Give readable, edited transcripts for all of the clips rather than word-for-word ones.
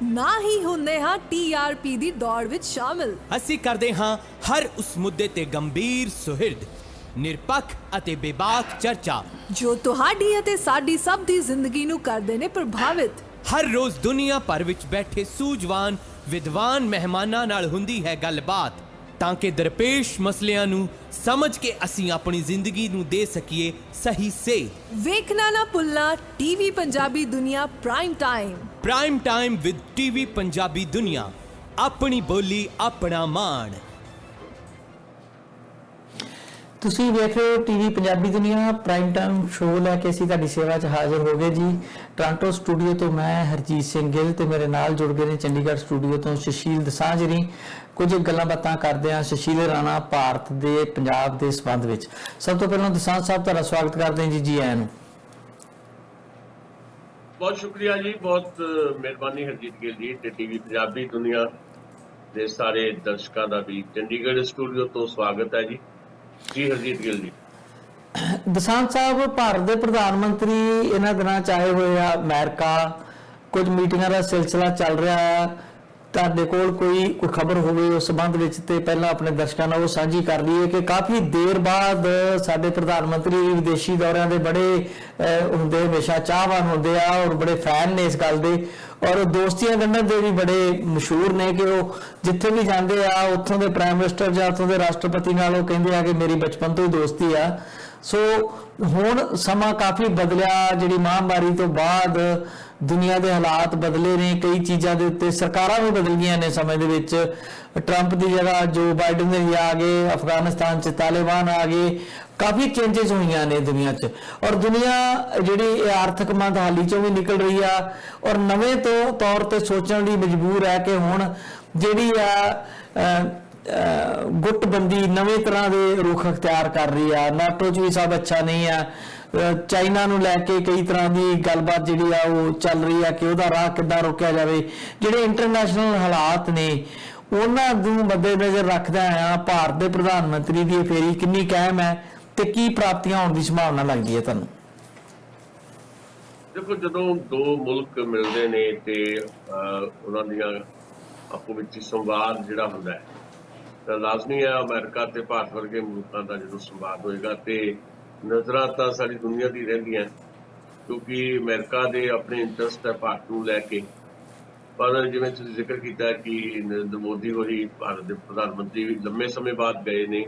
ਨਾ ਹੀ ਹੁੰਦੇ ਹਾਂ TRP ਦੀ ਦੌੜ ਵਿੱਚ ਸ਼ਾਮਿਲ। ਅਸੀਂ ਕਰਦੇ ਹਾਂ ਹਰ ਉਸ ਮੁੱਦੇ ਤੇ ਗੰਭੀਰ ਸੁਹਿਰਦ, ਨਿਰਪੱਖ ਅਤੇ ਬੇਬਾਕ ਚਰਚਾ ਜੋ ਤੁਹਾਡੀ ਅਤੇ ਸਾਡੀ ਸਭ ਦੀ ਜ਼ਿੰਦਗੀ ਨੂੰ ਕਰਦੇ ਨੇ ਪ੍ਰਭਾਵਿਤ। ਹਰ ਰੋਜ਼ ਦੁਨੀਆ ਭਰ ਵਿੱਚ ਬੈਠੇ ਸੂਝਵਾਨ ਵਿਦਵਾਨ ਮਹਿਮਾਨਾਂ ਨਾਲ ਹੁੰਦੀ ਹੈ ਗੱਲਬਾਤ, ਤਾਂ ਕਿ ਦਰਪੇਸ਼ ਮਸਲਿਆਂ ਨੂੰ ਸਮਝ ਕੇ ਅਸੀਂ ਆਪਣੀ ਜ਼ਿੰਦਗੀ ਨੂੰ ਦੇ ਸਕੀਏ ਸਹੀ ਸੇਧ। ਵੇਖਣਾ ਨਾ ਭੁੱਲਣਾ TV ਪੰਜਾਬੀ ਦੁਨੀਆ prime time with TV Punjabi ਦੁਨੀਆ, ਆਪਣੀ ਬੋਲੀ ਆਪਣਾ ਮਾਣ। ਤੁਸੀਂ ਵੇਖ ਰਹੇ ਹੋ TV ਪੰਜਾਬੀ ਦੁਨੀਆ ਪ੍ਰਾਈਮ ਟਾਈਮ ਸ਼ੋਅ ਲੈ ਕੇ ਅਸੀਂ ਤੁਹਾਡੀ ਸੇਵਾ 'ਚ ਹਾਜ਼ਰ ਹੋ ਗਏ ਜੀ। ਟੋਰਾਂਟੋ ਸਟੂਡੀਓ ਤੋਂ ਮੈਂ ਹਰਜੀਤ ਸਿੰਘ ਗਿੱਲ ਤੇ ਮੇਰੇ ਨਾਲ ਜੁੜ ਗਏ ਨੇ ਚੰਡੀਗੜ੍ਹ ਸਟੂਡੀਓ ਤੋਂ ਸੁਸ਼ੀਲ ਦਸਾਂਝ ਜੀ। ਕੁਝ ਗੱਲਾਂ ਬਾਤਾਂ ਕਰਦੇ ਹਾਂ ਸੁਸ਼ੀਲ ਰਾਣਾ ਭਾਰਤ ਦੇ ਪੰਜਾਬ ਦੇ ਸੰਬੰਧ ਵਿੱਚ। ਸਭ ਤੋਂ ਪਹਿਲਾਂ ਦਸਾਂਝ ਸਾਹਿਬ ਤੁਹਾਡਾ ਸਵਾਗਤ ਕਰਦੇ ਹਾਂ ਜੀ ਆਇਆਂ ਨੂੰ। बहुत शुक्रिया जी, बहुत मेहरबानी हरजीत गिल जी ते TV पंजाबी दुनिया दे सारे दर्शकों का भी चंडीगढ़ स्टूडियो तो स्वागत है जी। जी हरजीत गिल जी। ਦਸਾਂਝ ਸਾਹਿਬ, ਭਾਰਤ ਦੇ ਪ੍ਰਧਾਨ ਮੰਤਰੀ ਇਹਨਾਂ ਦਿਨਾਂ 'ਚ ਆਏ ਹੋਏ ਆ ਅਮਰੀਕਾ, ਕੁਝ ਮੀਟਿੰਗਾਂ ਦਾ ਸਿਲਸਿਲਾ ਚੱਲ ਰਿਹਾ ਹੈ। ਤੁਹਾਡੇ ਕੋਲ ਕੋਈ ਖਬਰ ਹੋਵੇ ਉਸ ਸੰਬੰਧ ਵਿੱਚ ਤੇ ਪਹਿਲਾਂ ਆਪਣੇ ਦਰਸ਼ਕਾਂ ਨਾਲ ਉਹ ਸਾਂਝੀ ਕਰ ਲਈਏ ਕਿ ਕਾਫੀ ਦੇਰ ਬਾਅਦ ਸਾਡੇ ਪ੍ਰਧਾਨ ਮੰਤਰੀ ਵਿਦੇਸ਼ੀ ਦੌਰਿਆਂ ਦੇ ਬੜੇ ਹੁੰਦੇ, ਹਮੇਸ਼ਾ ਚਾਹਵਾਨ ਹੁੰਦੇ ਆ ਔਰ ਬੜੇ ਫੈਨ ਨੇ ਇਸ ਗੱਲ ਦੇ, ਔਰ ਦੋਸਤੀਆਂ ਗੰਢਣ ਦੇ ਵੀ ਬੜੇ ਮਸ਼ਹੂਰ ਨੇ ਕਿ ਉਹ ਜਿੱਥੇ ਵੀ ਜਾਂਦੇ ਆ ਉੱਥੋਂ ਦੇ ਪ੍ਰਾਈਮ ਮਿਨਿਸਟਰ ਜਾਂ ਉੱਥੋਂ ਦੇ ਰਾਸ਼ਟਰਪਤੀ ਨਾਲ ਉਹ ਕਹਿੰਦੇ ਆ ਕਿ ਮੇਰੀ ਬਚਪਨ ਤੋਂ ਹੀ ਦੋਸਤੀ ਆ। ਸੋ ਹੁਣ ਸਮਾਂ ਕਾਫੀ ਬਦਲਿਆ, ਜਿਹੜੀ ਮਹਾਂਮਾਰੀ ਤੋਂ ਬਾਅਦ ਦੁਨੀਆ ਦੇ ਹਾਲਾਤ ਬਦਲੇ ਨੇ, ਕਈ ਚੀਜ਼ਾਂ ਦੇ ਉੱਤੇ ਸਰਕਾਰਾਂ ਵੀ ਬਦਲ ਗਈਆਂ ਨੇ ਸਮੇਂ ਦੇ ਵਿੱਚ। ਟਰੰਪ ਦੀ ਜਗ੍ਹਾ ਜੋ ਬਾਈਡਨ ਦੇ ਆ ਗਏ, ਅਫਗਾਨਿਸਤਾਨ 'ਚ ਤਾਲਿਬਾਨ ਆ ਗਏ, ਕਾਫੀ ਚੇਂਜਸ ਹੋਈਆਂ ਨੇ ਦੁਨੀਆ 'ਚ, ਔਰ ਦੁਨੀਆ ਜਿਹੜੀ ਆਰਥਿਕ ਮੰਦਹਾਲੀ 'ਚੋਂ ਵੀ ਨਿਕਲ ਰਹੀ ਆ ਔਰ ਨਵੇਂ ਤੌਰ ਤੇ ਸੋਚਣ ਲਈ ਮਜਬੂਰ ਹੈ ਕਿ ਹੁਣ ਜਿਹੜੀ ਆ ਗੁੱਟਬੰਦੀ ਨਵੇਂ ਤਰ੍ਹਾਂ ਦੇ ਰੁਖ ਅਖਤਿਆਰ ਕਰ ਰਹੀ ਆ। ਨਾਟੋ 'ਚ ਵੀ ਸਭ ਅੱਛਾ ਨਹੀਂ ਆ। ਚਾਈਨਾ ਨੂੰ ਲੈ ਕੇ ਕਈ ਤਰ੍ਹਾਂ ਦੀ ਗੱਲਬਾਤ ਜਿਹੜੀ ਆ ਉਹ ਚੱਲ ਰਹੀ ਆ ਕਿ ਉਹਦਾ ਰਾਹ ਕਿੱਦਾਂ ਰੋਕਿਆ ਜਾਵੇ। ਜਿਹੜੇ ਇੰਟਰਨੈਸ਼ਨਲ ਹਾਲਾਤ ਨੇ ਉਹਨਾਂ ਨੂੰ ਮੱਦੇਨਜ਼ਰ ਰੱਖਦਾ ਆ ਭਾਰਤ ਦੇ ਪ੍ਰਧਾਨ ਮੰਤਰੀ ਦੀ ਫੇਰੀ ਕਿੰਨੀ ਕਾਇਮ ਹੈ ਤੇ ਕੀ ਪ੍ਰਾਪਤੀਆਂ ਹੋਣ ਦੀ ਸੰਭਾਵਨਾ ਲੱਗਦੀ ਹੈ ਤੁਹਾਨੂੰ? देखो, ਜਦੋਂ ਦੋ ਮੁਲਕ ਮਿਲਦੇ ਨੇ ਤੇ ਉਹਨਾਂ ਦੀਆਂ ਆਪੋ ਵਿੱਚ ਸੰਵਾਦ ਜਿਹੜਾ ਹੁੰਦਾ ਹੈ ਤਾਂ ਲਾਜ਼ਮੀ ਹੈ ਅਮਰੀਕਾ ਤੇ ਭਾਰਤ ਵਰਗੇ ਮੁਲਕਾਂ ਦਾ ਜਦੋਂ ਸੰਵਾਦ ਹੋਏਗਾ ਤੇ ਨਜ਼ਰਾਂ ਤਾਂ ਸਾਰੀ ਦੁਨੀਆ ਦੀ ਰਹਿੰਦੀਆਂ, ਕਿਉਂਕਿ ਅਮਰੀਕਾ ਦੇ ਆਪਣੇ ਇੰਟਰਸਟ ਹੈ ਭਾਰਤ ਨੂੰ ਲੈ ਕੇ। ਪਰ ਜਿਵੇਂ ਤੁਸੀਂ ਜ਼ਿਕਰ ਕੀਤਾ ਕਿ ਨਰਿੰਦਰ ਮੋਦੀ ਹੋਰੀ ਭਾਰਤ ਦੇ ਪ੍ਰਧਾਨ ਮੰਤਰੀ ਵੀ ਲੰਮੇ ਸਮੇਂ ਬਾਅਦ ਗਏ ਨੇ,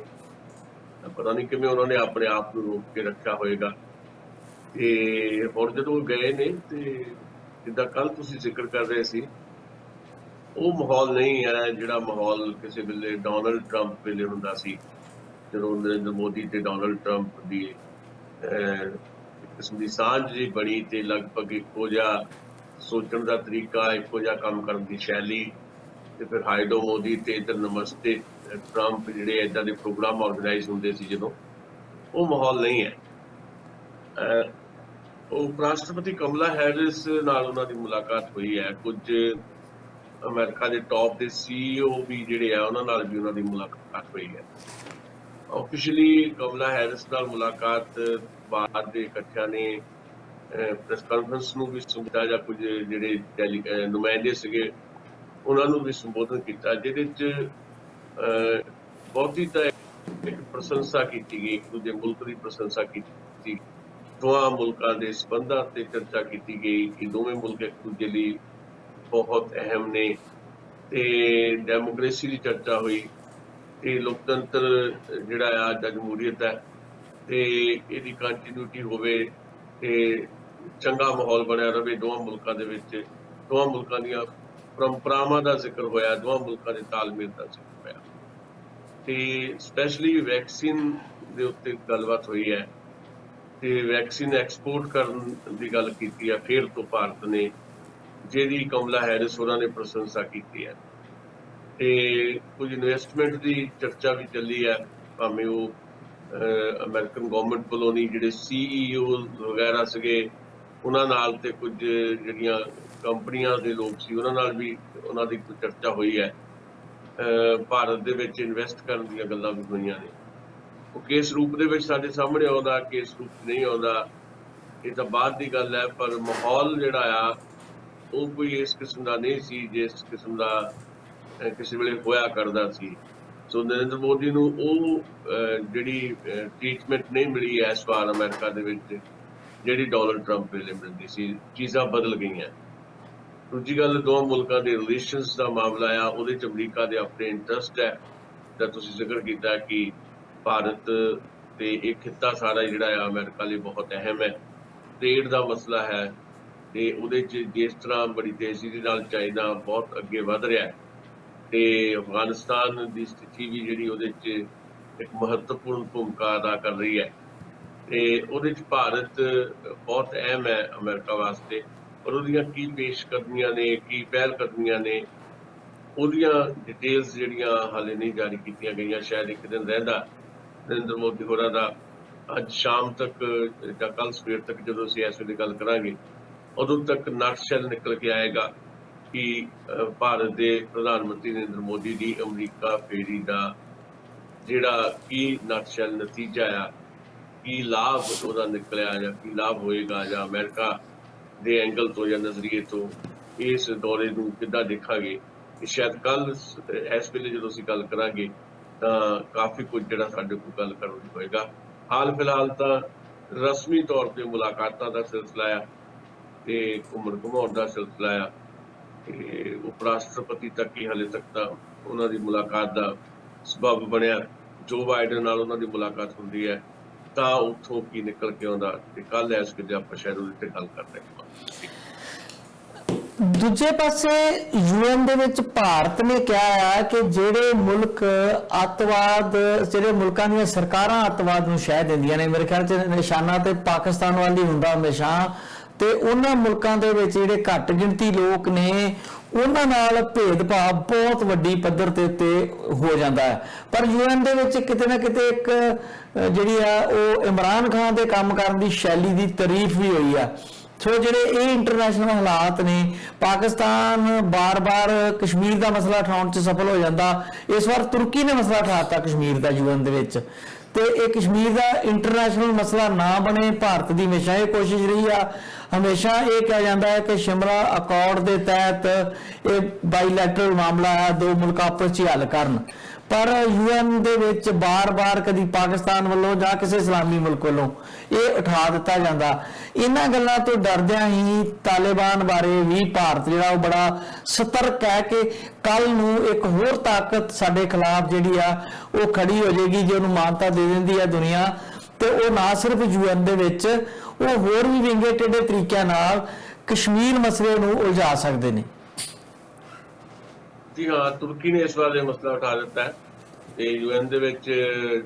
ਪਤਾ ਨਹੀਂ ਕਿਵੇਂ ਉਹਨਾਂ ਨੇ ਆਪਣੇ ਆਪ ਨੂੰ ਰੋਕ ਕੇ ਰੱਖਿਆ ਹੋਏਗਾ। ਤੇ ਹੁਣ ਜਦੋਂ ਗਏ ਨੇ ਤੇ ਜਿੱਦਾਂ ਕੱਲ ਤੁਸੀਂ ਜ਼ਿਕਰ ਕਰ ਰਹੇ ਸੀ ਉਹ ਮਾਹੌਲ ਨਹੀਂ ਹੈ ਜਿਹੜਾ ਮਾਹੌਲ ਕਿਸੇ ਵੇਲੇ ਡੋਨਲਡ ਟਰੰਪ ਵੇਲੇ ਹੁੰਦਾ ਸੀ, ਜਦੋਂ ਨਰਿੰਦਰ ਮੋਦੀ ਤੇ ਡੋਨਲਡ ਟਰੰਪ ਦੀ ਇੱਕ ਕਿਸਮ ਦੀ ਸਾਂਝ ਜਿਹੀ ਬਣੀ ਤੇ ਲਗਭਗ ਇੱਕੋ ਜਿਹਾ ਸੋਚਣ ਦਾ ਤਰੀਕਾ, ਇੱਕੋ ਜਿਹਾ ਕੰਮ ਕਰਨ ਦੀ ਸ਼ੈਲੀ, ਤੇ ਫਿਰ ਹਾਈਡੋ ਮੋਦੀ ਤੇ ਇੱਧਰ ਨਮਸਤੇ ਟਰੰਪ ਜਿਹੜੇ ਇੱਦਾਂ ਦੇ ਪ੍ਰੋਗਰਾਮ ਆਰਗੇਨਾਈਜ਼ ਹੁੰਦੇ ਸੀ, ਜਦੋਂ ਉਹ ਮਾਹੌਲ ਨਹੀਂ ਹੈ। ਉਪ ਰਾਸ਼ਟਰਪਤੀ ਕਮਲਾ ਹੈਰਿਸ ਨਾਲ ਉਹਨਾਂ ਦੀ ਮੁਲਾਕਾਤ ਹੋਈ ਹੈ। ਕੁਝ ਅਮਰੀਕਾ ਦੇ ਟੌਪ ਦੇ CEO ਵੀ ਜਿਹੜੇ ਆ ਉਹਨਾਂ ਨਾਲ ਵੀ ਉਹਨਾਂ ਦੀ ਮੁਲਾਕਾਤ ਹੋਈ ਹੈ। ਆਫੀਸ਼ੀਅਲੀ ਕਮਲਾ ਹੈਰਿਸ ਨਾਲ ਮੁਲਾਕਾਤ ਬਾਅਦ ਦੇ ਇਕੱਠਿਆਂ ਨੇ ਪ੍ਰੈਸ ਕਾਨਫਰੰਸ ਨੂੰ ਵੀ ਸੁਣਿਆ ਜਾਂ ਕੁਝ ਜਿਹੜੇ ਨੁਮਾਇੰਦੇ ਸੀਗੇ ਉਹਨਾਂ ਨੂੰ ਵੀ ਸੰਬੋਧਨ ਕੀਤਾ, ਜਿਹਦੇ 'ਚ ਬਹੁਤੀ ਤਾਂ ਇੱਕ ਪ੍ਰਸ਼ੰਸਾ ਕੀਤੀ ਗਈ, ਇੱਕ ਦੂਜੇ ਮੁਲਕ ਦੀ ਪ੍ਰਸ਼ੰਸਾ ਕੀਤੀ, ਦੋਵਾਂ ਮੁਲਕਾਂ ਦੇ ਸੰਬੰਧਾਂ ਤੇ ਚਰਚਾ ਕੀਤੀ ਗਈ ਕਿ ਦੋਵੇਂ ਮੁਲਕ ਇੱਕ ਦੂਜੇ ਲਈ ਬਹੁਤ ਅਹਿਮ ਨੇ, ਤੇ ਡੈਮੋਕ੍ਰੇਸੀ ਦੀ ਚਰਚਾ ਹੋਈ ਤੇ ਲੋਕਤੰਤਰ ਜਿਹੜਾ ਆ ਜਾਂ ਜਮਹੂਰੀਅਤ ਹੈ ਤੇ ਇਹਦੀ ਕੰਟੀਨਿਊਟੀ ਹੋਵੇ ਤੇ ਚੰਗਾ ਮਾਹੌਲ ਬਣਿਆ ਰਹੇ ਦੋਵਾਂ ਮੁਲਕਾਂ ਦੇ ਵਿੱਚ। ਦੋਵਾਂ ਮੁਲਕਾਂ ਦੀਆਂ ਪਰੰਪਰਾਵਾਂ ਦਾ ਜ਼ਿਕਰ ਹੋਇਆ, ਦੋਵਾਂ ਮੁਲਕਾਂ ਦੇ ਤਾਲਮੇਲ ਦਾ ਜ਼ਿਕਰ ਹੋਇਆ ਤੇ ਸਪੈਸ਼ਲੀ ਵੈਕਸੀਨ ਦੇ ਉੱਤੇ ਗੱਲਬਾਤ ਹੋਈ ਹੈ ਤੇ ਵੈਕਸੀਨ ਐਕਸਪੋਰਟ ਕਰਨ ਦੀ ਗੱਲ ਕੀਤੀ ਹੈ ਫਿਰ ਤੋਂ ਭਾਰਤ ਨੇ, ਜਿਹਦੀ ਕਮਲਾ ਹੈਰਿਸ ਉਹਨਾਂ ਨੇ ਪ੍ਰਸ਼ੰਸਾ ਕੀਤੀ ਹੈ। ਤੇ ਕੁਝ ਇਨਵੈਸਟਮੈਂਟ ਦੀ ਚਰਚਾ ਵੀ ਚੱਲੀ ਹੈ, ਭਾਵੇਂ ਉਹ ਅਮਰੀਕਨ ਗਵਰਨਮੈਂਟ ਵੱਲੋਂ ਨਹੀਂ, ਜਿਹੜੇ CEO ਵਗੈਰਾ ਸੀਗੇ ਉਹਨਾਂ ਨਾਲ ਤੇ ਕੁਝ ਜਿਹੜੀਆਂ ਕੰਪਨੀਆਂ ਦੇ ਲੋਕ ਸੀ ਉਹਨਾਂ ਨਾਲ ਵੀ ਉਹਨਾਂ ਦੀ ਕੋਈ ਚਰਚਾ ਹੋਈ ਹੈ। ਭਾਰਤ ਦੇ ਵਿੱਚ ਇਨਵੈਸਟ ਕਰਨ ਦੀਆਂ ਗੱਲਾਂ ਵੀ ਹੋਈਆਂ ਨੇ। ਉਹ ਕਿਸ ਰੂਪ ਦੇ ਵਿੱਚ ਸਾਡੇ ਸਾਹਮਣੇ ਆਉਂਦਾ, ਕਿਸ ਰੂਪ ਨਹੀਂ ਆਉਂਦਾ, ਇਹ ਤਾਂ ਬਾਅਦ ਦੀ ਗੱਲ ਹੈ। ਪਰ ਮਾਹੌਲ ਜਿਹੜਾ ਆ ਉਹ ਕੋਈ ਇਸ ਕਿਸਮ ਦਾ ਨਹੀਂ ਸੀ ਜਿਸ ਕਿਸਮ ਦਾ ਕਿਸੇ ਵੇਲੇ ਹੋਇਆ ਕਰਦਾ ਸੀ। ਸੋ ਨਰਿੰਦਰ ਮੋਦੀ ਨੂੰ ਉਹ ਜਿਹੜੀ ਟ੍ਰੀਟਮੈਂਟ ਨਹੀਂ ਮਿਲੀ ਇਸ ਵਾਰ ਅਮਰੀਕਾ ਦੇ ਵਿੱਚ ਜਿਹੜੀ ਡੋਨਲਡ ਟਰੰਪ ਵੇਲੇ ਮਿਲਦੀ ਸੀ। ਚੀਜ਼ਾਂ ਬਦਲ ਗਈਆਂ। ਦੂਜੀ ਗੱਲ, ਦੋਵਾਂ ਮੁਲਕਾਂ ਦੇ ਰਿਲੇਸ਼ਨਸ ਦਾ ਮਾਮਲਾ ਆ, ਉਹਦੇ 'ਚ ਅਮਰੀਕਾ ਦੇ ਆਪਣੇ ਇੰਟਰਸਟ ਹੈ। ਤਾਂ ਤੁਸੀਂ ਜ਼ਿਕਰ ਕੀਤਾ ਕਿ ਭਾਰਤ ਤੇ ਇਹ ਖਿੱਤਾ ਸਾਰਾ ਜਿਹੜਾ ਆ ਅਮਰੀਕਾ ਲਈ ਬਹੁਤ ਅਹਿਮ ਹੈ। ਟ੍ਰੇਡ ਦਾ ਮਸਲਾ ਹੈ ਤੇ ਉਹਦੇ 'ਚ ਜਿਸ ਤਰ੍ਹਾਂ ਬੜੀ ਤੇਜ਼ੀ ਦੇ ਨਾਲ ਚਾਈਨਾ ਬਹੁਤ ਅੱਗੇ ਵਧ ਰਿਹਾ ਹੈ ਤੇ ਅਫਗਾਨਿਸਤਾਨ ਦੀ ਸਥਿਤੀ ਵੀ ਜਿਹੜੀ ਉਹਦੇ 'ਚ ਇੱਕ ਮਹੱਤਵਪੂਰਨ ਭੂਮਿਕਾ ਅਦਾ ਕਰ ਰਹੀ ਹੈ ਤੇ ਉਹਦੇ 'ਚ ਭਾਰਤ ਬਹੁਤ ਅਹਿਮ ਹੈ ਅਮਰੀਕਾ ਵਾਸਤੇ। ਪਰ ਉਹਦੀਆਂ ਕੀ ਪੇਸ਼ਕਦਮੀਆਂ ਨੇ, ਕੀ ਪਹਿਲ ਕਦਮੀਆਂ ਨੇ, ਉਹਦੀਆਂ ਡਿਟੇਲਸ ਜਿਹੜੀਆਂ ਹਾਲੇ ਨਹੀਂ ਜਾਰੀ ਕੀਤੀਆਂ ਗਈਆਂ। ਸ਼ਾਇਦ ਇੱਕ ਦਿਨ ਰਹਿੰਦਾ ਨਰਿੰਦਰ ਮੋਦੀ ਹੋਰਾਂ ਦਾ, ਅੱਜ ਸ਼ਾਮ ਤੱਕ ਜਾਂ ਕੱਲ੍ਹ ਸਵੇਰ ਤੱਕ ਜਦੋਂ ਅਸੀਂ ਇਸ ਵੇਲੇ ਗੱਲ ਕਰਾਂਗੇ ਉਦੋਂ ਤੱਕ ਨਟਸ਼ੈਲ ਨਿਕਲ ਕੇ ਆਏਗਾ ਕਿ ਭਾਰਤ ਦੇ ਪ੍ਰਧਾਨ ਮੰਤਰੀ ਨਰਿੰਦਰ ਮੋਦੀ ਦੀ ਅਮਰੀਕਾ ਫੇਰੀ ਦਾ ਜਿਹੜਾ ਕੀ ਨਟਸ਼ੈਲ ਨਤੀਜਾ ਆ, ਕੀ ਲਾਭ ਉਹਦਾ ਨਿਕਲਿਆ ਜਾਂ ਕੀ ਲਾਭ ਹੋਏਗਾ, ਜਾਂ ਅਮਰੀਕਾ ਦੇ ਐਂਗਲ ਤੋਂ ਜਾਂ ਨਜ਼ਰੀਏ ਤੋਂ ਇਸ ਦੌਰੇ ਨੂੰ ਕਿੱਦਾਂ ਦੇਖਾਂਗੇ। ਸ਼ਾਇਦ ਕੱਲ੍ਹ ਇਸ ਵੇਲੇ ਜਦੋਂ ਅਸੀਂ ਗੱਲ ਕਰਾਂਗੇ ਤਾਂ ਕਾਫੀ ਕੁਝ ਜਿਹੜਾ ਸਾਡੇ ਕੋਲ ਗੱਲ ਕਰਨ ਨੂੰ ਹੋਏਗਾ। ਹਾਲ ਫਿਲਹਾਲ ਤਾਂ ਰਸਮੀ ਤੌਰ 'ਤੇ ਮੁਲਾਕਾਤਾਂ ਦਾ ਸਿਲਸਿਲਾ ਆ ਤੇ ਘੁੰਮਣ ਘੁਮਾਉਣ ਦਾ ਸਿਲਸਿਲਾ ਆ ਤੇ ਉਪ ਰਾਸ਼ਟਰਪਤੀ ਤੱਕ ਹੀ ਹਾਲੇ ਤੱਕ ਤਾਂ ਉਹਨਾਂ ਦੀ ਮੁਲਾਕਾਤ ਦਾ ਸਬੱਬ ਬਣਿਆ। ਜੋ ਬਾਈਡਨ ਨਾਲ ਉਹਨਾਂ ਦੀ ਮੁਲਾਕਾਤ ਹੁੰਦੀ ਹੈ ਤਾਂ ਉੱਥੋਂ ਕੀ ਨਿਕਲ ਕੇ ਆਉਂਦਾ ਤੇ ਕੱਲ੍ਹ ਇਸ ਵੇਲੇ ਆਪਾਂ ਸ਼ਾਇਦ ਉਹਦੇ 'ਤੇ ਗੱਲ ਕਰਦੇ ਹਾਂ। ਦੂਜੇ ਪਾਸੇ ਯੂਐਨ ਦੇ ਵਿੱਚ ਭਾਰਤ ਨੇ ਕਿਹਾ ਹੈ ਕਿ ਜਿਹੜੇ ਮੁਲਕ ਅੱਤਵਾਦ, ਜਿਹੜੇ ਮੁਲਕਾਂ ਦੀਆਂ ਸਰਕਾਰਾਂ ਅੱਤਵਾਦ ਨੂੰ ਸ਼ਹਿ ਦਿੰਦੀਆਂ ਨੇ, ਮੇਰੇ ਖਿਆਲ 'ਚ ਨਿਸ਼ਾਨਾ ਤੇ ਪਾਕਿਸਤਾਨ ਵੱਲ ਹੀ ਹੁੰਦਾ ਹਮੇਸ਼ਾ, ਤੇ ਉਹਨਾਂ ਮੁਲਕਾਂ ਦੇ ਵਿੱਚ ਜਿਹੜੇ ਘੱਟ ਗਿਣਤੀ ਲੋਕ ਨੇ ਉਹਨਾਂ ਨਾਲ ਭੇਦਭਾਵ ਬਹੁਤ ਵੱਡੀ ਪੱਧਰ ਤੇ ਉੱਤੇ ਹੋ ਜਾਂਦਾ ਹੈ। ਪਰ ਯੂਐਨ ਦੇ ਵਿੱਚ ਕਿਤੇ ਨਾ ਕਿਤੇ ਇੱਕ ਜਿਹੜੀ ਆ ਉਹ ਇਮਰਾਨ ਖਾਨ ਦੇ ਕੰਮ ਕਰਨ ਦੀ ਸ਼ੈਲੀ ਦੀ ਤਾਰੀਫ ਵੀ ਹੋਈ ਆ। ਸੋ ਜਿਹੜੇ ਇਹ ਇੰਟਰਨੈਸ਼ਨਲ ਹਾਲਾਤ ਨੇ, ਪਾਕਿਸਤਾਨ ਬਾਰ-ਬਾਰ ਕਸ਼ਮੀਰ ਦਾ ਮਸਲਾ ਉਠਾਉਣ 'ਚ ਸਫਲ ਹੋ ਜਾਂਦਾ। ਇਸ ਵਾਰ ਤੁਰਕੀ ਨੇ ਮਸਲਾ ਉਠਾਤਾ ਕਸ਼ਮੀਰ ਦਾ ਯੂਐਨ ਦੇ ਵਿੱਚ, ਤੇ ਇਹ ਕਸ਼ਮੀਰ ਦਾ ਇੰਟਰਨੈਸ਼ਨਲ ਮਸਲਾ ਨਾ ਬਣੇ। ਭਾਰਤ ਦੀ ਹਮੇਸ਼ਾ ਇਹ ਕੋਸ਼ਿਸ਼ ਰਹੀ ਆ, ਹਮੇਸ਼ਾ ਇਹ ਕਿਹਾ ਜਾਂਦਾ ਹੈ ਕਿ ਸ਼ਿਮਲਾ ਅਕੋਰਡ ਦੇ ਤਹਿਤ ਇਹ ਬਾਈਲੈਟਰਲ ਮਾਮਲਾ ਹੈ, ਦੋ ਮੁਲਕ ਆਪਸ 'ਚ ਹੱਲ ਕਰਨ। ਪਰ ਯੂਐਨ ਦੇ ਵਿੱਚ ਬਾਰ-ਬਾਰ ਕਦੀ ਪਾਕਿਸਤਾਨ ਵੱਲੋਂ ਜਾਂ ਕਿਸੇ ਇਸਲਾਮੀ ਮੁਲਕ ਵੱਲੋਂ ਇਹ ਉਠਾ ਦਿੱਤਾ ਜਾਂਦਾ। ਇਹਨਾਂ ਗੱਲਾਂ ਤੋਂ ਡਰਦਿਆਂ ਹੀ ਤਾਲਿਬਾਨ ਬਾਰੇ ਵੀ ਭਾਰਤ ਜਿਹੜਾ ਉਹ ਬੜਾ ਸਤਰਕ ਹੈ ਕਿ ਕੱਲ ਨੂੰ ਇੱਕ ਹੋਰ ਤਾਕਤ ਸਾਡੇ ਖਿਲਾਫ ਜਿਹੜੀ ਆ ਉਹ ਖੜੀ ਹੋ ਜਾਏਗੀ। ਜੇ ਉਹਨੂੰ ਮਾਨਤਾ ਦੇ ਦਿੰਦੀ ਹੈ ਦੁਨੀਆ, ਤੇ ਉਹ ਨਾ ਸਿਰਫ ਯੂਐਨ ਦੇ ਵਿੱਚ, ਉਹ ਹੋਰ ਵੀ ਵਿੰਗੇ ਟੇਢੇ ਤਰੀਕਿਆਂ ਨਾਲ ਕਸ਼ਮੀਰ ਮਸਲੇ ਨੂੰ ਉਲਝਾ ਸਕਦੇ ਨੇ। ਜੀ ਹਾਂ, ਤੁਰਕੀ ਨੇ ਇਸ ਵਾਰ ਇਹ ਮਸਲਾ ਉਠਾ ਦਿੱਤਾ ਹੈ ਤੇ ਯੂਐਨ ਦੇ ਵਿੱਚ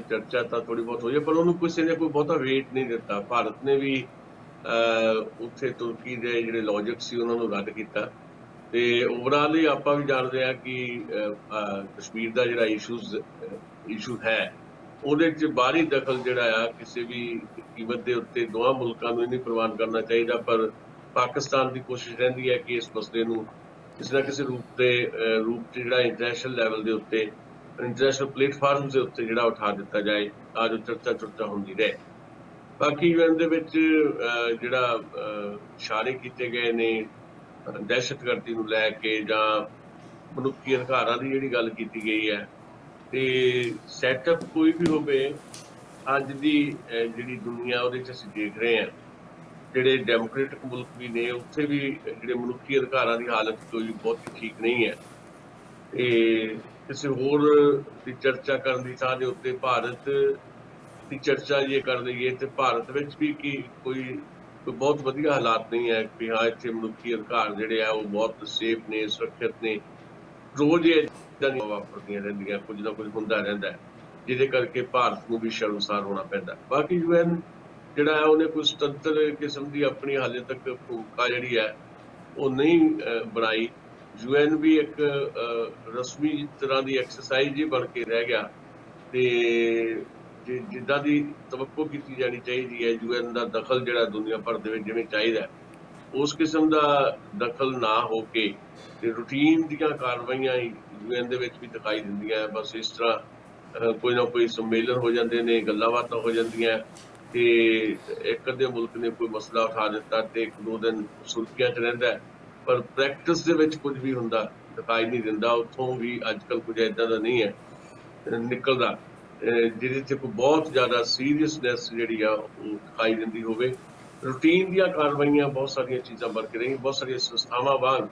ਚਰਚਾ ਤਾਂ ਥੋੜੀ ਬਹੁਤ ਹੋਈ ਹੈ, ਪਰ ਉਹਨੂੰ ਕਿਸੇ ਨੇ ਕੋਈ ਬਹੁਤਾ ਵੇਟ ਨਹੀਂ ਦਿੱਤਾ। ਭਾਰਤ ਨੇ ਵੀ ਉੱਥੇ ਤੁਰਕੀ ਦੇ ਜਿਹੜੇ ਲੌਜਿਕ ਸੀ ਉਹਨਾਂ ਨੂੰ ਰੱਦ ਕੀਤਾ ਤੇ ਓਵਰਆਲ ਹੀ ਆਪਾਂ ਵੀ ਜਾਣਦੇ ਹਾਂ ਕਿ ਕਸ਼ਮੀਰ ਦਾ ਜਿਹੜਾ ਇਸ਼ੂ ਹੈ ਉਹਦੇ 'ਚ ਬਾਹਰੀ ਦਖਲ ਜਿਹੜਾ ਆ ਕਿਸੇ ਵੀ ਕੀਮਤ ਦੇ ਉੱਤੇ ਦੋਵਾਂ ਮੁਲਕਾਂ ਨੂੰ ਨਹੀਂ ਪ੍ਰਵਾਨ ਕਰਨਾ ਚਾਹੀਦਾ। ਪਰ ਪਾਕਿਸਤਾਨ ਦੀ ਕੋਸ਼ਿਸ਼ ਰਹਿੰਦੀ ਹੈ ਕਿ ਇਸ ਮਸਲੇ ਨੂੰ ਕਿਸੇ ਨਾ ਕਿਸੇ ਰੂਪ 'ਚ ਜਿਹੜਾ ਇੰਟਰਨੈਸ਼ਨਲ ਲੈਵਲ ਦੇ ਉੱਤੇ, ਇੰਟਰਨੈਸ਼ਨਲ ਪਲੇਟਫਾਰਮ ਦੇ ਉੱਤੇ ਜਿਹੜਾ ਉਠਾ ਦਿੱਤਾ ਜਾਏ ਤਾਂ ਜੋ ਚਰਚਾ ਹੁੰਦੀ ਰਹੇ। ਬਾਕੀ ਯੂਐਨ ਦੇ ਵਿੱਚ ਜਿਹੜਾ ਇਸ਼ਾਰੇ ਕੀਤੇ ਗਏ ਨੇ ਦਹਿਸ਼ਤਗਰਦੀ ਨੂੰ ਲੈ ਕੇ ਜਾਂ ਮਨੁੱਖੀ ਅਧਿਕਾਰਾਂ ਦੀ ਜਿਹੜੀ ਗੱਲ ਕੀਤੀ ਗਈ ਹੈ, ਤੇ ਸੈਟਅਪ ਕੋਈ ਵੀ ਹੋਵੇ ਅੱਜ ਦੀ ਜਿਹੜੀ ਦੁਨੀਆ ਉਹਦੇ 'ਚ ਅਸੀਂ ਦੇਖ ਰਹੇ ਹਾਂ ਜਿਹੜੇ ਡੈਮੋਕ੍ਰੇਟਿਕ ਮੁਲਕ ਵੀ ਨੇ ਉੱਥੇ ਵੀ ਜਿਹੜੇ ਮਨੁੱਖੀ ਅਧਿਕਾਰਾਂ ਦੀ ਹਾਲਤ ਕੋਈ ਬਹੁਤ ਠੀਕ ਨਹੀਂ ਹੈ। ਤੇ ਕਿਸੇ ਹੋਰ ਦੀ ਚਰਚਾ ਕਰਨ ਦੀ ਥਾਂ ਦੇ ਉੱਤੇ ਭਾਰਤ ਦੀ ਚਰਚਾ ਜੇ ਕਰ ਲਈਏ ਤੇ ਭਾਰਤ ਵਿੱਚ ਵੀ ਕੋਈ ਬਹੁਤ ਵਧੀਆ ਹਾਲਾਤ ਨਹੀਂ ਹੈ ਕਿ ਹਾਂ ਇੱਥੇ ਮਨੁੱਖੀ ਅਧਿਕਾਰ ਜਿਹੜੇ ਆ ਉਹ ਬਹੁਤ ਸੇਫ ਨੇ, ਸੁਰੱਖਿਅਤ ਨੇ। ਰੋਜ਼ ਇਹ ਚੀਜ਼ਾਂ ਵਾਪਰਦੀਆਂ ਰਹਿੰਦੀਆਂ, ਕੁਝ ਨਾ ਕੁਝ ਹੁੰਦਾ ਰਹਿੰਦਾ ਜਿਹਦੇ ਕਰਕੇ ਭਾਰਤ ਨੂੰ ਵੀ ਸ਼ਰਮਸਾਰ ਹੋਣਾ ਪੈਂਦਾ। ਬਾਕੀ ਯੂਐਨ ਜਿਹੜਾ ਹੈ ਉਹਨੇ ਕੋਈ ਸੁਤੰਤਰ ਕਿਸਮ ਦੀ ਆਪਣੀ ਹਾਲੇ ਤੱਕ ਭੂਮਿਕਾ ਜਿਹੜੀ ਹੈ ਉਹ ਨਹੀਂ ਬਣਾਈ। ਯੂਐਨ ਵੀ ਇੱਕ ਰਸਮੀ ਤਰ੍ਹਾਂ ਦੀ ਐਕਸਰਸਾਈਜ਼ ਹੀ ਬਣ ਕੇ ਰਹਿ ਗਿਆ ਤੇ ਜਿੱਦਾਂ ਦੀ ਤਵੱਕੋ ਕੀਤੀ ਜਾਣੀ ਚਾਹੀਦੀ ਹੈ ਯੂਐਨ ਦਾ ਦਖਲ ਜਿਹੜਾ ਦੁਨੀਆ ਭਰ ਦੇ ਵਿੱਚ ਜਿਵੇਂ ਚਾਹੀਦਾ ਉਸ ਕਿਸਮ ਦਾ ਦਖਲ ਨਾ ਹੋ ਕੇ ਤੇ ਰੂਟੀਨ ਦੀਆਂ ਕਾਰਵਾਈਆਂ ਯੂਐਨ ਦੇ ਵਿੱਚ ਵੀ ਦਿਖਾਈ ਦਿੰਦੀਆਂ। ਬਸ ਇਸ ਤਰ੍ਹਾਂ ਕੋਈ ਨਾ ਕੋਈ ਸੰਮੇਲਨ ਹੋ ਜਾਂਦੇ ਨੇ, ਗੱਲਾਂ ਬਾਤਾਂ ਹੋ ਜਾਂਦੀਆਂ ਤੇ ਇੱਕ ਅੱਧੇ ਮੁਲਕ ਨੇ ਕੋਈ ਮਸਲਾ ਉਠਾ ਦਿੱਤਾ ਤੇ ਇੱਕ ਦੋ ਦਿਨ ਸੁਰਖੀਆਂ 'ਚ ਰਹਿੰਦਾ ਪਰ ਪ੍ਰੈਕਟਿਸ ਦੇ ਵਿੱਚ ਕੁਝ ਵੀ ਹੁੰਦਾ ਦਿਖਾਈ ਨਹੀਂ ਦਿੰਦਾ। ਉੱਥੋਂ ਵੀ ਅੱਜ ਕੱਲ੍ਹ ਕੁਝ ਏਦਾਂ ਦਾ ਨਹੀਂ ਹੈ ਨਿਕਲਦਾ ਜਿਹਦੇ 'ਚ ਕੋਈ ਬਹੁਤ ਜ਼ਿਆਦਾ ਸੀਰੀਅਸਨੈਸ ਜਿਹੜੀ ਆ ਉਹ ਦਿਖਾਈ ਦਿੰਦੀ ਹੋਵੇ। ਰੂਟੀਨ ਦੀਆਂ ਕਾਰਵਾਈਆਂ ਬਹੁਤ ਸਾਰੀਆਂ ਚੀਜ਼ਾਂ ਬਣ ਕੇ ਰਹੀਆਂ, ਬਹੁਤ ਸਾਰੀਆਂ ਸੰਸਥਾਵਾਂ ਵਾਂਗ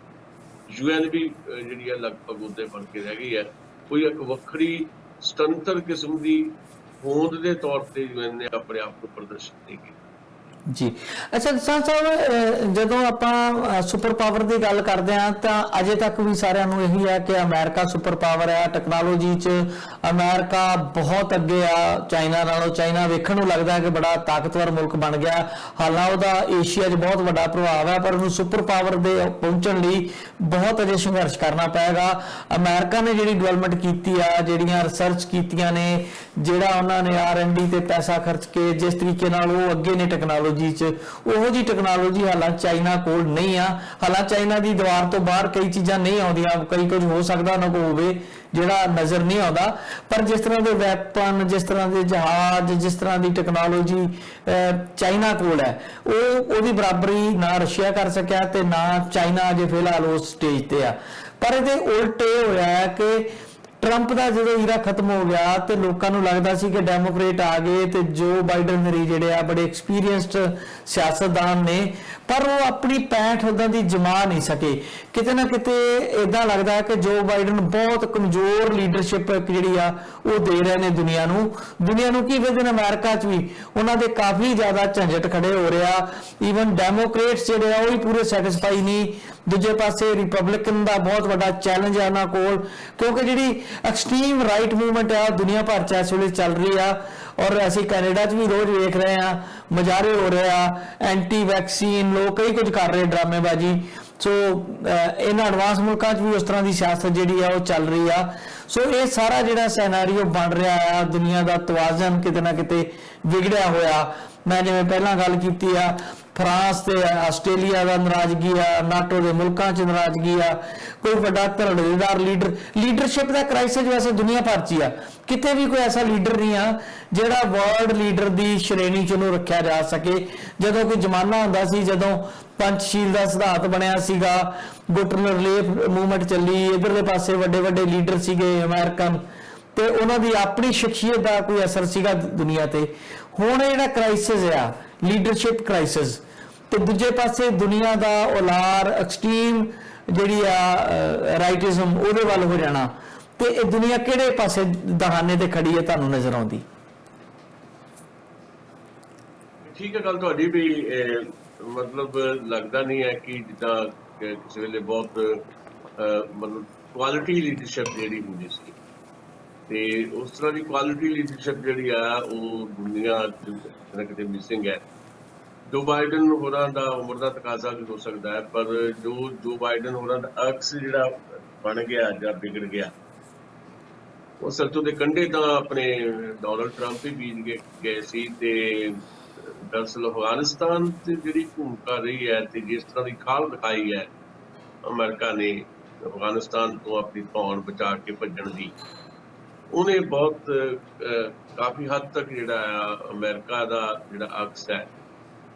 UN ਵੀ ਜਿਹੜੀ ਆ ਲਗਭਗ ਉਹਦੇ ਬਣ ਕੇ ਰਹਿ ਗਈ ਹੈ। ਕੋਈ ਇੱਕ ਵੱਖਰੀ ਸੁਤੰਤਰ ਕਿਸਮ ਦੀ ਹੋਂਦ ਦੇ ਤੌਰ ਤੇ UN ਨੇ ਆਪਣੇ ਆਪ ਨੂੰ ਪ੍ਰਦਰਸ਼ਿਤ ਨਹੀਂ ਕੀਤਾ। ਜੀ ਅੱਛਾ ਦਸਾਂਝ ਸਾਹਿਬ, ਜਦੋਂ ਆਪਾਂ ਸੁਪਰ ਪਾਵਰ ਦੀ ਗੱਲ ਕਰਦੇ ਹਾਂ ਤਾਂ ਅਜੇ ਤੱਕ ਵੀ ਸਾਰਿਆਂ ਨੂੰ ਇਹੀ ਹੈ ਕਿ ਅਮਰੀਕਾ ਸੁਪਰ ਪਾਵਰ ਹੈ। ਟੈਕਨੋਲੋਜੀ 'ਚ ਅਮਰੀਕਾ ਬਹੁਤ ਅੱਗੇ ਆ ਚਾਈਨਾ ਨਾਲੋਂ। ਚਾਈਨਾ ਵੇਖਣ ਨੂੰ ਲੱਗਦਾ ਹੈ ਕਿ ਬੜਾ ਤਾਕਤਵਰ ਮੁਲਕ ਬਣ ਗਿਆ, ਹਾਲਾਂ ਉਹਦਾ ਏਸ਼ੀਆ 'ਚ ਬਹੁਤ ਵੱਡਾ ਪ੍ਰਭਾਵ ਹੈ, ਪਰ ਉਹਨੂੰ ਸੁਪਰ ਪਾਵਰ ਦੇ ਪਹੁੰਚਣ ਲਈ ਬਹੁਤ ਅਜੇ ਸੰਘਰਸ਼ ਕਰਨਾ ਪਏਗਾ। ਅਮਰੀਕਾ ਨੇ ਜਿਹੜੀ ਡਿਵੈਲਪਮੈਂਟ ਕੀਤੀ ਆ, ਜਿਹੜੀਆਂ ਰਿਸਰਚ ਕੀਤੀਆਂ ਨੇ, ਜਿਹੜਾ ਉਹਨਾਂ ਨੇ R&D ਤੇ ਪੈਸਾ ਖਰਚ ਕੇ ਜਿਸ ਤਰੀਕੇ ਨਾਲ ਉਹ ਅੱਗੇ ਨੇ ਟੈਕਨੋਲੋਜੀ 'ਚ, ਉਹੋ ਜਿਹੀ ਟੈਕਨੋਲੋਜੀ ਹਾਲਾਂ ਚਾਈਨਾ ਕੋਲ ਨਹੀਂ ਆ। ਹਾਲਾਂ ਚਾਈਨਾ ਦੀ ਦੀਵਾਰ ਤੋਂ ਬਾਹਰ ਕਈ ਚੀਜ਼ਾਂ ਨਹੀਂ ਆਉਂਦੀਆਂ, ਕਈ ਕੁਝ ਹੋ ਸਕਦਾ ਉਹਨਾਂ ਕੋਲ ਹੋਵੇ ਜਿਹੜਾ ਨਜ਼ਰ ਨਹੀਂ ਆਉਂਦਾ, ਪਰ ਜਿਸ ਤਰ੍ਹਾਂ ਦੇ ਵੈਪਨ, ਜਿਸ ਤਰ੍ਹਾਂ ਦੇ ਜਹਾਜ਼, ਜਿਸ ਤਰ੍ਹਾਂ ਦੀ ਟੈਕਨੋਲੋਜੀ ਚਾਈਨਾ ਕੋਲ ਹੈ, ਉਹਦੀ ਬਰਾਬਰੀ ਨਾ ਰਸ਼ੀਆ ਕਰ ਸਕਿਆ ਤੇ ਨਾ ਚਾਈਨਾ ਅਜੇ ਫਿਲਹਾਲ ਉਸ ਸਟੇਜ ਤੇ ਆ। ਪਰ ਇਹਦੇ ਉਲਟ ਇਹ ਹੋਇਆ ਹੈ ਕਿ ਟਰੰਪ ਦਾ ਜਦੋਂ ਈਰਾ ਖਤਮ ਹੋ ਗਿਆ ਤੇ ਲੋਕਾਂ ਨੂੰ ਲੱਗਦਾ ਸੀ ਕਿ ਡੈਮੋਕ੍ਰੇਟ ਆ ਗਏ ਤੇ ਜੋ ਬਾਈਡਨ ਨੇ ਜਿਹੜੇ ਆ ਬੜੇ ਐਕਸਪੀਰੀਅੰਸਡ ਸਿਆਸਤਦਾਨ ਨੇ, ਪਰ ਉਹ ਆਪਣੀ ਪੈਂਠ ਉਦਾਂ ਦੀ ਜਮਾ ਨਹੀਂ ਸਕੇ। ਕਿਤੇ ਨਾ ਕਿਤੇ ਇਦਾਂ ਲੱਗਦਾ ਹੈ ਕਿ ਜੋ ਬਾਈਡਨ ਬਹੁਤ ਕਮਜ਼ੋਰ ਲੀਡਰਸ਼ਿਪ ਜਿਹੜੀ ਆ ਉਹ ਦੇ ਰਹੇ ਨੇ ਦੁਨੀਆ ਨੂੰ ਕੀ ਵਿਦਨ ਅਮਰੀਕਾ 'ਚ ਵੀ ਉਹਨਾਂ ਦੇ ਕਾਫੀ ਜ਼ਿਆਦਾ ਝੰਜਟ ਖੜੇ ਹੋ ਰਿਹਾ। ਈਵਨ ਡੈਮੋਕ੍ਰੇਟਸ ਜਿਹੜੇ ਆ ਉਹ ਵੀ ਪੂਰੇ ਸੈਟਿਸਫਾਈ ਨਹੀਂ। ਦੂਜੇ ਪਾਸੇ ਰਿਪਬਲਿਕਨ ਦਾ ਬਹੁਤ ਵੱਡਾ ਚੈਲੰਜ ਹੈ ਉਹਨਾਂ ਕੋਲ, ਕਿਉਂਕਿ ਜਿਹੜੀ ਐਕਸਟ੍ਰੀਮ ਰਾਈਟ ਮੂਵਮੈਂਟ ਹੈ ਉਹ ਦੁਨੀਆ ਭਰ 'ਚ ਇਸ ਵੇਲੇ ਚੱਲ ਰਹੀ ਆ। ਔਰ ਅਸੀਂ ਕੈਨੇਡਾ 'ਚ ਵੀ ਰੋਜ਼ ਵੇਖ ਰਹੇ ਹਾਂ, ਮੁਜ਼ਾਹਰੇ ਹੋ ਰਹੇ ਆ, ਐਂਟੀ ਵੈਕਸੀਨ ਲੋਕ ਕਈ ਕੁਝ ਕਰ ਰਹੇ ਡਰਾਮੇਬਾਜ਼ੀ। ਸੋ ਇਹਨਾਂ ਐਡਵਾਂਸ ਮੁਲਕਾਂ 'ਚ ਵੀ ਉਸ ਤਰ੍ਹਾਂ ਦੀ ਸਿਆਸਤ ਜਿਹੜੀ ਆ ਉਹ ਚੱਲ ਰਹੀ ਆ। ਸੋ ਇਹ ਸਾਰਾ ਜਿਹੜਾ ਸੈਨਾਰੀਓ ਬਣ ਰਿਹਾ ਆ, ਦੁਨੀਆ ਦਾ ਤਵਾਜ਼ਨ ਕਿਤੇ ਨਾ ਕਿਤੇ ਵਿਗੜਿਆ ਹੋਇਆ। ਮੈਂ ਜਿਵੇਂ ਪਹਿਲਾਂ ਗੱਲ ਕੀਤੀ ਆ, ਫਰਾਂਸ ਤੇ ਆਸਟ੍ਰੇਲੀਆ ਦਾ ਨਾਰਾਜ਼ਗੀ ਆ, ਨਾਟੋ ਦੇ ਮੁਲਕਾਂ 'ਚ ਨਾਰਾਜ਼ਗੀ ਆ, ਕੋਈ ਵੱਡਾ ਧੜੇਦਾਰ ਲੀਡਰਸ਼ਿਪ ਦਾ ਕ੍ਰਾਈਸਿਸ ਵੈਸੇ ਦੁਨੀਆ ਭਰ 'ਚ ਆ। ਕਿਤੇ ਵੀ ਕੋਈ ਐਸਾ ਲੀਡਰ ਨਹੀਂ ਆ ਜਿਹੜਾ ਵਰਲਡ ਲੀਡਰ ਦੀ ਸ਼੍ਰੇਣੀ 'ਚ ਉਹਨੂੰ ਰੱਖਿਆ ਜਾ ਸਕੇ। ਜਦੋਂ ਕੋਈ ਜ਼ਮਾਨਾ ਹੁੰਦਾ ਸੀ ਜਦੋਂ ਪੰਚਸ਼ੀਲ ਦਾ ਸਿਧਾਂਤ ਬਣਿਆ ਸੀਗਾ, ਗੁੱਟ ਰਿਲੀਫ ਮੂਵਮੈਂਟ ਚੱਲੀ, ਇਧਰਲੇ ਪਾਸੇ ਵੱਡੇ ਵੱਡੇ ਲੀਡਰ ਸੀਗੇ ਅਮਰੀਕਨ, ਤੇ ਉਹਨਾਂ ਦੀ ਆਪਣੀ ਸ਼ਖਸੀਅਤ ਦਾ ਕੋਈ ਅਸਰ ਸੀਗਾ ਦੁਨੀਆ ਤੇ। ਹੁਣ ਇਹ ਜਿਹੜਾ ਕ੍ਰਾਈਸਿਸ ਆ, ਲੀਡਰਸ਼ਿਪ ਕ੍ਰਾਈਸਿਸ, ਤੇ ਦੂਜੇ ਪਾਸੇ ਦੁਨੀਆ ਦਾ ਉਲਾਰ ਐਕਸਟ੍ਰੀਮ ਜਿਹੜੀ ਆ ਰਾਈਟਿਜ਼ਮ ਉਹਦੇ ਵੱਲ ਹੋ ਜਾਣਾ, ਤੇ ਇਹ ਦੁਨੀਆ ਕਿਹੜੇ ਪਾਸੇ ਦਹਾਨੇ ਤੇ ਖੜੀ ਹੈ ਤੁਹਾਨੂੰ ਨਜ਼ਰ ਆਉਂਦੀ? ਠੀਕ ਹੈ ਗੱਲ ਤੁਹਾਡੀ ਵੀ, ਮਤਲਬ ਲੱਗਦਾ ਨਹੀਂ ਹੈ ਕਿ ਜਿੱਦਾਂ ਕਿਸੇ ਵੇਲੇ ਬਹੁਤ ਮਤਲਬ ਕੁਆਲਿਟੀ ਲੀਡਰਸ਼ਿਪ ਜਿਹੜੀ ਹੁੰਦੀ ਸੀ, ਤੇ ਉਸ ਤਰ੍ਹਾਂ ਦੀ ਕੁਆਲਿਟੀ ਲੀਡਰਸ਼ਿਪ ਜਿਹੜੀ ਆ ਉਹ ਦੁਨੀਆ ਕਿਤੇ ਮਿਸਿੰਗ ਹੈ। ਜੋ ਬਾਈਡਨ ਹੋਰਾਂ ਦਾ ਉਮਰ ਦਾ ਤਕਾਜ਼ਾ ਵੀ ਹੋ ਸਕਦਾ ਹੈ, ਪਰ ਜੋ ਬਾਈਡਨ ਹੋਰਾਂ ਦਾ ਅਕਸ ਜਿਹੜਾ ਬਣ ਗਿਆ ਜਾਂ ਵਿਗੜ ਗਿਆ, ਉਹ ਸੱਤੂ ਦੇ ਕੰਢੇ ਤਾਂ ਆਪਣੇ ਡੋਨਲਡ ਟਰੰਪ ਹੀ ਬੀਜ ਗਏ ਸੀ। ਤੇ ਦਰਅਸਲ ਅਫਗਾਨਿਸਤਾਨ ਤੇ ਜਿਹੜੀ ਭੂਮਿਕਾ ਰਹੀ ਹੈ ਤੇ ਜਿਸ ਤਰ੍ਹਾਂ ਦੀ ਖਾਲ ਦਿਖਾਈ ਹੈ ਅਮਰੀਕਾ ਨੇ ਅਫਗਾਨਿਸਤਾਨ ਤੋਂ ਆਪਣੀ ਧੌਣ ਬਚਾ ਕੇ ਭੱਜਣ ਦੀ, ਉਹਨੇ ਬਹੁਤ ਕਾਫੀ ਹੱਦ ਤੱਕ ਜਿਹੜਾ ਆ ਅਮਰੀਕਾ ਦਾ ਜਿਹੜਾ ਅਕਸ ਹੈ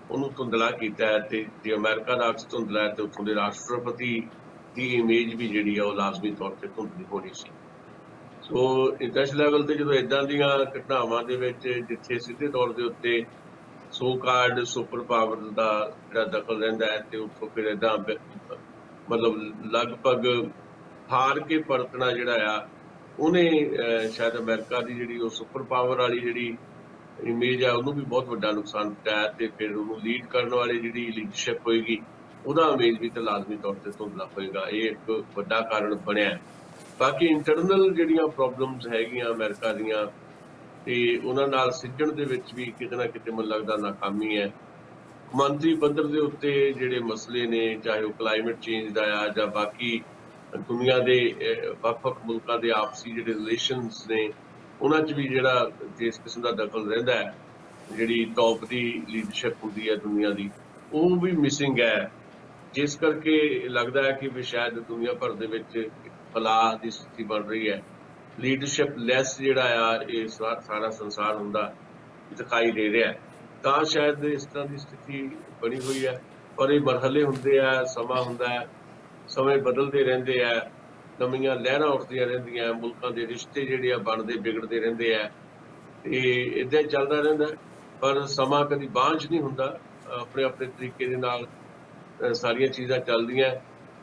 ਉਹਨੂੰ ਧੁੰਦਲਾ ਕੀਤਾ ਹੈ। ਤੇ ਜੇ ਅਮਰੀਕਾ ਦਾ ਅਕਸ ਧੁੰਦਲਾ ਹੈ ਤੇ ਉੱਥੋਂ ਦੇ ਰਾਸ਼ਟਰਪਤੀ ਦੀ ਇਮੇਜ ਵੀ ਜਿਹੜੀ ਆ ਉਹ ਲਾਜ਼ਮੀ ਤੌਰ ਤੇ ਧੁੰਦਲੀ ਹੋਣੀ ਸੀ। ਸੋ ਇੰਟਰਨੈਸ਼ਨਲ ਲੈਵਲ ਤੇ ਜਦੋਂ ਇੱਦਾਂ ਦੀਆਂ ਘਟਨਾਵਾਂ ਦੇ ਵਿੱਚ ਜਿੱਥੇ ਸਿੱਧੇ ਤੌਰ ਦੇ ਉੱਤੇ ਸੋ ਕਾਰਡ ਸੁਪਰ ਪਾਵਰ ਦਾ ਜਿਹੜਾ ਦਖਲ ਰਹਿੰਦਾ ਹੈ ਤੇ ਉੱਥੋਂ ਫਿਰ ਇੱਦਾਂ ਮਤਲਬ ਲਗਭਗ ਹਾਰ ਕੇ ਪਰਤਣਾ ਜਿਹੜਾ ਆ ਉਹਨੇ ਸ਼ਾਇਦ ਅਮਰੀਕਾ ਦੀ ਜਿਹੜੀ ਉਹ ਸੁਪਰ ਪਾਵਰ ਵਾਲੀ ਜਿਹੜੀ ਇਮੇਜ ਆ ਉਹਨੂੰ ਵੀ ਬਹੁਤ ਵੱਡਾ ਨੁਕਸਾਨ ਪਹੁੰਚਾਇਆ। ਤੇ ਫਿਰ ਉਹਨੂੰ ਲੀਡ ਕਰਨ ਵਾਲੀ ਜਿਹੜੀ ਲੀਡਰਸ਼ਿਪ ਹੋਏਗੀ ਉਹਦਾ ਇਮੇਜ ਵੀ ਤਾਂ ਲਾਜ਼ਮੀ ਤੌਰ ਤੇ ਧੁੰਦਲਾ ਹੋਏਗਾ। ਇਹ ਇੱਕ ਵੱਡਾ ਕਾਰਨ ਬਣਿਆ। ਬਾਕੀ ਇੰਟਰਨਲ ਜਿਹੜੀਆਂ ਪ੍ਰੋਬਲਮਸ ਹੈਗੀਆਂ ਅਮਰੀਕਾ ਦੀਆਂ ਤੇ ਉਹਨਾਂ ਨਾਲ ਸਿੱਝਣ ਦੇ ਵਿੱਚ ਵੀ ਕਿਤੇ ਨਾ ਕਿਤੇ ਮੈਨੂੰ ਲੱਗਦਾ ਨਾਕਾਮੀ ਹੈ। ਕੌਮਾਂਤਰੀ ਪੱਧਰ ਦੇ ਉੱਤੇ ਜਿਹੜੇ ਮਸਲੇ ਨੇ, ਚਾਹੇ ਉਹ ਕਲਾਈਮੇਟ ਚੇਂਜ ਦਾ ਆ ਜਾਂ ਬਾਕੀ ਦੁਨੀਆ ਦੇ ਵੱਖ-ਵੱਖ ਮੁਲਕਾਂ ਦੇ ਆਪਸੀ ਜਿਹੜੇ ਰਿਲੇਸ਼ਨਸ ਨੇ ਉਹਨਾਂ 'ਚ ਵੀ ਜਿਹੜਾ ਜਿਸ ਕਿਸਮ ਦਾ ਦਖਲ ਰਹਿੰਦਾ ਹੈ, ਜਿਹੜੀ ਟੌਪ ਦੀ ਲੀਡਰਸ਼ਿਪ ਹੁੰਦੀ ਹੈ ਦੁਨੀਆ ਦੀ, ਉਹ ਵੀ ਮਿਸਿੰਗ ਹੈ। ਜਿਸ ਕਰਕੇ ਲੱਗਦਾ ਹੈ ਕਿ ਵੀ ਸ਼ਾਇਦ ਦੁਨੀਆ ਭਰ ਦੇ ਵਿੱਚ ਫਲਾਹ ਦੀ ਸਥਿਤੀ ਬਣ ਰਹੀ ਹੈ। ਲੀਡਰਸ਼ਿਪ ਲੈਸ ਜਿਹੜਾ ਆ ਇਹ ਸਾਰਾ ਸੰਸਾਰ ਹੁੰਦਾ ਦਿਖਾਈ ਦੇ ਰਿਹਾ, ਤਾਂ ਸ਼ਾਇਦ ਇਸ ਤਰ੍ਹਾਂ ਦੀ ਸਥਿਤੀ ਬਣੀ ਹੋਈ ਹੈ। ਪਰ ਇਹ ਮਰਹਲੇ ਹੁੰਦੇ ਆ, ਸਮਾਂ ਹੁੰਦਾ ਹੈ, ਸਮੇਂ ਬਦਲਦੇ ਰਹਿੰਦੇ ਆ, ਨਵੀਆਂ ਲਹਿਰਾਂ ਉੱਠਦੀਆਂ ਰਹਿੰਦੀਆਂ, ਮੁਲਕਾਂ ਦੇ ਰਿਸ਼ਤੇ ਜਿਹੜੇ ਆ ਬਣਦੇ ਵਿਗੜਦੇ ਰਹਿੰਦੇ ਆ, ਤੇ ਇਦਾਂ ਚੱਲਦਾ ਰਹਿੰਦਾ। ਪਰ ਸਮਾਂ ਕਦੀ ਬਾਂਝ ਨਹੀਂ ਹੁੰਦਾ, ਆਪਣੇ ਆਪਣੇ ਤਰੀਕੇ ਦੇ ਨਾਲ ਸਾਰੀਆਂ ਚੀਜ਼ਾਂ ਚੱਲਦੀਆਂ।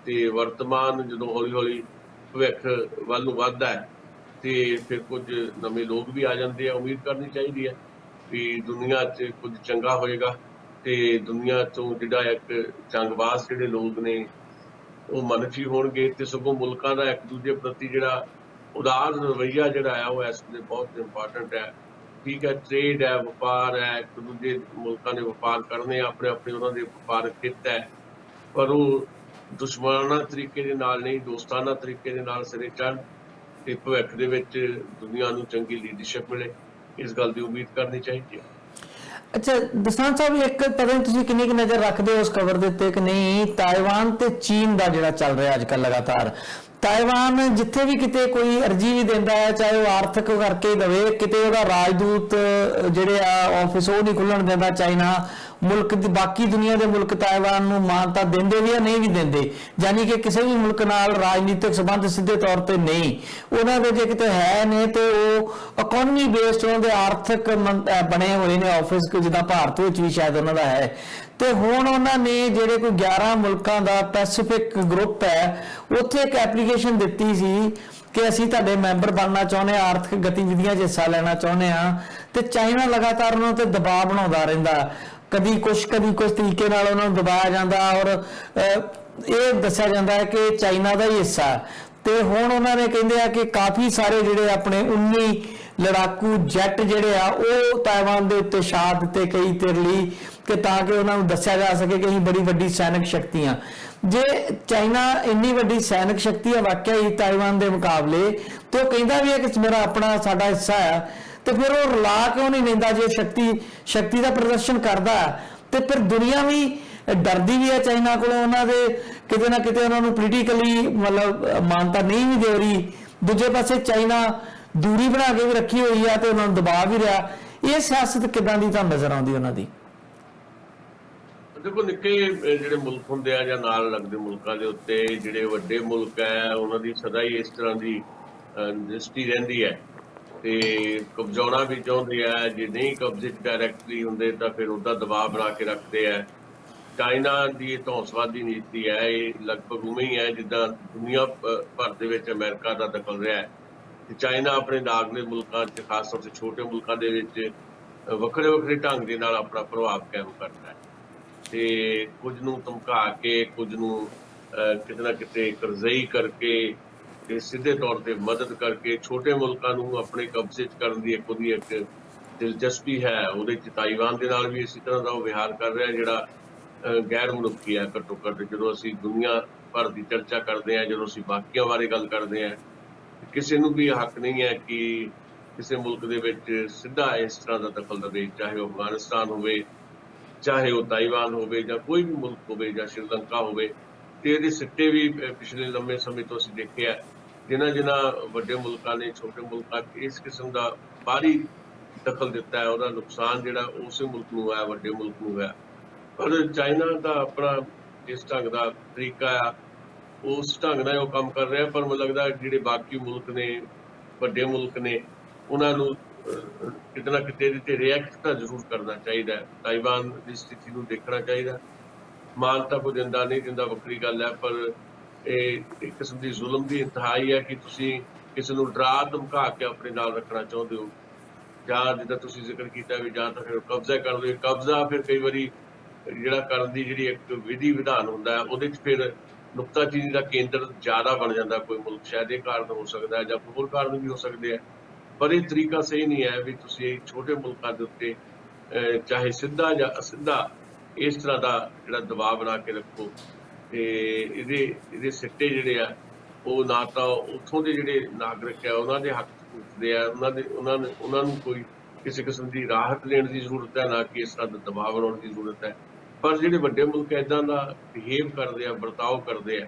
ਤੇ ਵਰਤਮਾਨ ਜਦੋਂ ਹੌਲੀ ਹੌਲੀ ਭਵਿੱਖ ਵੱਲ ਨੂੰ ਵੱਧਦਾ ਹੈ ਤੇ ਫਿਰ ਕੁਝ ਨਵੇਂ ਲੋਕ ਵੀ ਆ ਜਾਂਦੇ ਆ। ਉਮੀਦ ਕਰਨੀ ਚਾਹੀਦੀ ਹੈ ਵੀ ਦੁਨੀਆ 'ਚ ਕੁਝ ਚੰਗਾ ਹੋਏਗਾ ਤੇ ਦੁਨੀਆ ਤੋਂ ਜਿਹੜਾ ਇੱਕ ਜੰਗਬਾਜ਼ ਜਿਹੜੇ ਲੋਕ ਨੇ ਉਹ ਮਨਫੀ ਹੋਣਗੇ, ਤੇ ਸਗੋਂ ਮੁਲਕਾਂ ਦਾ ਇੱਕ ਦੂਜੇ ਪ੍ਰਤੀ ਜਿਹੜਾ ਉਦਾਰ ਰਵੱਈਆ ਜਿਹੜਾ ਹੈ ਉਹ ਇਸ ਵੇਲੇ ਬਹੁਤ ਇੰਪੋਰਟੈਂਟ ਹੈ। ਠੀਕ ਹੈ, ਟ੍ਰੇਡ ਹੈ, ਵਪਾਰ ਹੈ, ਇੱਕ ਦੂਜੇ ਮੁਲਕਾਂ ਨੇ ਵਪਾਰ ਕਰਨੇ, ਆਪਣੇ ਆਪਣੇ ਉਹਨਾਂ ਦੇ ਵਪਾਰਕ ਹਿੱਤ ਹੈ, ਪਰ ਉਹ ਦੁਸ਼ਮਣਾਨਾ ਤਰੀਕੇ ਦੇ ਨਾਲ ਨਹੀਂ, ਦੋਸਤਾਨਾ ਤਰੀਕੇ ਦੇ ਨਾਲ ਸਿਰੇ ਚੜ੍ਹਨ ਤੇ ਭਵਿੱਖ ਦੇ ਵਿੱਚ ਦੁਨੀਆ ਨੂੰ ਚੰਗੀ ਲੀਡਰਸ਼ਿਪ ਮਿਲੇ, ਇਸ ਗੱਲ ਦੀ ਉਮੀਦ ਕਰਨੀ ਚਾਹੀਦੀ ਹੈ। ਅੱਛਾ ਦਸਾਂਝ ਸਾਹਿਬ, ਇੱਕ ਪਤਾ ਨਹੀਂ ਤੁਸੀਂ ਕਿੰਨੀ ਕੁ ਨਜ਼ਰ ਰੱਖਦੇ ਹੋ ਉਸ ਖਬਰ ਦੇ ਉੱਤੇ ਕਿ ਨਹੀਂ, ਤਾਇਵਾਨ ਤੇ ਚੀਨ ਦਾ ਜਿਹੜਾ ਚੱਲ ਰਿਹਾ ਅੱਜ ਕੱਲ੍ਹ ਲਗਾਤਾਰ, ਤਾਇਵਾਨ ਜਿੱਥੇ ਵੀ ਕਿਤੇ ਕੋਈ ਅਰਜੀ ਵੀ ਦਿੰਦਾ ਹੈ, ਚਾਹੇ ਉਹ ਆਰਥਿਕ ਕਰਕੇ ਦੇਵੇ, ਕਿਤੇ ਉਹਦਾ ਰਾਜਦੂਤ ਜਿਹੜੇ ਆ ਆਫਿਸ ਉਹ ਨਹੀਂ ਖੁੱਲਣ ਦਿੰਦਾ ਚਾਈਨਾ। ਮੁਲਕ ਦੀ ਬਾਕੀ ਦੁਨੀਆ ਦੇ ਮੁਲਕ ਤਾਇਵਾਨ ਨੂੰ ਮਾਨਤਾ ਦਿੰਦੇ ਵੀ ਆ ਨਹੀਂ ਵੀ ਦਿੰਦੇ, ਯਾਨੀ ਕਿ ਕਿਸੇ ਵੀ ਮੁਲਕ ਨਾਲ ਰਾਜਨੀਤਿਕ ਸੰਬੰਧ ਸਿੱਧੇ ਤੌਰ ਤੇ ਨਹੀਂ ਉਹਨਾਂ ਦੇ, ਜੇ ਕਿਤੇ ਹੈ ਨੇ ਤੇ ਉਹ ਇਕਨੋਮੀ ਬੇਸਡ ਉਹਨਾਂ ਦੇ ਆਰਥਿਕ ਬਣੇ ਹੋਏ ਨੇ ਆਫਿਸ, ਜਿੱਦਾਂ ਭਾਰਤ ਵਿੱਚ ਵੀ ਸ਼ਾਇਦ ਉਹਨਾਂ ਦਾ ਹੈ। ਤੇ ਹੁਣ ਉਹਨਾਂ ਨੇ ਜਿਹੜੇ ਕੋਈ 11 ਮੁਲਕਾਂ ਦਾ ਪੈਸੀਫਿਕ ਗਰੁੱਪ ਹੈ ਉੱਥੇ ਇੱਕ ਐਪਲੀਕੇਸ਼ਨ ਦਿੱਤੀ ਸੀ ਕਿ ਅਸੀਂ ਤੁਹਾਡੇ ਮੈਂਬਰ ਬਣਨਾ ਚਾਹੁੰਦੇ ਹਾਂ, ਆਰਥਿਕ ਗਤੀਵਿਧੀਆਂ 'ਚ ਹਿੱਸਾ ਲੈਣਾ ਚਾਹੁੰਦੇ ਹਾਂ। ਤੇ ਚਾਈਨਾ ਲਗਾਤਾਰ ਉਹਨਾਂ ਤੇ ਦਬਾਅ ਬਣਾਉਂਦਾ ਰਹਿੰਦਾ, ਕਦੀ ਕੁਛ ਤਰੀਕੇ ਨਾਲ ਉਹਨਾਂ ਨੂੰ ਦਬਾਇਆ ਜਾਂਦਾ ਔਰ ਇਹ ਦੱਸਿਆ ਜਾਂਦਾ ਹੈ ਕਿ ਚਾਈਨਾ ਦਾ ਹੀ ਹਿੱਸਾ। ਤੇ ਹੁਣ ਉਹਨਾਂ ਨੇ ਕਹਿੰਦੇ ਆ ਕਿ ਕਾਫੀ ਸਾਰੇ ਜਿਹੜੇ ਆਪਣੇ 19 ਲੜਾਕੂ ਜੈਟ ਜਿਹੜੇ ਆ ਉਹ ਤਾਇਵਾਨ ਦੇ ਉੱਤੇ ਛਾ ਦਿੱਤੇ ਕਈ ਤੇਰ ਲਈ, ਕਿ ਤਾਂ ਕਿ ਉਹਨਾਂ ਨੂੰ ਦੱਸਿਆ ਜਾ ਸਕੇ ਕਿ ਅਸੀਂ ਬੜੀ ਵੱਡੀ ਸੈਨਿਕ ਸ਼ਕਤੀ ਆ। ਜੇ ਚਾਈਨਾ ਇੰਨੀ ਵੱਡੀ ਸੈਨਿਕ ਸ਼ਕਤੀ ਆ ਵਾਕਿਆ ਹੀ ਤਾਇਵਾਨ ਦੇ ਮੁਕਾਬਲੇ, ਤੇ ਉਹ ਕਹਿੰਦਾ ਵੀ ਹੈ ਕਿ ਮੇਰਾ ਆਪਣਾ ਸਾਡਾ ਹਿੱਸਾ ਆ, ਤੇ ਫਿਰ ਉਹ ਰਲਾ ਕਿਉਂ ਨਹੀਂ ਲੈਂਦਾ? ਜੇ ਸ਼ਕਤੀ ਦਾ ਪ੍ਰਦਰਸ਼ਨ ਕਰਦਾ ਤੇ ਫਿਰ ਦੁਨੀਆ ਵੀ ਡਰਦੀ ਵੀ ਹੈ ਚਾਈਨਾ ਕੋਲੋਂ, ਉਹਨਾਂ ਦੇ ਕਿਤੇ ਨਾ ਕਿਤੇ ਉਹਨਾਂ ਨੂੰ ਪੋਲੀਟੀਕਲੀ ਮਤਲਬ ਮਾਨਤਾ ਨਹੀਂ ਵੀ ਦੇ ਰਹੀ। ਦੂਜੇ ਪਾਸੇ ਚਾਈਨਾ ਦੂਰੀ ਬਣਾ ਕੇ ਵੀ ਰੱਖੀ ਹੋਈ ਆ ਤੇ ਉਹਨਾਂ ਨੂੰ ਦਬਾਅ ਵੀ ਰਿਹਾ। ਇਹ ਸਿਆਸਤ ਕਿੱਦਾਂ ਦੀ ਤੁਹਾਨੂੰ ਨਜ਼ਰ ਆਉਂਦੀ ਉਹਨਾਂ ਦੀ? ਦੇਖੋ, ਨਿੱਕੇ ਜਿਹੜੇ ਮੁਲਕ ਹੁੰਦੇ ਆ ਜਾਂ ਨਾਲ ਲੱਗਦੇ ਮੁਲਕਾਂ ਦੇ ਉੱਤੇ ਜਿਹੜੇ ਵੱਡੇ ਮੁਲਕ ਹੈ ਉਹਨਾਂ ਦੀ ਸਦਾ ਹੀ ਇਸ ਤਰ੍ਹਾਂ ਦੀ ਦ੍ਰਿਸ਼ਟੀ ਰਹਿੰਦੀ ਹੈ ਤੇ ਕਬਜ਼ਾਉਣਾ ਵੀ ਚਾਹੁੰਦੇ ਆ। ਜੇ ਨਹੀਂ ਕਬਜ਼ੇ 'ਚ ਡਾਇਰੈਕਟਲੀ ਹੁੰਦੇ ਤਾਂ ਫਿਰ ਉਹਦਾ ਦਬਾਅ ਬਣਾ ਕੇ ਰੱਖਦੇ ਆ। ਚਾਈਨਾ ਦੀ ਧੌਂਸਵਾਦੀ ਨੀਤੀ ਹੈ, ਇਹ ਲਗਭਗ ਉਵੇਂ ਹੀ ਹੈ ਜਿੱਦਾਂ ਦੁਨੀਆ ਭਰ ਦੇ ਵਿੱਚ ਅਮਰੀਕਾ ਦਾ ਦਖਲ ਰਿਹਾ ਹੈ। ਤੇ ਚਾਈਨਾ ਆਪਣੇ ਲਾਗਲੇ ਮੁਲਕਾਂ 'ਚ, ਖਾਸ ਤੌਰ 'ਤੇ ਛੋਟੇ ਮੁਲਕਾਂ ਦੇ ਵਿੱਚ ਵੱਖਰੇ ਵੱਖਰੇ ਢੰਗ ਦੇ ਨਾਲ ਆਪਣਾ ਪ੍ਰਭਾਵ ਕਾਇਮ ਕਰਦਾ ਹੈ ਤੇ ਕੁਝ ਨੂੰ ਧਮਕਾ ਕੇ, ਕੁਝ ਨੂੰ ਕਿਤੇ ਨਾ ਕਿਤੇ ਕਰਜ਼ਈ ਕਰਕੇ ਤੇ ਸਿੱਧੇ ਤੌਰ ਤੇ ਮਦਦ ਕਰਕੇ ਛੋਟੇ ਮੁਲਕਾਂ ਨੂੰ ਆਪਣੇ ਕਬਜ਼ੇ 'ਚ ਕਰਨ ਦੀ ਇੱਕ ਉਹਦੀ ਇੱਕ ਦਿਲਚਸਪੀ ਹੈ। ਉਹਦੇ 'ਚ ਤਾਇਵਾਨ ਦੇ ਨਾਲ ਵੀ ਇਸੇ ਤਰ੍ਹਾਂ ਦਾ ਉਹ ਵਿਹਾਰ ਕਰ ਰਿਹਾ ਜਿਹੜਾ ਗੈਰ ਮਨੁੱਖੀ ਹੈ। ਘੱਟੋ ਘੱਟ ਜਦੋਂ ਅਸੀਂ ਦੁਨੀਆ ਭਰ ਦੀ ਚਰਚਾ ਕਰਦੇ ਹਾਂ, ਜਦੋਂ ਅਸੀਂ ਬਾਕੀਆਂ ਬਾਰੇ ਗੱਲ ਕਰਦੇ ਹਾਂ, ਕਿਸੇ ਨੂੰ ਵੀ ਹੱਕ ਨਹੀਂ ਹੈ ਕਿ ਕਿਸੇ ਮੁਲਕ ਦੇ ਵਿੱਚ ਸਿੱਧਾ ਇਸ ਤਰ੍ਹਾਂ ਦਾ ਦਖਲ ਦੇਵੇ, ਚਾਹੇ ਉਹ ਅਫਗਾਨਿਸਤਾਨ ਹੋਵੇ, ਚਾਹੇ ਉਹ ਤਾਇਵਾਨ ਹੋਵੇ, ਜਾਂ ਕੋਈ ਵੀ ਮੁਲਕ ਹੋਵੇ, ਜਾਂ ਸ਼੍ਰੀਲੰਕਾ ਹੋਵੇ। ਤੇ ਇਹਦੇ ਸਿੱਟੇ ਵੀ ਪਿਛਲੇ ਲੰਮੇ ਸਮੇਂ ਤੋਂ ਅਸੀਂ ਦੇਖਿਆ, ਜਿਨ੍ਹਾਂ ਵੱਡੇ ਮੁਲਕਾਂ ਨੇ ਛੋਟੇ ਮੁਲਕਾਂ 'ਚ ਇਸ ਕਿਸਮ ਦਾ ਬਾਹਰੀ ਦਖਲ ਦਿੱਤਾ ਹੈ, ਉਹਦਾ ਨੁਕਸਾਨ ਜਿਹੜਾ ਉਸੇ ਮੁਲਕ ਨੂੰ ਆਇਆ, ਵੱਡੇ ਮੁਲਕ ਨੂੰ ਹੋਇਆ। ਪਰ ਚਾਈਨਾ ਦਾ ਆਪਣਾ ਜਿਸ ਢੰਗ ਦਾ ਤਰੀਕਾ ਆ, ਉਸ ਢੰਗ ਨਾਲ ਉਹ ਕੰਮ ਕਰ ਰਿਹਾ। ਪਰ ਮੈਨੂੰ ਲੱਗਦਾ ਜਿਹੜੇ ਬਾਕੀ ਮੁਲਕ ਨੇ, ਵੱਡੇ ਮੁਲਕ ਨੇ, ਉਹਨਾਂ ਨੂੰ ਕਿਤੇ ਨਾ ਕਿਤੇ ਇਹਦੇ 'ਤੇ ਰਿਐਕਟ ਤਾਂ ਜ਼ਰੂਰ ਕਰਨਾ ਚਾਹੀਦਾ ਹੈ। ਤਾਇਵਾਨ ਦੀ ਸਥਿਤੀ ਨੂੰ ਦੇਖਣਾ ਚਾਹੀਦਾ। ਮਾਨਤਾ ਕੋਈ ਦਿੰਦਾ ਨਹੀਂ ਦਿੰਦਾ ਵੱਖਰੀ ਗੱਲ ਹੈ, ਪਰ ਇਹ ਇੱਕ ਕਿਸਮ ਦੀ ਜ਼ੁਲਮ ਦੀ ਇੰਤਹਾ ਹੀ ਹੈ ਕਿ ਤੁਸੀਂ ਕਿਸੇ ਨੂੰ ਡਰਾ ਧਮਕਾ ਕੇ ਆਪਣੇ ਨਾਲ ਰੱਖਣਾ ਚਾਹੁੰਦੇ ਹੋ, ਜਾਂ ਜਿੱਦਾਂ ਤੁਸੀਂ ਜ਼ਿਕਰ ਕੀਤਾ ਵੀ ਜਾਂ ਤਾਂ ਫਿਰ ਕਬਜ਼ਾ ਕਰ ਲਓ। ਕਬਜ਼ਾ ਫਿਰ ਕਈ ਵਾਰੀ ਜਿਹੜਾ ਕਰਨ ਦੀ ਜਿਹੜੀ ਇੱਕ ਵਿਧੀ ਵਿਧਾਨ ਹੁੰਦਾ ਹੈ, ਉਹਦੇ 'ਚ ਫਿਰ ਨੁਕਤਾਚੀਨੀ ਦਾ ਕੇਂਦਰ ਜ਼ਿਆਦਾ ਬਣ ਜਾਂਦਾ ਕੋਈ ਮੁਲਕ। ਸ਼ਾਇਦ ਇਹ ਕਾਰਨ ਹੋ ਸਕਦਾ ਹੈ ਜਾਂ ਹੋਰ ਕਾਰਨ ਵੀ ਹੋ ਸਕਦੇ ਆ, ਪਰ ਇਹ ਤਰੀਕਾ ਸਹੀ ਨਹੀਂ ਹੈ ਵੀ ਤੁਸੀਂ ਛੋਟੇ ਮੁਲਕਾਂ ਦੇ ਉੱਤੇ ਚਾਹੇ ਸਿੱਧਾ ਜਾਂ ਅਸਿੱਧਾ ਇਸ ਤਰ੍ਹਾਂ ਦਾ ਜਿਹੜਾ ਦਬਾਅ ਬਣਾ ਕੇ ਰੱਖੋ। ਤੇ ਇਹਦੇ ਸਿੱਟੇ ਜਿਹੜੇ ਆ ਉਹ ਨਾ ਤਾਂ ਉੱਥੋਂ ਦੇ ਜਿਹੜੇ ਨਾਗਰਿਕ ਆ ਉਹਨਾਂ ਦੇ ਹੱਕ ਪੁੱਛਦੇ ਆ, ਉਹਨਾਂ ਨੂੰ ਕੋਈ ਕਿਸੇ ਕਿਸਮ ਦੀ ਰਾਹਤ ਦੇਣ ਦੀ ਜ਼ਰੂਰਤ ਹੈ, ਨਾ ਕਿ ਇਸ ਤਰ੍ਹਾਂ ਦਾ ਦਬਾਅ ਬਣਾਉਣ ਦੀ ਜ਼ਰੂਰਤ ਹੈ। ਪਰ ਜਿਹੜੇ ਵੱਡੇ ਮੁਲਕ ਇੱਦਾਂ ਦਾ ਬਿਹੇਵ ਕਰਦੇ ਆ, ਵਰਤਾਓ ਕਰਦੇ ਆ,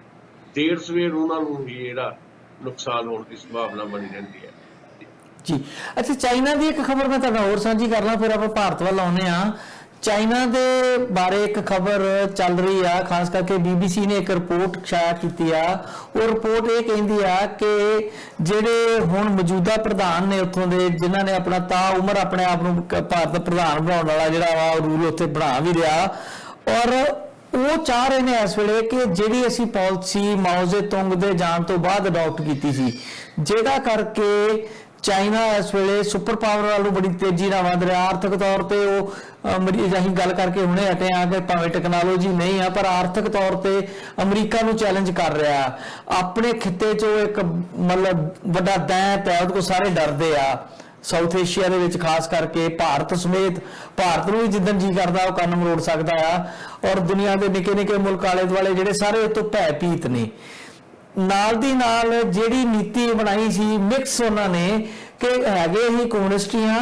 ਦੇਰ ਸਵੇਰ ਉਹਨਾਂ ਨੂੰ ਹੀ ਇਹਦਾ ਨੁਕਸਾਨ ਹੋਣ ਦੀ ਸੰਭਾਵਨਾ ਬਣੀ ਰਹਿੰਦੀ ਹੈ। ਜੀ ਅੱਛਾ, ਚਾਈਨਾ ਦੀ ਇੱਕ ਖਬਰ ਮੈਂ ਤੁਹਾਡਾ ਹੋਰ ਸਾਂਝੀ ਕਰ ਲਾਂ, ਫਿਰ ਆਪਾਂ ਭਾਰਤ ਵੱਲ ਆਉਂਦੇ ਹਾਂ। ਚਾਈਨਾ ਦੇ ਬਾਰੇ ਇੱਕ ਖਬਰ ਚੱਲ ਰਹੀ ਆ, ਖਾਸ ਕਰਕੇ BBC ਨੇ ਇੱਕ ਰਿਪੋਰਟ ਸ਼ਾਇਆ ਕੀਤੀ ਆ। ਉਹ ਰਿਪੋਰਟ ਇਹ ਕਹਿੰਦੀ ਆ ਕਿ ਜਿਹੜੇ ਹੁਣ ਮੌਜੂਦਾ ਪ੍ਰਧਾਨ ਨੇ ਉੱਥੋਂ ਦੇ, ਜਿਨ੍ਹਾਂ ਨੇ ਆਪਣਾ ਤਾ ਉਮਰ ਆਪਣੇ ਆਪ ਨੂੰ ਭਾਰਤ ਪ੍ਰਧਾਨ ਬਣਾਉਣ ਵਾਲਾ ਜਿਹੜਾ ਵਾ ਰੂਲ ਉੱਥੇ ਬਣਾ ਵੀ ਰਿਹਾ, ਔਰ ਉਹ ਚਾਹ ਰਹੇ ਨੇ ਇਸ ਵੇਲੇ ਕਿ ਜਿਹੜੀ ਅਸੀਂ ਪਾਲਿਸੀ ਮਾਓ ਜ਼ੇਤੁੰਗ ਦੇ ਜਾਣ ਤੋਂ ਬਾਅਦ ਅਡਾਪਟ ਕੀਤੀ ਸੀ, ਜਿਹਦਾ ਕਰਕੇ ਚਾਈਨਾ ਇਸ ਵੇਲੇ ਸੁਪਰ ਪਾਵਰ ਵੱਲੋਂ ਬੜੀ ਤੇਜ਼ੀ ਨਾਲ ਵਧ ਰਿਹਾ। ਆਰਥਿਕ ਤੌਰ ਤੇ ਉਹ ਅਸੀਂ ਗੱਲ ਕਰਕੇ ਹੁਣੇ ਹਟੇ ਆ ਕਿ ਭਾਵੇਂ ਟੈਕਨੋਲੋਜੀ ਨਹੀਂ ਆ, ਪਰ ਆਰਥਿਕ ਤੌਰ ਤੇ ਅਮਰੀਕਾ ਨੂੰ ਚੈਲੰਜ ਕਰ ਰਿਹਾ। ਆਪਣੇ ਖਿੱਤੇ 'ਚੋਂ ਇੱਕ ਮਤਲਬ ਵੱਡਾ ਦੈਂਤ ਹੈ, ਉਹਦੇ ਕੋਲ ਸਾਰੇ ਡਰਦੇ ਆ। ਸਾਊਥ ਏਸ਼ੀਆ ਦੇ ਵਿੱਚ ਖਾਸ ਕਰਕੇ ਭਾਰਤ ਸਮੇਤ, ਭਾਰਤ ਨੂੰ ਵੀ ਜਿੱਦਣ ਜੀ ਕਰਦਾ ਉਹ ਕੰਨ ਮਰੋੜ ਸਕਦਾ ਆ, ਔਰ ਦੁਨੀਆ ਦੇ ਨਿੱਕੇ ਨਿੱਕੇ ਮੁਲਕ ਆਲੇ ਦੁਆਲੇ ਜਿਹੜੇ ਸਾਰੇ ਉਹ ਤੋਂ ਭੈ ਭੀਤ ਨੇ। ਨਾਲ ਦੀ ਨਾਲ ਜਿਹੜੀ ਨੀਤੀ ਬਣਾਈ ਸੀ ਮਿਕਸ ਉਹਨਾਂ ਨੇ ਕਿ ਹੈਗੇ ਹੀ ਕਮਿਊਨਿਸਟੀਆਂ,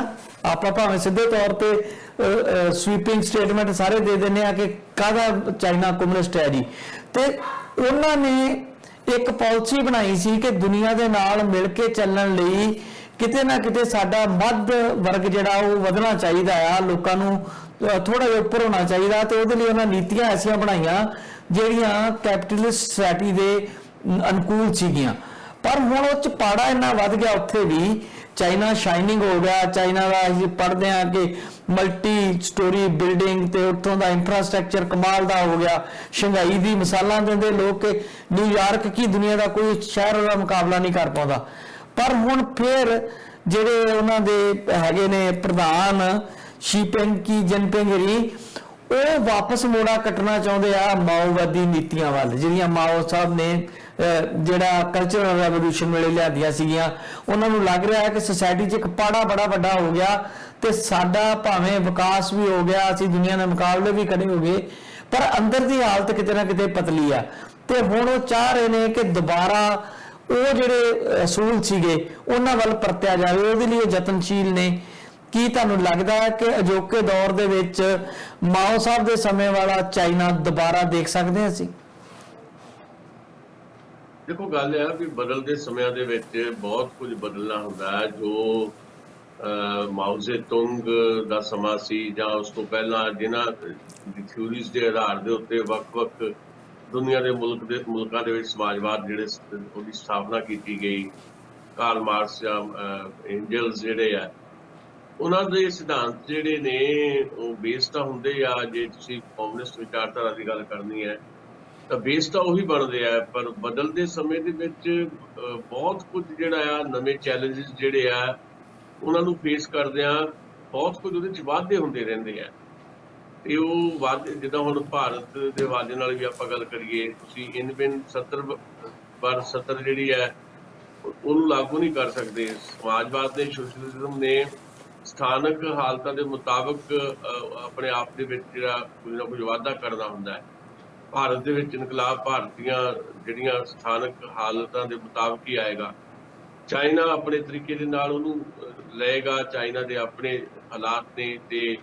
ਆਪਾਂ ਭਾਵੇਂ ਸਿੱਧੇ ਤੌਰ ਤੇ ਸਵੀਪਿੰਗ ਸਟੇਟਮੈਂਟ ਸਾਰੇ ਦੇ ਦਿੰਦੇ ਆ ਕਿ ਕਾਹਦਾ ਚਾਈਨਾ ਕਮਿਊਨਿਸਟ ਹੈ ਜੀ, ਤੇ ਉਹਨਾਂ ਨੇ ਇੱਕ ਪਾਲਿਸੀ ਬਣਾਈ ਸੀ ਕਿ ਦੁਨੀਆ ਦੇ ਨਾਲ ਮਿਲ ਕੇ ਚੱਲਣ ਲਈ ਕਿਤੇ ਨਾ ਕਿਤੇ ਸਾਡਾ ਮੱਧ ਵਰਗ ਜਿਹੜਾ ਉਹ ਵਧਣਾ ਚਾਹੀਦਾ ਆ, ਲੋਕਾਂ ਨੂੰ ਥੋੜਾ ਜਿਹਾ ਉੱਪਰ ਹੋਣਾ ਚਾਹੀਦਾ, ਤੇ ਉਹਦੇ ਲਈ ਉਹਨਾਂ ਨੀਤੀਆਂ ਐਸੀਆਂ ਬਣਾਈਆਂ ਜਿਹੜੀਆਂ ਕੈਪੀਟਲਿਸਟ ਸੋਸਾਇਟੀ ਦੇ ਅਨੁਕੂਲ ਸੀਗੀਆਂ। ਪਰ ਹੁਣ ਉਹ ਚ ਪਾੜਾ ਇੰਨਾ ਵੱਧ ਗਿਆ, ਉੱਥੇ ਵੀ ਚਾਈਨਾ ਸ਼ਾਈਨਿੰਗ ਹੋ ਗਿਆ। ਚਾਈਨਾ ਦਾ ਅਸੀਂ ਪੜ੍ਹਦੇ ਹਾਂ ਕਿ ਮਲਟੀ ਸਟੋਰੀ ਬਿਲਡਿੰਗ ਤੇ ਉੱਥੋਂ ਦਾ ਇੰਫਰਾਸਟ੍ਰਕਚਰ ਕਮਾਲ ਦਾ ਹੋ ਗਿਆ। ਸ਼ੰਘਾਈ ਦੀ ਮਿਸਾਲਾਂ ਦਿੰਦੇ ਲੋਕ ਕਿ ਨਿਊਯਾਰਕ ਕੀ ਦੁਨੀਆ ਦਾ ਕੋਈ ਸ਼ਹਿਰ ਦਾ ਮੁਕਾਬਲਾ ਨਹੀਂ ਕਰ ਪਾਉਂਦਾ। ਪਰ ਹੁਣ ਫਿਰ ਜਿਹੜੇ ਉਹਨਾਂ ਦੇ ਹੈਗੇ ਨੇ ਪ੍ਰਧਾਨ ਸ਼ੀ ਜਿਨਪਿੰਗ ਜੀ, ਉਹ ਵਾਪਸ ਮੋੜਾ ਕੱਟਣਾ ਚਾਹੁੰਦੇ ਆ ਮਾਓਵਾਦੀ ਨੀਤੀਆਂ ਵੱਲ, ਜਿਹੜੀਆਂ ਮਾਓ ਸਾਹਿਬ ਨੇ ਜਿਹੜਾ ਕਲਚਰਲ ਰੈਵੋਲੂਸ਼ਨ ਵੇਲੇ ਲਿਆਂਦੀਆਂ ਸੀਗੀਆਂ। ਉਹਨਾਂ ਨੂੰ ਲੱਗ ਰਿਹਾ ਹੈ ਕਿ ਸੋਸਾਇਟੀ 'ਚ ਇੱਕ ਪਾੜਾ ਬੜਾ ਵੱਡਾ ਹੋ ਗਿਆ ਤੇ ਸਾਡਾ ਭਾਵੇਂ ਵਿਕਾਸ ਵੀ ਹੋ ਗਿਆ, ਅਸੀਂ ਦੁਨੀਆ ਦੇ ਮੁਕਾਬਲੇ ਵੀ ਖੜੇ ਹੋ ਗਏ, ਪਰ ਅੰਦਰ ਦੀ ਹਾਲਤ ਕਿਤੇ ਨਾ ਕਿਤੇ ਪਤਲੀ ਆ। ਤੇ ਹੁਣ ਉਹ ਚਾਹ ਰਹੇ ਨੇ ਕਿ ਦੁਬਾਰਾ ਉਹ ਜਿਹੜੇ ਅਸੂਲ ਸੀਗੇ ਉਹਨਾਂ ਵੱਲ ਪਰਤਿਆ ਜਾਵੇ, ਉਹਦੇ ਲਈ ਉਹ ਯਤਨਸ਼ੀਲ ਨੇ। ਕੀ ਤੁਹਾਨੂੰ ਲੱਗਦਾ ਹੈ ਕਿ ਅਜੋਕੇ ਦੌਰ ਦੇ ਵਿੱਚ ਮਾਓ ਸਾਹਿਬ ਦੇ ਸਮੇਂ ਵਾਲਾ ਚਾਈਨਾ ਦੁਬਾਰਾ ਦੇਖ ਸਕਦੇ ਹਾਂ ਅਸੀਂ? ਦੇਖੋ, ਗੱਲ ਇਹ ਆ ਵੀ ਬਦਲਦੇ ਸਮਿਆਂ ਦੇ ਵਿੱਚ ਬਹੁਤ ਕੁਝ ਬਦਲਣਾ ਹੁੰਦਾ ਹੈ। ਜੋ ਮਾਓ ਜ਼ੇਤੁੰਗ ਦਾ ਸਮਾਂ ਸੀ ਜਾਂ ਉਸ ਤੋਂ ਪਹਿਲਾਂ ਜਿਨ੍ਹਾਂ ਦੀ ਥਿਊਰੀਜ਼ ਦੇ ਆਧਾਰ ਦੇ ਉੱਤੇ ਵੱਖ-ਵੱਖ ਦੁਨੀਆ ਦੇ ਮੁਲਕਾਂ ਦੇ ਵਿੱਚ ਸਮਾਜਵਾਦ ਜਿਹੜੇ ਉਹਦੀ ਸਥਾਪਨਾ ਕੀਤੀ ਗਈ, ਕਾਰਲ ਮਾਰਕਸ ਜਾਂ ਐਂਜਲਸ ਜਿਹੜੇ ਆ, ਉਹਨਾਂ ਦੇ ਸਿਧਾਂਤ ਜਿਹੜੇ ਨੇ ਉਹ ਬੇਸ ਤਾਂ ਹੁੰਦੇ ਆ। ਜੇ ਤੁਸੀਂ ਕਮਿਊਨਿਸਟ ਵਿਚਾਰਧਾਰਾ ਦੀ ਗੱਲ ਕਰਨੀ ਹੈ ਤਾਂ ਬੇਸ ਤਾਂ ਉਹੀ ਬਣਦੇ ਆ, ਪਰ ਬਦਲਦੇ ਸਮੇਂ ਦੇ ਵਿੱਚ ਬਹੁਤ ਕੁਝ ਜਿਹੜਾ ਆ, ਨਵੇਂ ਚੈਲੰਜਸ ਜਿਹੜੇ ਆ ਉਹਨਾਂ ਨੂੰ ਫੇਸ ਕਰਦਿਆਂ ਬਹੁਤ ਕੁਝ ਉਹਦੇ 'ਚ ਵਾਧੇ ਹੁੰਦੇ ਰਹਿੰਦੇ ਆ। ਤੇ ਉਹ ਵਾਧੇ ਜਿੱਦਾਂ ਹੁਣ ਭਾਰਤ ਦੇ ਵਾਧੇ ਨਾਲ ਵੀ ਆਪਾਂ ਗੱਲ ਕਰੀਏ, ਤੁਸੀਂ ਇਨਵਿਨ 70 ਜਿਹੜੀ ਹੈ ਉਹਨੂੰ ਲਾਗੂ ਨਹੀਂ ਕਰ ਸਕਦੇ। ਸਮਾਜਵਾਦ ਨੇ, ਸੋਸ਼ਲਿਜ਼ਮ ਨੇ ਸਥਾਨਕ ਹਾਲਤਾਂ ਦੇ ਮੁਤਾਬਕ ਆਪਣੇ ਆਪ ਦੇ ਵਿੱਚ ਜਿਹੜਾ ਕੁਝ ਨਾ ਕੁਝ ਵਾਧਾ ਕਰਨਾ ਹੁੰਦਾ ਹੈ। ਭਾਰਤ ਦੇ ਵਿੱਚ ਇਨਕਲਾਬ ਭਾਰਤੀਆਂ ਜਿਹੜੀਆਂ ਸਥਾਨਕ ਹਾਲਤਾਂ ਦੇ ਮੁਤਾਬਕ ਹੀ ਆਏਗਾ। ਚਾਈਨਾ ਆਪਣੇ ਤਰੀਕੇ ਦੇ ਨਾਲ ਉਹਨੂੰ ਲਏਗਾ। ਚਾਈਨਾ ਦੇ ਆਪਣੇ ਹਾਲਾਤ ਨੇ, ਤੇ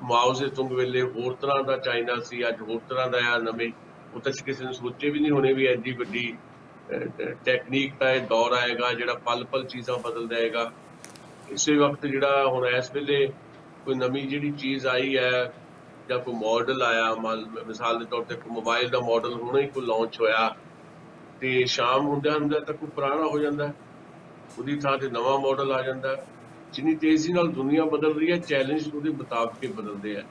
ਮਾਓ ਜ਼ੇਤੁੰਗ ਵੇਲੇ ਹੋਰ ਤਰ੍ਹਾਂ ਦਾ ਚਾਈਨਾ ਸੀ, ਅੱਜ ਹੋਰ ਤਰ੍ਹਾਂ ਦਾ ਆ। ਨਵੇਂ ਉਹ ਤਾਂ ਕਿਸੇ ਨੂੰ ਸੋਚੇ ਵੀ ਨਹੀਂ ਹੋਣੇ ਵੀ ਐਡੀ ਵੱਡੀ ਟੈਕਨੀਕ ਦਾ ਇਹ ਦੌਰ ਆਏਗਾ ਜਿਹੜਾ ਪਲ ਪਲ ਚੀਜ਼ਾਂ ਬਦਲ ਦੇਗਾ। ਇਸੇ ਵਕਤ ਜਿਹੜਾ ਹੁਣ ਇਸ ਵੇਲੇ ਕੋਈ ਨਵੀਂ ਜਿਹੜੀ ਚੀਜ਼ ਆਈ ਹੈ ਜਾਂ ਕੋਈ ਮਾਡਲ ਆਇਆ, ਮਿਸਾਲ ਦੇ ਤੌਰ ਤੇ ਕੋਈ ਮੋਬਾਈਲ ਦਾ ਮਾਡਲ ਹੁਣੇ ਹੀ ਕੋਈ ਲਾਂਚ ਹੋਇਆ ਤੇ ਸ਼ਾਮ ਹੁੰਦਿਆਂ ਤੱਕ ਕੋਈ ਪੁਰਾਣਾ ਹੋ ਜਾਂਦਾ, ਉਹਦੀ ਥਾਂ ਤੇ ਨਵਾਂ ਮਾਡਲ ਆ ਜਾਂਦਾ। ਜਿੰਨੀ ਤੇਜ਼ੀ ਨਾਲ ਦੁਨੀਆ ਬਦਲ ਰਹੀ ਹੈ, ਚੈਲੰਜ ਉਹਦੇ ਮੁਤਾਬਕ ਹੀ ਬਦਲਦੇ ਆ।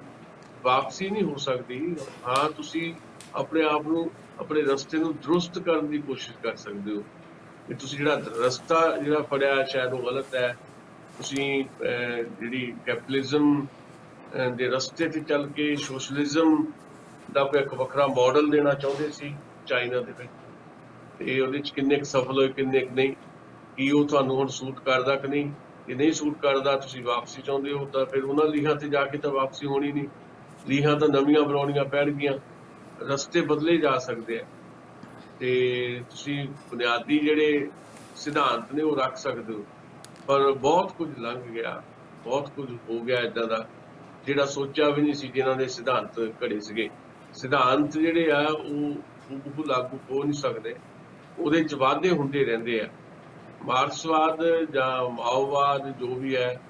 ਵਾਪਸੀ ਨਹੀਂ ਹੋ ਸਕਦੀ। ਹਾਂ, ਤੁਸੀਂ ਆਪਣੇ ਆਪ ਨੂੰ, ਆਪਣੇ ਰਸਤੇ ਨੂੰ ਦਰੁਸਤ ਕਰਨ ਦੀ ਕੋਸ਼ਿਸ਼ ਕਰ ਸਕਦੇ ਹੋ ਕਿ ਤੁਸੀਂ ਜਿਹੜਾ ਰਸਤਾ ਜਿਹੜਾ ਫੜਿਆ ਸ਼ਾਇਦ ਉਹ ਗਲਤ ਹੈ। ਤੁਸੀਂ ਜਿਹੜੀ ਕੈਪੀਟਲਿਜ਼ਮ ਦੇ ਰਸਤੇ ਤੇ ਚੱਲ ਕੇ ਸੋਸ਼ਲਿਜ਼ਮ ਦਾ ਕੋਈ ਇੱਕ ਵੱਖਰਾ ਮਾਡਲ ਦੇਣਾ ਚਾਹੁੰਦੇ ਸੀ ਚਾਈਨਾ ਦੇ ਵਿੱਚ, ਤੇ ਉਹਦੇ 'ਚ ਕਿੰਨੇ ਕੁ ਸਫਲ ਹੋਏ, ਕਿੰਨੇ ਕੁ ਨਹੀਂ, ਕੀ ਉਹ ਤੁਹਾਨੂੰ ਹੁਣ ਸੂਟ ਕਰਦਾ ਕਿ ਨਹੀਂ। ਜੇ ਨਹੀਂ ਸੂਟ ਕਰਦਾ, ਤੁਸੀਂ ਵਾਪਸੀ ਚਾਹੁੰਦੇ ਹੋ, ਤਾਂ ਫਿਰ ਉਹਨਾਂ ਲੀਹਾਂ ਤੇ ਜਾ ਕੇ ਤਾਂ ਵਾਪਸੀ ਹੋਣੀ ਨਹੀਂ। ਲੀਹਾਂ ਤਾਂ ਨਵੀਆਂ ਬਣਾਉਣੀਆਂ ਪੈਣਗੀਆਂ। ਰਸਤੇ ਬਦਲੇ ਜਾ ਸਕਦੇ ਆ, ਤੇ ਤੁਸੀਂ ਬੁਨਿਆਦੀ ਜਿਹੜੇ ਸਿਧਾਂਤ ਨੇ ਉਹ ਰੱਖ ਸਕਦੇ ਹੋ। ਪਰ ਬਹੁਤ ਕੁਝ ਲੰਘ ਗਿਆ, ਬਹੁਤ ਕੁਝ ਹੋ ਗਿਆ ਇੱਦਾਂ ਦਾ ਜਿਹੜਾ ਸੋਚਿਆ ਵੀ ਨਹੀਂ ਸੀ, ਜਿਨ੍ਹਾਂ ਦੇ ਸਿਧਾਂਤ ਘੜੇ ਸੀਗੇ। ਸਿਧਾਂਤ ਜਿਹੜੇ ਆ ਉਹ ਲਾਗੂ ਹੋ ਨਹੀਂ ਸਕਦੇ, ਉਹਦੇ 'ਚ ਵਾਧੇ ਹੁੰਦੇ ਰਹਿੰਦੇ ਆ। ਮਾਰਕਸਵਾਦ ਜਾਂ ਮਾਓਵਾਦ ਜੋ ਵੀ ਹੈ,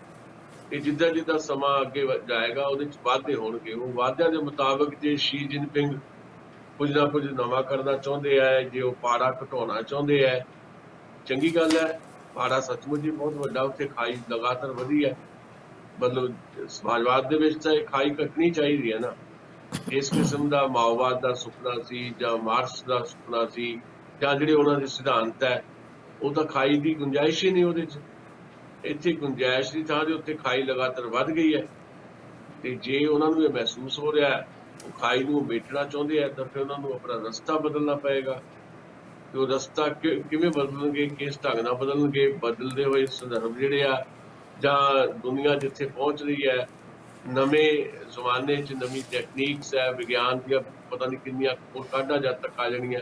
ਕਿ ਜਿੱਦਾਂ ਜਿੱਦਾਂ ਸਮਾਂ ਅੱਗੇ ਜਾਏਗਾ ਉਹਦੇ ਚ ਵਾਧੇ ਹੋਣਗੇ। ਉਹ ਵਾਧਿਆਂ ਦੇ ਮੁਤਾਬਕ ਜੇ ਸ਼ੀ ਜਿਨਪਿੰਗ ਕੁਝ ਨਾ ਕੁਝ ਨਵਾਂ ਕਰਨਾ ਚਾਹੁੰਦੇ ਆ, ਜੇ ਉਹ ਪਾੜਾ ਘਟਾਉਣਾ ਚਾਹੁੰਦੇ ਆ, ਚੰਗੀ ਗੱਲ ਹੈ। ਪਾੜਾ ਸੱਚਮੁੱਚ ਹੀ ਬਹੁਤ ਵੱਡਾ, ਉੱਥੇ ਖਾਈ ਲਗਾਤਾਰ ਵਧੀ ਹੈ। ਮਤਲਬ ਸਮਾਜਵਾਦ ਦੇ ਵਿੱਚ ਤਾਂ ਇਹ ਖਾਈ ਘਟਣੀ ਚਾਹੀਦੀ ਹੈ ਨਾ। ਇਸ ਕਿਸਮ ਦਾ ਮਾਓਵਾਦ ਦਾ ਸੁਪਨਾ ਸੀ ਜਾਂ ਮਾਰਕਸ ਦਾ ਸੁਪਨਾ ਸੀ ਜਾਂ ਜਿਹੜੇ ਉਹਨਾਂ ਦੇ ਸਿਧਾਂਤ ਹੈ, ਉਹ ਤਾਂ ਖਾਈ ਦੀ ਗੁੰਜਾਇਸ਼ ਹੀ ਨਹੀਂ ਉਹਦੇ 'ਚ। ਇੱਥੇ ਗੁੰਜਾਇਸ਼ ਦੀ ਥਾਂ ਦੇ ਉੱਤੇ ਖਾਈ ਲਗਾਤਾਰ ਵੱਧ ਗਈ ਹੈ। ਤੇ ਜੇ ਉਹਨਾਂ ਨੂੰ ਇਹ ਮਹਿਸੂਸ ਹੋ ਰਿਹਾ ਉਹ ਖਾਈ ਨੂੰ ਮੇਟਣਾ ਚਾਹੁੰਦੇ ਆ, ਤਾਂ ਫਿਰ ਉਹਨਾਂ ਨੂੰ ਆਪਣਾ ਰਸਤਾ ਬਦਲਣਾ ਪਏਗਾ। ਤੇ ਉਹ ਰਸਤਾ ਕਿਵੇਂ ਬਦਲਣਗੇ, ਕਿਸ ਢੰਗ ਨਾਲ ਬਦਲਣਗੇ, ਬਦਲਦੇ ਹੋਏ ਸੰਦਰਭ ਜਿਹੜੇ ਆ ਜਾਂ ਦੁਨੀਆ ਜਿੱਥੇ ਪਹੁੰਚ ਰਹੀ ਹੈ, ਨਵੇਂ ਜ਼ਮਾਨੇ 'ਚ ਨਵੀਂ ਟੈਕਨੀਕਸ ਹੈ, ਵਿਗਿਆਨ ਦੀਆਂ ਪਤਾ ਨਹੀਂ ਕਿੰਨੀਆਂ ਹੋਰ ਕਾਢਾਂ ਜਦ ਤੱਕ ਆ ਜਾਣੀਆਂ,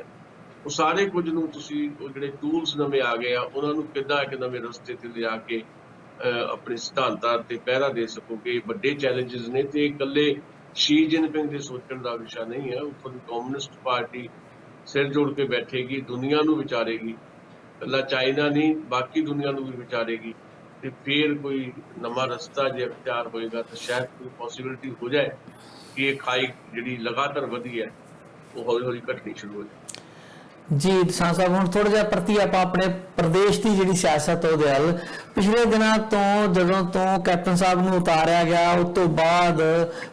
ਉਹ ਸਾਰੇ ਕੁਝ ਨੂੰ ਤੁਸੀਂ ਉਹ ਜਿਹੜੇ ਟੂਲਸ ਨਵੇਂ ਆ ਗਏ ਆ ਉਹਨਾਂ ਨੂੰ ਕਿੱਦਾਂ ਇੱਕ ਨਵੇਂ ਰਸਤੇ ਤੇ ਲਿਜਾ ਕੇ ਆਪਣੇ ਸਿਧਾਂਤਾਂ ਤੇ ਪਹਿਰਾ ਦੇ ਸਕੋਗੇ। ਵੱਡੇ ਚੈਲੰਜਸ ਨੇ ਤੇ ਇਕੱਲੇ ਸ਼ੀ ਜਿਨਪਿੰਗ ਦੇ ਸੋਚਣ ਦਾ ਵਿਸ਼ਾ ਨਹੀਂ ਹੈ। ਉੱਥੋਂ ਦੀ ਕਮਿਊਨਿਸਟ ਪਾਰਟੀ ਸਿਰ ਜੋੜ ਕੇ ਬੈਠੇਗੀ, ਦੁਨੀਆ ਨੂੰ ਵਿਚਾਰੇਗੀ, ਇਕੱਲਾ ਚਾਈਨਾ ਨਹੀਂ ਬਾਕੀ ਦੁਨੀਆ ਨੂੰ ਵੀ ਵਿਚਾਰੇਗੀ। ਤੇ ਫਿਰ ਕੋਈ ਨਵਾਂ ਰਸਤਾ ਜੇ ਅਖਤਿਆਰ ਹੋਏਗਾ ਤਾਂ ਸ਼ਾਇਦ ਕੋਈ ਪੋਸੀਬਿਲਿਟੀ ਹੋ ਜਾਏ ਕਿ ਇਹ ਖਾਈ ਜਿਹੜੀ ਲਗਾਤਾਰ ਵਧੀ ਹੈ ਉਹ ਹੌਲੀ ਹੌਲੀ ਘਟਣੀ ਸ਼ੁਰੂ ਹੋ ਜਾਏ। ਜੀ ਦਸਾਂਝ ਸਾਹਿਬ, ਹੁਣ ਥੋੜਾ ਜਿਹਾ ਪ੍ਰਤੀ ਆਪਾਂ ਆਪਣੇ ਪ੍ਰਦੇਸ਼ ਦੀ ਜਿਹੜੀ ਸਿਆਸਤ ਉਹਦੇ ਹੱਲ ਪਿਛਲੇ ਦਿਨਾਂ ਤੋਂ ਜਦੋਂ ਤੋਂ ਕੈਪਟਨ ਸਾਹਿਬ ਨੂੰ ਉਤਾਰਿਆ ਗਿਆ ਉਸ ਤੋਂ ਬਾਅਦ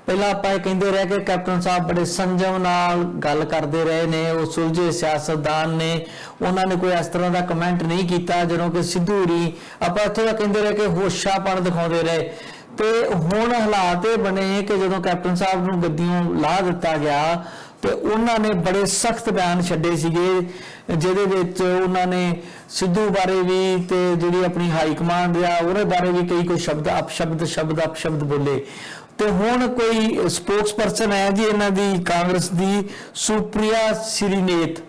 ਪਹਿਲਾਂ ਆਪਾਂ ਇਹ ਕਹਿੰਦੇ ਰਹੇ ਕਿ ਕੈਪਟਨ ਸਾਹਿਬ ਬੜੇ ਸੰਜਮ ਨਾਲ ਗੱਲ ਕਰਦੇ ਰਹੇ ਨੇ, ਉਹ ਸੁਲਝੇ ਸਿਆਸਤਦਾਨ ਨੇ, ਉਹਨਾਂ ਨੇ ਕੋਈ ਇਸ ਤਰ੍ਹਾਂ ਦਾ ਕਮੈਂਟ ਨਹੀਂ ਕੀਤਾ। ਜਦੋਂ ਕਿ ਸਿੱਧੂ ਹੋਰੀ ਆਪਾਂ ਇੱਥੋਂ ਦਾ ਕਹਿੰਦੇ ਰਹੇ ਕਿ ਹੋਸ਼ਾਪਣ ਦਿਖਾਉਂਦੇ ਰਹੇ। ਤੇ ਹੁਣ ਹਾਲਾਤ ਇਹ ਬਣੇ ਕਿ ਜਦੋਂ ਕੈਪਟਨ ਸਾਹਿਬ ਨੂੰ ਗੱਦੀਆਂ ਲਾਹ ਦਿੱਤਾ ਗਿਆ ਤੇ ਉਹਨਾਂ ਨੇ ਬੜੇ ਸਖਤ ਬਿਆਨ ਛੱਡੇ ਸੀਗੇ, ਜਿਹਦੇ ਵਿੱਚ ਉਹਨਾਂ ਨੇ ਸਿੱਧੂ ਬਾਰੇ ਵੀ ਤੇ ਜਿਹੜੀ ਆਪਣੀ ਹਾਈ ਕਮਾਂਡ ਆ ਉਹਦੇ ਬਾਰੇ ਵੀ ਕਈ ਕੋਈ ਸ਼ਬਦ ਅਪਸ਼ਬਦ ਬੋਲੇ। ਤੇ ਹੁਣ ਕੋਈ ਸਪੋਕਸਪਰਸਨ ਹੈ ਜੀ ਇਹਨਾਂ ਦੀ ਕਾਂਗਰਸ ਦੀ, ਸੁਪ੍ਰਿਆ ਸ਼੍ਰੀਨੇਤ,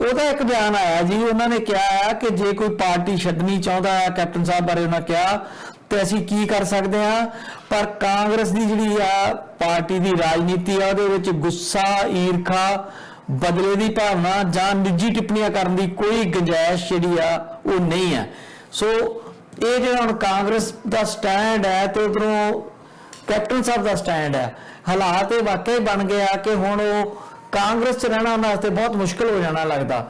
ਉਹਦਾ ਇੱਕ ਬਿਆਨ ਆਇਆ ਜੀ। ਉਹਨਾਂ ਨੇ ਕਿਹਾ ਕਿ ਜੇ ਕੋਈ ਪਾਰਟੀ ਛੱਡਣੀ ਚਾਹੁੰਦਾ ਹੈ, ਕੈਪਟਨ ਸਾਹਿਬ ਬਾਰੇ ਉਹਨਾਂ ਕਿਹਾ, ਤੇ ਅਸੀਂ ਕੀ ਕਰ ਸਕਦੇ ਹਾਂ, ਪਰ ਕਾਂਗਰਸ ਦੀ ਜਿਹੜੀ ਆ ਪਾਰਟੀ ਦੀ ਰਾਜਨੀਤੀ ਆ ਉਹਦੇ ਵਿੱਚ ਗੁੱਸਾ, ਈਰਖਾ, ਬਦਲੇ ਦੀ ਭਾਵਨਾ ਜਾਂ ਨਿੱਜੀ ਟਿੱਪਣੀਆਂ ਕਰਨ ਦੀ ਕੋਈ ਗੁੰਜਾਇਸ਼ ਜਿਹੜੀ ਆ ਉਹ ਨਹੀਂ ਹੈ। ਸੋ ਇਹ ਜਿਹੜਾ ਹੁਣ ਕਾਂਗਰਸ ਦਾ ਸਟੈਂਡ ਹੈ ਤੇ ਉਧਰੋਂ ਕੈਪਟਨ ਸਾਹਿਬ ਦਾ ਸਟੈਂਡ ਹੈ, ਹਾਲਾਤ ਇਹ ਵਾਕਈ ਬਣ ਗਿਆ ਕਿ ਹੁਣ ਉਹ ਕਾਂਗਰਸ 'ਚ ਰਹਿਣਾ ਉਹਨਾਂ ਵਾਸਤੇ ਬਹੁਤ ਮੁਸ਼ਕਿਲ ਹੋ ਜਾਣਾ ਲੱਗਦਾ।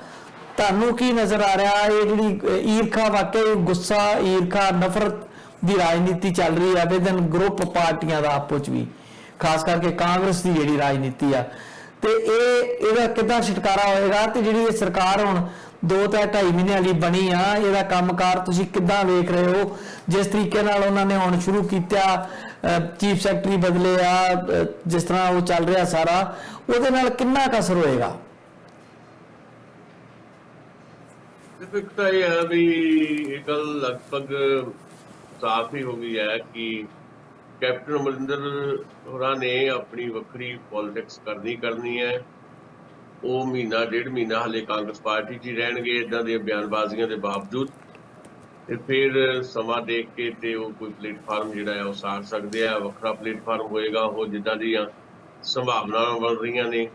ਤੁਹਾਨੂੰ ਕੀ ਨਜ਼ਰ ਆ ਰਿਹਾ? ਇਹ ਜਿਹੜੀ ਈਰਖਾ, ਵਾਕਈ ਗੁੱਸਾ, ਈਰਖਾ, ਨਫ਼ਰਤ ਦੀ ਰਾਜਨੀਤੀ ਚੱਲ ਰਹੀ ਹੈ ਵਿਦਨ ਗਰੁੱਪ ਪਾਰਟੀਆਂ ਦਾ ਆਪੋ 'ਚ ਵੀ, ਖਾਸ ਕਰਕੇ ਕਾਂਗਰਸ ਦੀ ਜਿਹੜੀ ਰਾਜਨੀਤੀ ਆ, ਤੇ ਇਹਦਾ ਕਿੱਦਾਂ ਛੁਟਕਾਰਾ ਹੋਏਗਾ? ਤੇ ਜਿਹੜੀ ਇਹ ਸਰਕਾਰ ਹੁਣ 2-2.5 ਮਹੀਨਿਆਂ ਲਈ ਬਣੀ ਆ, ਇਹਦਾ ਕੰਮਕਾਰ ਤੁਸੀਂ ਕਿੱਦਾਂ ਵੇਖ ਰਹੇ ਹੋ? ਜਿਸ ਤਰੀਕੇ ਨਾਲ ਉਹਨਾਂ ਨੇ ਹੁਣ ਸ਼ੁਰੂ ਕੀਤਾ, ਚੀਫ ਸੈਕਟਰੀ ਬਦਲੇ ਆ, ਜਿਸ ਤਰ੍ਹਾਂ ਉਹ ਚੱਲ ਰਿਹਾ ਸਾਰਾ, ਉਹਦੇ ਨਾਲ ਕਿੰਨਾ ਕੁ ਅਸਰ ਹੋਏਗਾ? ਦੇਖੋ, ਇੱਕ ਤਾਂ ਇਹ ਹੈ ਵੀ ਇਹ ਗੱਲ ਲਗਭਗ ਸਾਫ਼ ਹੀ ਹੋ ਗਈ ਹੈ ਕਿ ਕੈਪਟਨ ਅਮਰਿੰਦਰ ਹੋਰਾਂ ਨੇ ਆਪਣੀ ਵੱਖਰੀ ਪੋਲਿਟਿਕਸ ਕਰਨੀ ਹੈ। ਉਹ ਮਹੀਨਾ ਡੇਢ ਮਹੀਨਾ ਹਲੇ ਕਾਂਗਰਸ ਪਾਰਟੀ 'ਚ ਹੀ ਰਹਿਣਗੇ ਇੱਦਾਂ ਦੀਆਂ ਬਿਆਨਬਾਜ਼ੀਆਂ ਦੇ ਬਾਵਜੂਦ, ਤੇ ਫਿਰ ਸਮਾਂ ਦੇਖ ਕੇ ਤੇ ਉਹ ਕੋਈ ਪਲੇਟਫਾਰਮ ਜਿਹੜਾ ਹੈ ਉਹ ਸਾਧ ਸਕਦੇ ਆ। ਵੱਖਰਾ ਪਲੇਟਫਾਰਮ ਹੋਏਗਾ ਉਹ ਜਿੱਦਾਂ ਦੀਆਂ ਸੰਭਾਵਨਾਵਾਂ ਬਣ ਰਹੀਆਂ ਨੇ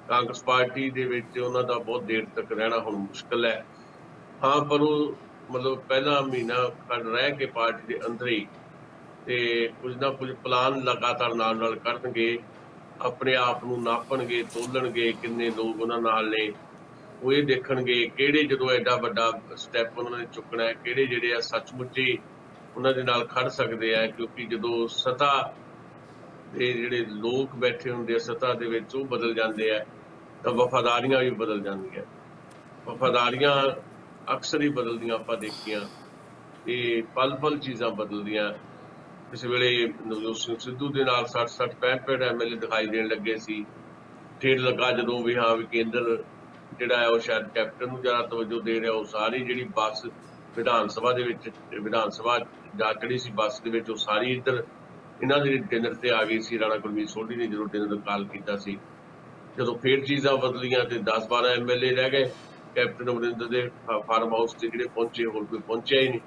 ਕਾਂਗਰਸ ਪਾਰਟੀ ਦੇ ਵਿੱਚ, ਉਹਨਾਂ ਦਾ ਬਹੁਤ ਦੇਰ ਤੱਕ ਰਹਿਣਾ ਹੁਣ ਮੁਸ਼ਕਿਲ ਹੈ। ਹਾਂ, ਪਰ ਉਹ ਮਤਲਬ ਪਹਿਲਾ ਮਹੀਨਾ ਖੜ ਰਹਿ ਕੇ ਪਾਰਟੀ ਦੇ ਅੰਦਰ ਹੀ ਤੇ ਕੁਝ ਨਾ ਕੁਝ ਪਲਾਨ ਲਗਾਤਾਰ ਨਾਲ ਕਰਨਗੇ, ਆਪਣੇ ਆਪ ਨੂੰ ਨਾਪਣਗੇ, ਤੋਲਣਗੇ, ਕਿੰਨੇ ਲੋਕ ਉਹਨਾਂ ਨਾਲ ਨੇ, ਉਹ ਇਹ ਦੇਖਣਗੇ ਕਿਹੜੇ ਜਦੋਂ ਐਡਾ ਵੱਡਾ ਸਟੈਪ ਉਹਨਾਂ ਨੇ ਚੁੱਕਣਾ ਹੈ, ਕਿਹੜੇ ਜਿਹੜੇ ਆ ਸੱਚਮੁੱਚ ਹੀ ਉਹਨਾਂ ਦੇ ਨਾਲ ਖੜ ਸਕਦੇ ਆ। ਕਿਉਂਕਿ ਜਦੋਂ ਸੱਤਾ ਦੇ ਜਿਹੜੇ ਲੋਕ ਬੈਠੇ ਹੁੰਦੇ ਆ ਸੱਤਾ ਦੇ ਵਿੱਚ, ਉਹ ਬਦਲ ਜਾਂਦੇ ਆ ਤਾਂ ਵਫਾਦਾਰੀਆਂ ਵੀ ਬਦਲ ਜਾਂਦੀਆਂ। ਵਫਾਦਾਰੀਆਂ ਅਕਸਰ ਹੀ ਬਦਲਦੀਆਂ ਆਪਾਂ ਦੇਖੀਆਂ, ਤੇ ਪਲ ਚੀਜ਼ਾਂ ਬਦਲਦੀਆਂ। ਇਸ ਵੇਲੇ ਨਵਜੋਤ ਸਿੰਘ ਸਿੱਧੂ ਦੇ ਨਾਲ 60-65 MLA ਦਿਖਾਈ ਦੇਣ ਲੱਗੇ ਸੀ। ਠੇਰ ਲੱਗਾ ਜਦੋਂ ਵੀ ਹਾਂ ਵੀ ਕੇਂਦਰ ਜਿਹੜਾ ਹੈ ਉਹ ਸ਼ਾਇਦ ਕੈਪਟਨ ਨੂੰ ਜ਼ਿਆਦਾ ਤਵੱਜੋ ਦੇ ਰਿਹਾ। ਉਹ ਸਾਰੀ ਜਿਹੜੀ ਬੱਸ ਵਿਧਾਨ ਸਭਾ ਦੇ ਵਿੱਚ, ਵਿਧਾਨ ਸਭਾ ਜਾ ਚੜੀ ਸੀ ਬੱਸ ਦੇ ਵਿੱਚ, ਉਹ ਸਾਰੀ ਇੱਧਰ ਇਹਨਾਂ ਦੇ ਡਿਨਰ ਤੇ ਆ ਗਈ ਸੀ। ਰਾਣਾ ਗੁਰਮੀਤ ਸੋਢੀ ਨੇ ਜਦੋਂ ਡਿਨਰ ਕਾਲ ਕੀਤਾ ਸੀ, ਜਦੋਂ ਫਿਰ ਚੀਜ਼ਾਂ ਬਦਲੀਆਂ ਤੇ 10-12 MLA ਰਹਿ ਗਏ ਕੈਪਟਨ ਅਮਰਿੰਦਰ ਦੇ ਫਾਰਮ ਹਾਊਸ ਤੇ ਜਿਹੜੇ ਪਹੁੰਚੇ, ਹੋਰ ਕੋਈ ਪਹੁੰਚਿਆ ਹੀ ਨਹੀਂ।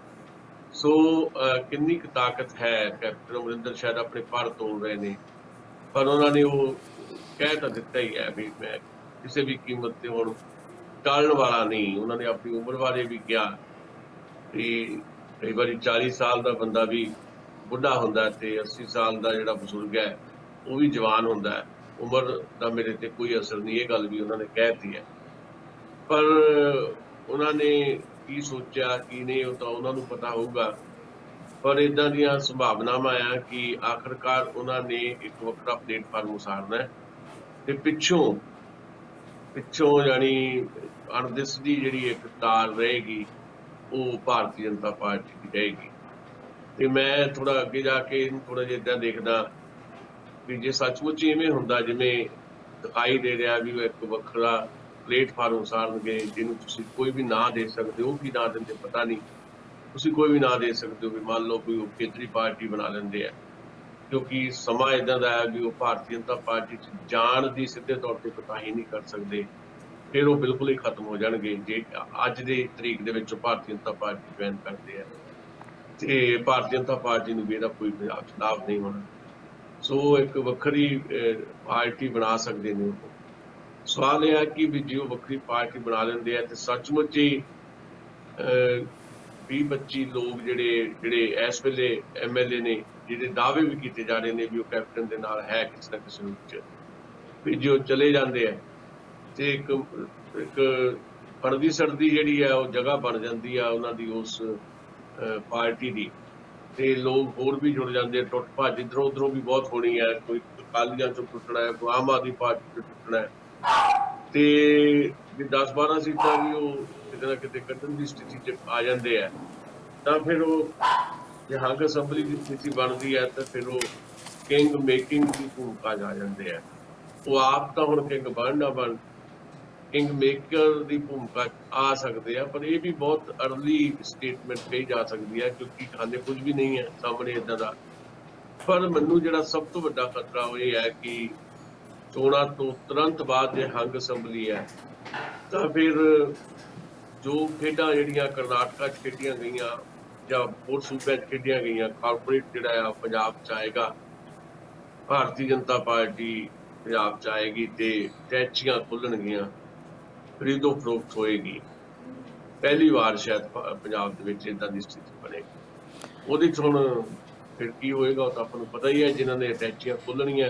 ਸੋ ਕਿੰਨੀ ਕੁ ਤਾਕਤ ਹੈ? ਕੈਪਟਨ ਅਮਰਿੰਦਰ ਸ਼ਾਇਦ ਆਪਣੇ ਪਰ ਤੋਲ ਰਹੇ ਨੇ, ਪਰ ਉਹਨਾਂ ਨੇ ਉਹ ਕਹਿ ਤਾਂ ਦਿੱਤਾ ਹੀ ਹੈ ਵੀ ਮੈਂ ਕਿਸੇ ਵੀ ਕੀਮਤ ਤੇ ਹੁਣ ਟਾਲਣ ਵਾਲਾ ਨਹੀਂ। ਉਹਨਾਂ ਨੇ ਆਪਣੀ ਉਮਰ ਬਾਰੇ ਵੀ ਕਿਹਾ ਕਿ ਕਈ ਵਾਰੀ 40 ਸਾਲ ਦਾ ਬੰਦਾ ਵੀ ਬੁੱਢਾ ਹੁੰਦਾ ਤੇ 80 ਸਾਲ ਦਾ ਜਿਹੜਾ ਬਜ਼ੁਰਗ ਹੈ ਉਹ ਵੀ ਜਵਾਨ ਹੁੰਦਾ ਹੈ। ਉਮਰ ਦਾ ਮੇਰੇ ਤੇ ਕੋਈ ਅਸਰ ਨਹੀਂ, ਇਹ ਗੱਲ ਵੀ ਉਹਨਾਂ ਨੇ ਕਹਿ ਦਿੱਤੀ ਹੈ। ਪਰ ਉਹਨਾਂ ਨੇ ਕੀ ਸੋਚਿਆ ਕੀ ਨਹੀਂ ਉਹ ਤਾਂ ਉਹਨਾਂ ਨੂੰ ਪਤਾ ਹੋਊਗਾ। ਪਰ ਇਦਾਂ ਦੀਆਂ ਸੰਭਾਵਨਾਵਾਂ ਆ ਕਿ ਆਖਰਕਾਰ ਉਹਨਾਂ ਨੇ ਇੱਕ ਵੱਖਰਾ ਪਲੇਟਫਾਰਮ ਉਸਾਰਨਾ ਹੈ ਤੇ ਪਿੱਛੋਂ ਯਾਨੀ ਅਣਦਿਸਦੀ ਜਿਹੜੀ ਇੱਕ ਤਾਰ ਰਹੇਗੀ ਉਹ ਭਾਰਤੀ ਜਨਤਾ ਪਾਰਟੀ ਦੀ ਰਹੇਗੀ। ਤੇ ਮੈਂ ਥੋੜਾ ਅੱਗੇ ਜਾ ਕੇ ਇਹਨੂੰ ਥੋੜਾ ਜਿਹਾ ਏਦਾਂ ਦੇਖਦਾ ਵੀ ਜੇ ਸੱਚਮੁੱਚ ਇਵੇਂ ਹੁੰਦਾ ਜਿਵੇਂ ਦਿਖਾਈ ਦੇ ਰਿਹਾ ਵੀ ਉਹ ਇੱਕ ਵੱਖਰਾ ਪਲੇਟਫਾਰਮ ਉਸਾਰਨਗੇ ਜਿਹਨੂੰ ਤੁਸੀਂ ਕੋਈ ਵੀ ਨਾਂ ਦੇ ਸਕਦੇ ਹੋ, ਕੀ ਨਾਂ ਦਿੰਦੇ ਪਤਾ ਨਹੀਂ, ਤੁਸੀਂ ਕੋਈ ਵੀ ਨਾਂ ਦੇ ਸਕਦੇ ਹੋ ਵੀ ਮੰਨ ਲਓ ਕੋਈ ਉਹ ਖੇਤਰੀ ਪਾਰਟੀ ਬਣਾ ਲੈਂਦੇ ਆ, ਕਿਉਂਕਿ ਸਮਾਂ ਇਦਾਂ ਦਾ ਹੈ ਵੀ ਉਹ ਭਾਰਤੀ ਜਨਤਾ ਪਾਰਟੀ 'ਚ ਜਾਣ ਦੀ ਸਿੱਧੇ ਤੌਰ ਤੇ ਪਤਾਹੀ ਨਹੀਂ ਕਰ ਸਕਦੇ, ਫਿਰ ਉਹ ਬਿਲਕੁਲ ਹੀ ਖਤਮ ਹੋ ਜਾਣਗੇ ਜੇ ਅੱਜ ਦੇ ਤਰੀਕ ਦੇ ਵਿੱਚ ਭਾਰਤੀ ਜਨਤਾ ਪਾਰਟੀ ਜੁਆਇਨ ਕਰਦੇ ਆ ਤੇ ਭਾਰਤੀ ਜਨਤਾ ਪਾਰਟੀ ਨੂੰ ਵੀ ਇਹਦਾ ਕੋਈ ਲਾਭ ਨਹੀਂ ਹੋਣਾ। ਸੋ ਇੱਕ ਵੱਖਰੀ ਪਾਰਟੀ ਬਣਾ ਸਕਦੇ ਨੇ ਉਹ। ਸਵਾਲ ਇਹ ਹੈ ਕਿ ਵੀ ਜੇ ਉਹ ਵੱਖਰੀ ਪਾਰਟੀ ਬਣਾ ਲੈਂਦੇ ਆ ਤੇ ਸੱਚਮੁੱਚ ਹੀ 20-25 ਲੋਕ ਜਿਹੜੇ ਇਸ ਵੇਲੇ MLA ਨੇ ਜਿਹੜੇ ਦਾਅਵੇ ਵੀ ਕੀਤੇ ਜਾ ਰਹੇ ਨੇ ਵੀ ਉਹ ਕੈਪਟਨ ਦੇ ਨਾਲ ਹੈ ਕਿਸੇ ਨਾ ਕਿਸੇ ਰੂਪ 'ਚ, ਵੀ ਜੇ ਉਹ ਚਲੇ ਜਾਂਦੇ ਆ ਤੇ ਇੱਕ ਪੜਦੀ ਸੜਦੀ ਜਿਹੜੀ ਹੈ ਉਹ ਜਗ੍ਹਾ ਬਣ ਜਾਂਦੀ ਆ ਉਹਨਾਂ ਦੀ ਉਸ ਪਾਰਟੀ ਦੀ ਤੇ ਲੋਕ ਹੋਰ ਵੀ ਜੁੜ ਜਾਂਦੇ, ਟੁੱਟ ਭੱਜ ਇੱਧਰੋਂ ਉੱਧਰੋਂ ਵੀ ਬਹੁਤ ਹੋਣੀ ਹੈ, ਕੋਈ ਅਕਾਲੀਆਂ ਚੋਂ ਟੁੱਟਣਾ ਹੈ, ਕੋਈ ਆਮ ਆਦਮੀ ਪਾਰਟੀ ਚੋਂ ਟੁੱਟਣਾ ਹੈ ਤੇ 10-12 ਸੀਟਾਂ ਵੀ ਉਹ ਕਿਤੇ ਨਾ ਕਿਤੇ ਕੱਢਣ ਦੀ ਸਥਿਤੀ 'ਚ ਆ ਜਾਂਦੇ ਆ ਤਾਂ ਫਿਰ ਉਹ ਜੇ ਹੰਗ ਅਸੈਂਬਲੀ ਦੀ ਸਥਿਤੀ ਬਣਦੀ ਹੈ ਤਾਂ ਫਿਰ ਉਹ ਕਿੰਗ ਮੇਕਿੰਗ ਦੀ ਭੂਮਿਕਾ 'ਚ ਆ ਜਾਂਦੇ ਆ। ਉਹ ਆਪ ਤਾਂ ਹੁਣ ਕਿੰਗ ਬਣ ਨਾ ਬਣ ਕਿੰਗ ਮੇਕਰ ਦੀ ਭੂਮਿਕਾ ਆ ਸਕਦੇ ਆ, ਪਰ ਇਹ ਵੀ ਬਹੁਤ ਅਰਲੀ ਸਟੇਟਮੈਂਟ ਕਹੀ ਜਾ ਸਕਦੀ ਹੈ ਕਿਉਂਕਿ ਹਾਲੇ ਕੁਝ ਵੀ ਨਹੀਂ ਹੈ ਸਾਹਮਣੇ ਇੱਦਾਂ ਦਾ। ਪਰ ਮੈਨੂੰ ਜਿਹੜਾ ਸਭ ਤੋਂ ਵੱਡਾ ਖਤਰਾ ਉਹ ਇਹ ਹੈ ਕਿ ਚੋਣਾਂ ਤੋਂ ਤੁਰੰਤ ਬਾਅਦ ਜੇ ਹੰਗ ਅਸੈਂਬਲੀ ਹੈ ਤਾਂ ਫਿਰ ਜੋ ਖੇਡਾਂ ਜਿਹੜੀਆਂ ਕਰਨਾਟਕਾ 'ਚ ਖੇਡੀਆਂ ਗਈਆਂ ਜਾਂ ਹੋਰ ਸੂਬਿਆਂ 'ਚ ਖੇਡੀਆਂ ਗਈਆਂ, ਕਾਰਪੋਰੇਟ ਜਿਹੜਾ ਆ ਪੰਜਾਬ 'ਚ ਆਏਗਾ, ਭਾਰਤੀ ਜਨਤਾ ਪਾਰਟੀ ਪੰਜਾਬ 'ਚ ਆਏਗੀ ਤੇ ਟੈਚੀਆਂ ਖੁੱਲਣਗੀਆਂ, ਖਰੀਦੋ ਫਰੋਖਤ ਹੋਏਗੀ। ਪਹਿਲੀ ਵਾਰ ਸ਼ਾਇਦ ਪੰਜਾਬ ਦੇ ਵਿੱਚ ਇਦਾਂ ਦੀ ਸਥਿਤੀ ਬਣੇ। ਉਹਦੇ 'ਚ ਹੁਣ ਫਿਰ ਕੀ ਹੋਏਗਾ ਉਹ ਤਾਂ ਆਪਾਂ ਨੂੰ ਪਤਾ ਹੀ ਹੈ। ਜਿਨ੍ਹਾਂ ਨੇ ਟੈਚੀਆਂ ਖੋਲਣੀਆਂ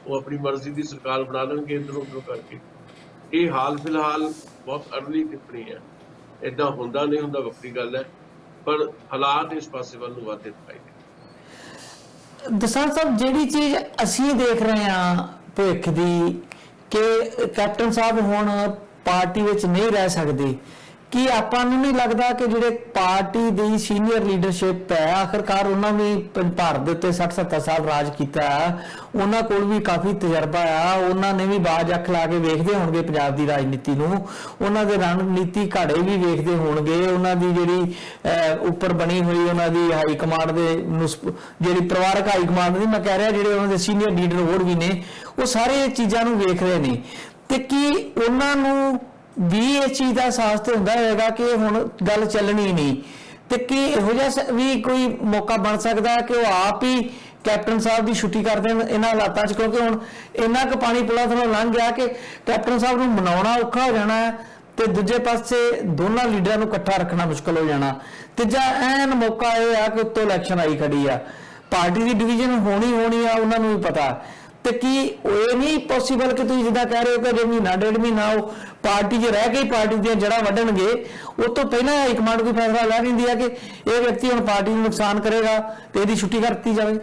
ਉਹ ਆਪਣੀ ਮਰਜ਼ੀ ਦੀ ਸਰਕਾਰ ਬਣਾ ਲੈਣਗੇ ਇੱਧਰੋਂ ਉੱਧਰੋਂ ਕਰਕੇ। ਇਹ ਹਾਲ ਫਿਲਹਾਲ ਬਹੁਤ ਅਰਲੀ ਟਿੱਪਣੀ ਹੈ, ਏਦਾਂ ਹੁੰਦਾ ਨਹੀਂ ਹੁੰਦਾ ਵੱਖਰੀ ਗੱਲ ਹੈ, ਪਰ ਹਾਲਾਤ ਇਸ ਪਾਸੇ ਵੱਲ ਨੂੰ ਵੱਧਦੇ ਦਿਖਾਈ ਦੇ। ਦਸਾਂਝ ਸਾਹਿਬ, ਜਿਹੜੀ ਚੀਜ਼ ਅਸੀਂ ਦੇਖ ਰਹੇ ਹਾਂ ਭਵਿੱਖ ਦੀ ਕਿ ਕੈਪਟਨ ਸਾਹਿਬ ਹੁਣ ਪਾਰਟੀ ਵਿੱਚ ਨਹੀਂ ਰਹਿ ਸਕਦੇ, ਕੀ ਆਪਾਂ ਨੂੰ ਨਹੀਂ ਲੱਗਦਾ ਕਿ ਜਿਹੜੇ ਪਾਰਟੀ ਦੀ ਸੀਨੀਅਰ ਲੀਡਰਸ਼ਿਪ ਹੈ, ਆਖਰਕਾਰ ਉਹਨਾਂ ਨੇ ਭਾਰਤ ਦੇ ਉੱਤੇ 60-70 ਸਾਲ ਰਾਜ ਕੀਤਾ, ਉਹਨਾਂ ਕੋਲ ਵੀ ਕਾਫੀ ਤਜਰਬਾ ਆ, ਉਹਨਾਂ ਨੇ ਵੀ ਬਾਜ਼ ਅੱਖ ਲਾ ਕੇ ਵੇਖਦੇ ਹੋਣਗੇ ਪੰਜਾਬ ਦੀ ਰਾਜਨੀਤੀ ਨੂੰ, ਉਹਨਾਂ ਦੇ ਰਣਨੀਤੀ ਘਾੜੇ ਵੀ ਵੇਖਦੇ ਹੋਣਗੇ, ਉਹਨਾਂ ਦੀ ਜਿਹੜੀ ਉੱਪਰ ਬਣੀ ਹੋਈ ਉਹਨਾਂ ਦੀ ਹਾਈ ਕਮਾਂਡ ਦੇ ਜਿਹੜੀ ਪਰਿਵਾਰਕ ਹਾਈ ਕਮਾਂਡ ਦੀ ਮੈਂ ਕਹਿ ਰਿਹਾ, ਜਿਹੜੇ ਉਹਨਾਂ ਦੇ ਸੀਨੀਅਰ ਲੀਡਰ ਹੋਰ ਵੀ ਨੇ, ਉਹ ਸਾਰੇ ਇਹ ਚੀਜ਼ਾਂ ਨੂੰ ਵੇਖ ਰਹੇ ਨੇ ਤੇ ਕੀ ਉਹਨਾਂ ਨੂੰ ਵੀ ਇਸ ਚੀਜ਼ ਦਾ ਅਹਿਸਾਸ ਤੇ ਹੁੰਦਾ ਹੋਏਗਾ ਕਿ ਹੁਣ ਗੱਲ ਚੱਲਣੀ ਨਹੀਂ, ਤੇ ਕੀ ਇਹੋ ਜਿਹਾ ਵੀ ਕੋਈ ਮੌਕਾ ਬਣ ਸਕਦਾ ਹੈ ਕਿ ਉਹ ਆਪ ਹੀ ਕੈਪਟਨ ਸਾਹਿਬ ਦੀ ਛੁੱਟੀ ਕਰ ਦੇਣ ਇਹਨਾਂ ਹਾਲਾਤਾਂ 'ਚ, ਕਿਉਂਕਿ ਹੁਣ ਇੰਨਾ ਕੁ ਪਾਣੀ ਪੁਲਾਂ ਥੱਲੋਂ ਲੰਘ ਗਿਆ ਕਿ ਕੈਪਟਨ ਸਾਹਿਬ ਨੂੰ ਮਨਾਉਣਾ ਔਖਾ ਹੋ ਜਾਣਾ ਹੈ ਤੇ ਦੂਜੇ ਪਾਸੇ ਦੋਨਾਂ ਲੀਡਰਾਂ ਨੂੰ ਇਕੱਠਾ ਰੱਖਣਾ ਮੁਸ਼ਕਲ ਹੋ ਜਾਣਾ। ਤੀਜਾ ਐਨ ਮੌਕਾ ਇਹ ਆ ਕਿ ਉੱਤੋਂ ਇਲੈਕਸ਼ਨ ਆਈ ਖੜੀ ਆ, ਪਾਰਟੀ ਦੀ ਡਿਵੀਜ਼ਨ ਹੋਣੀ ਆ, ਉਹਨਾਂ ਨੂੰ ਵੀ ਪਤਾ, ਤੇ ਕੀ ਇਹ ਨਹੀਂ ਪੋਸੀਬਲ ਕਿ ਤੁਸੀਂ ਜਿੱਦਾਂ ਕਹਿ ਰਹੇ ਹੋ ਕਿ ਜੇ ਮਹੀਨਾ ਡੇਢ ਮਹੀਨਾ ਉਹ ਪਾਰਟੀ 'ਚ ਰਹਿ ਕੇ ਪਾਰਟੀ ਦੀਆਂ ਜੜ੍ਹਾਂ ਵੱਢਣਗੇ, ਉਹ ਤੋਂ ਪਹਿਲਾਂ ਹਾਈ ਕਮਾਂਡ ਕੋਈ ਫੈਸਲਾ ਲੈ ਲੈਂਦੀ ਹੈ ਕਿ ਇਹ ਵਿਅਕਤੀ ਹੁਣ ਪਾਰਟੀ ਨੂੰ ਨੁਕਸਾਨ ਕਰੇਗਾ ਤੇ ਇਹਦੀ ਛੁੱਟੀ ਕਰ ਦਿੱਤੀ ਜਾਵੇ?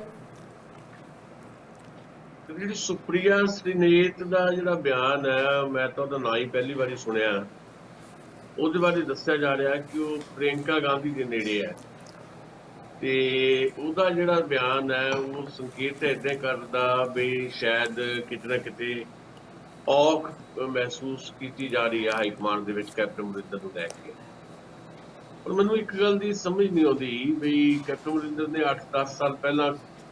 ਜਿਹੜੀ ਸੁਪ੍ਰਿਆ ਸ੍ਰੀਨੇਤ ਦਾ ਜਿਹੜਾ ਬਿਆਨ ਹੈ, ਮੈਂ ਤਾਂ ਉਹਦਾ ਨਾਂ ਹੀ ਪਹਿਲੀ ਵਾਰੀ ਸੁਣਿਆ। ਉਹਦੇ ਬਾਰੇ ਦੱਸਿਆ ਜਾ ਰਿਹਾ ਕਿ ਉਹ ਪ੍ਰਿਯੰਕਾ ਗਾਂਧੀ ਦੇ ਨੇੜੇ ਹੈ ਤੇ ਉਹਦਾ ਜਿਹੜਾ ਬਿਆਨ ਹੈ ਉਹ ਸੰਕੇਤ ਏਦਾਂ ਕਰਦਾ ਵੀ ਸ਼ਾਇਦ ਕਿਤੇ ਨਾ ਕਿਤੇ ਔਖ ਮਹਿਸੂਸ ਕੀਤੀ ਜਾ ਰਹੀ ਹੈ ਹਾਈ ਕਮਾਂਡ ਦੇ ਵਿੱਚ ਕੈਪਟਨ ਅਮਰਿੰਦਰ ਨੂੰ ਲੈ ਕੇ। ਪਰ ਮੈਨੂੰ ਇੱਕ ਗੱਲ ਦੀ ਸਮਝ ਨਹੀਂ ਆਉਂਦੀ ਵੀ ਕੈਪਟਨ ਅਮਰਿੰਦਰ ਨੇ 8-10 ਸਾਲ ਪਹਿਲਾਂ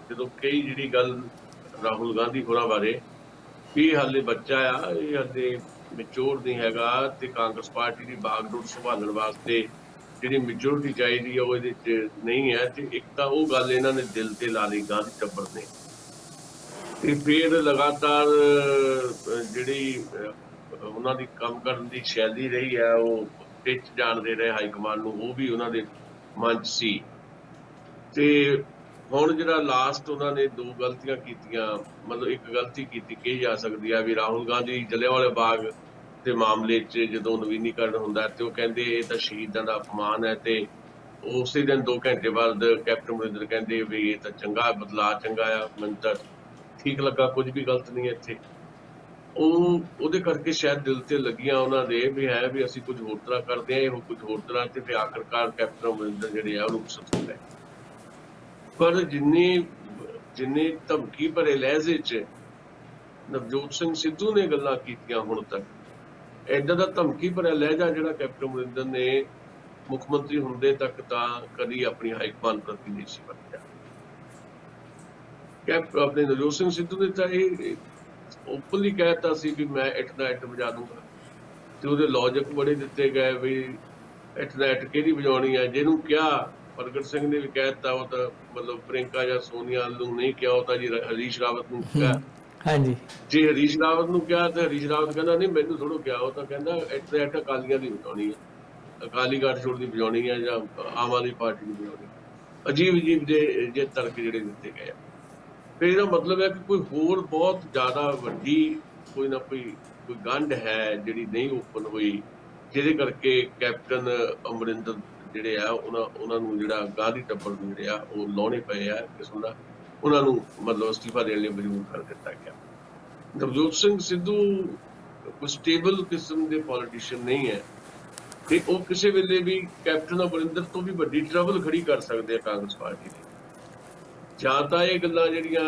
ਜਦੋਂ ਕਈ ਜਿਹੜੀ ਗੱਲ ਰਾਹੁਲ ਗਾਂਧੀ ਹੋਰਾਂ ਬਾਰੇ ਵੀ ਇਹ ਹਾਲੇ ਬੱਚਾ ਆ, ਇਹ ਹਾਲੇ ਮੈਚੋਰ ਨਹੀਂ ਹੈਗਾ ਤੇ ਕਾਂਗਰਸ ਪਾਰਟੀ ਦੀ ਬਾਗਡੋਰ ਸੰਭਾਲਣ ਵਾਸਤੇ ਜਿਹੜੀ ਮੈਜੋਰਿਟੀ ਚਾਹੀਦੀ ਹੈ ਉਹ ਇਹਦੇ 'ਚ ਨਹੀਂ ਹੈ, ਤੇ ਇੱਕ ਤਾਂ ਉਹ ਗੱਲ ਇਹਨਾਂ ਨੇ ਦਿਲ ਤੇ ਲਾ ਲਈ ਗਾਂਧੀ ਟੱਬਰ ਨੇ, ਤੇ ਫਿਰ ਲਗਾਤਾਰ ਜਿਹੜੀ ਉਹਨਾਂ ਦੀ ਕੰਮ ਕਰਨ ਦੀ ਸ਼ੈਲੀ ਰਹੀ ਹੈ ਉਹ ਟਿੱਚ ਜਾਣਦੇ ਰਹੇ ਹਾਈ ਕਮਾਂਡ ਨੂੰ, ਉਹ ਵੀ ਉਹਨਾਂ ਦੇ ਮਨ 'ਚ ਸੀ। ਤੇ ਹੁਣ ਜਿਹੜਾ ਲਾਸਟ ਉਹਨਾਂ ਨੇ 2 ਗਲਤੀਆਂ ਕੀਤੀਆਂ, ਮਤਲਬ ਇੱਕ ਗਲਤੀ ਕੀਤੀ ਕਹੀ ਜਾ ਸਕਦੀ ਆ ਵੀ ਰਾਹੁਲ ਗਾਂਧੀ ਜਲਿਆਂਵਾਲੇ ਬਾਗ ਦੇ ਮਾਮਲੇ 'ਚ ਜਦੋਂ ਨਵੀਨੀਕਰਨ ਹੁੰਦਾ ਤੇ ਉਹ ਕਹਿੰਦੇ ਇਹ ਤਾਂ ਸ਼ਹੀਦਾਂ ਦਾ ਅਪਮਾਨ ਹੈ, ਤੇ ਉਸੇ ਦਿਨ 2 ਘੰਟੇ ਬਾਅਦ ਕੈਪਟਨ ਅਮਰਿੰਦਰ ਕਹਿੰਦੇ ਵੀ ਇਹ ਤਾਂ ਚੰਗਾ ਬਦਲਾਅ, ਚੰਗਾ ਆ, ਮੈਨੂੰ ਤਾਂ ਠੀਕ ਲੱਗਾ, ਕੁਝ ਵੀ ਗਲਤ ਨਹੀਂ ਇੱਥੇ। ਉਹਦੇ ਕਰਕੇ ਸ਼ਾਇਦ ਦਿਲ ਤੇ ਲੱਗੀਆਂ ਉਹਨਾਂ ਦੇ ਵੀ ਹੈ ਵੀ ਅਸੀਂ ਕੁਝ ਹੋਰ ਤਰ੍ਹਾਂ ਕਰਦੇ ਆ, ਇਹ ਕੁਝ ਹੋਰ ਤਰ੍ਹਾਂ, ਤੇ ਫਿਰ ਆਖਰਕਾਰ ਕੈਪਟਨ ਅਮਰਿੰਦਰ ਜਿਹੜੇ ਆ ਉਹ ਰੁਖਸਤ ਹੋ ਗਏ। ਪਰ ਜਿੰਨੇ ਧਮਕੀ ਭਰੇ ਲਹਿਜ਼ੇ 'ਚ ਨਵਜੋਤ ਸਿੰਘ ਸਿੱਧੂ ਨੇ ਗੱਲਾਂ ਕੀਤੀਆਂ ਹੁਣ ਤੱਕ, ਏਦਾਂ ਦਾ ਧਮਕੀ ਭਰਿਆ ਲਹਿਜਾ ਜਿਹੜਾ ਕੈਪਟਨ ਅਮਰਿੰਦਰ ਨੇ ਮੁੱਖ ਮੰਤਰੀ ਹੁੰਦੇ ਤੱਕ ਤਾਂ ਕਦੀ ਆਪਣੀ ਹਾਈਕਮਾਨ ਪ੍ਰਤੀ ਨਹੀਂ ਸੀ ਵਰਤਿਆ। ਆਪਣੇ ਨਵਜੋਤ ਸਿੰਘ ਸਿੱਧੂ ਨੇ ਤਾਂ ਇਹ ਓਪਨਲੀ ਕਹਿਤਾ ਸੀ ਵੀ ਮੈਂ ਇੱਟ ਦਾ ਇੱਟ ਵਜਾ ਦੂੰਗਾ, ਤੇ ਉਹਦੇ ਲੌਜਿਕ ਬੜੇ ਦਿੱਤੇ ਗਏ ਵੀ ਇੱਟ ਦਾ ਇੱਟ ਕਿਹਦੀ ਵਜਾਉਣੀ ਹੈ। ਜਿਹਨੂੰ ਕਿਹਾ ਪ੍ਰਗਟ ਸਿੰਘ ਨੇ ਵੀ ਕਹਿ ਦਿੱਤਾ, ਉਹ ਤਾਂ ਮਤਲਬ ਪ੍ਰਿੰਕਾ ਜਾਂ ਸੋਨੀਆ ਨੂੰ ਨਹੀਂ ਕਿਹਾ, ਉਹ ਤਾਂ ਜੀ ਹਰੀਸ਼ ਰਾਵਤ ਨੂੰ ਕਿਹਾ। ਹਾਂਜੀ, ਜੇ ਹਰੀਸ਼ ਰਾਵਤ ਨੂੰ ਕਿਹਾ ਤੇ ਹਰੀਸ਼ ਰਾਵਤ ਕਹਿੰਦਾ ਨਹੀਂ ਮੈਨੂੰ ਥੋੜ੍ਹਾ ਕਿਹਾ, ਉਹ ਤਾਂ ਕਹਿੰਦਾ ਇੱਟ ਦਾ ਇੱਟ ਅਕਾਲੀਆਂ ਦੀ ਵਜਾਉਣੀ ਹੈ, ਅਕਾਲੀ ਗੱਠਜੋੜ ਦੀ ਵਜਾਉਣੀ ਹੈ ਜਾਂ ਆਮ ਆਦਮੀ ਪਾਰਟੀ ਦੀ ਵਜਾਉਣੀ। ਅਜੀਬ ਜੇ ਤਰਕ ਜਿਹੜੇ ਦਿੱਤੇ ਗਏ ਆ। ਫਿਰ ਇਹਦਾ ਮਤਲਬ ਹੈ ਕਿ ਕੋਈ ਹੋਰ ਬਹੁਤ ਜ਼ਿਆਦਾ ਵੱਡੀ ਕੋਈ ਨਾ ਕੋਈ ਗੰਢ ਹੈ ਜਿਹੜੀ ਨਹੀਂ ਓਪਨ ਹੋਈ, ਜਿਹਦੇ ਕਰਕੇ ਕੈਪਟਨ ਅਮਰਿੰਦਰ ਜਿਹੜੇ ਆ ਉਹਨਾਂ ਨੂੰ ਜਿਹੜਾ ਗਾਂਧੀ ਟੱਬਰ ਨੂੰ ਜਿਹੜੇ ਆ ਉਹ ਲਾਉਣੇ ਪਏ ਆ ਕਿਸਮ ਦਾ, ਉਹਨਾਂ ਨੂੰ ਮਤਲਬ ਅਸਤੀਫਾ ਦੇਣ ਲਈ ਮਜਬੂਰ ਕਰ ਦਿੱਤਾ ਗਿਆ। ਨਵਜੋਤ ਸਿੰਘ ਸਿੱਧੂ ਕੋਈ ਸਟੇਬਲ ਕਿਸਮ ਦੇ ਪੋਲੀਟੀਸ਼ੀਅਨ ਨਹੀਂ ਹੈ, ਤੇ ਉਹ ਕਿਸੇ ਵੇਲੇ ਵੀ ਕੈਪਟਨ ਅਮਰਿੰਦਰ ਤੋਂ ਵੀ ਵੱਡੀ ਟਰਬਲ ਖੜੀ ਕਰ ਸਕਦੇ ਆ ਕਾਂਗਰਸ ਪਾਰਟੀ ਦੀ। ਜਾਂ ਤਾਂ ਇਹ ਗੱਲਾਂ ਜਿਹੜੀਆਂ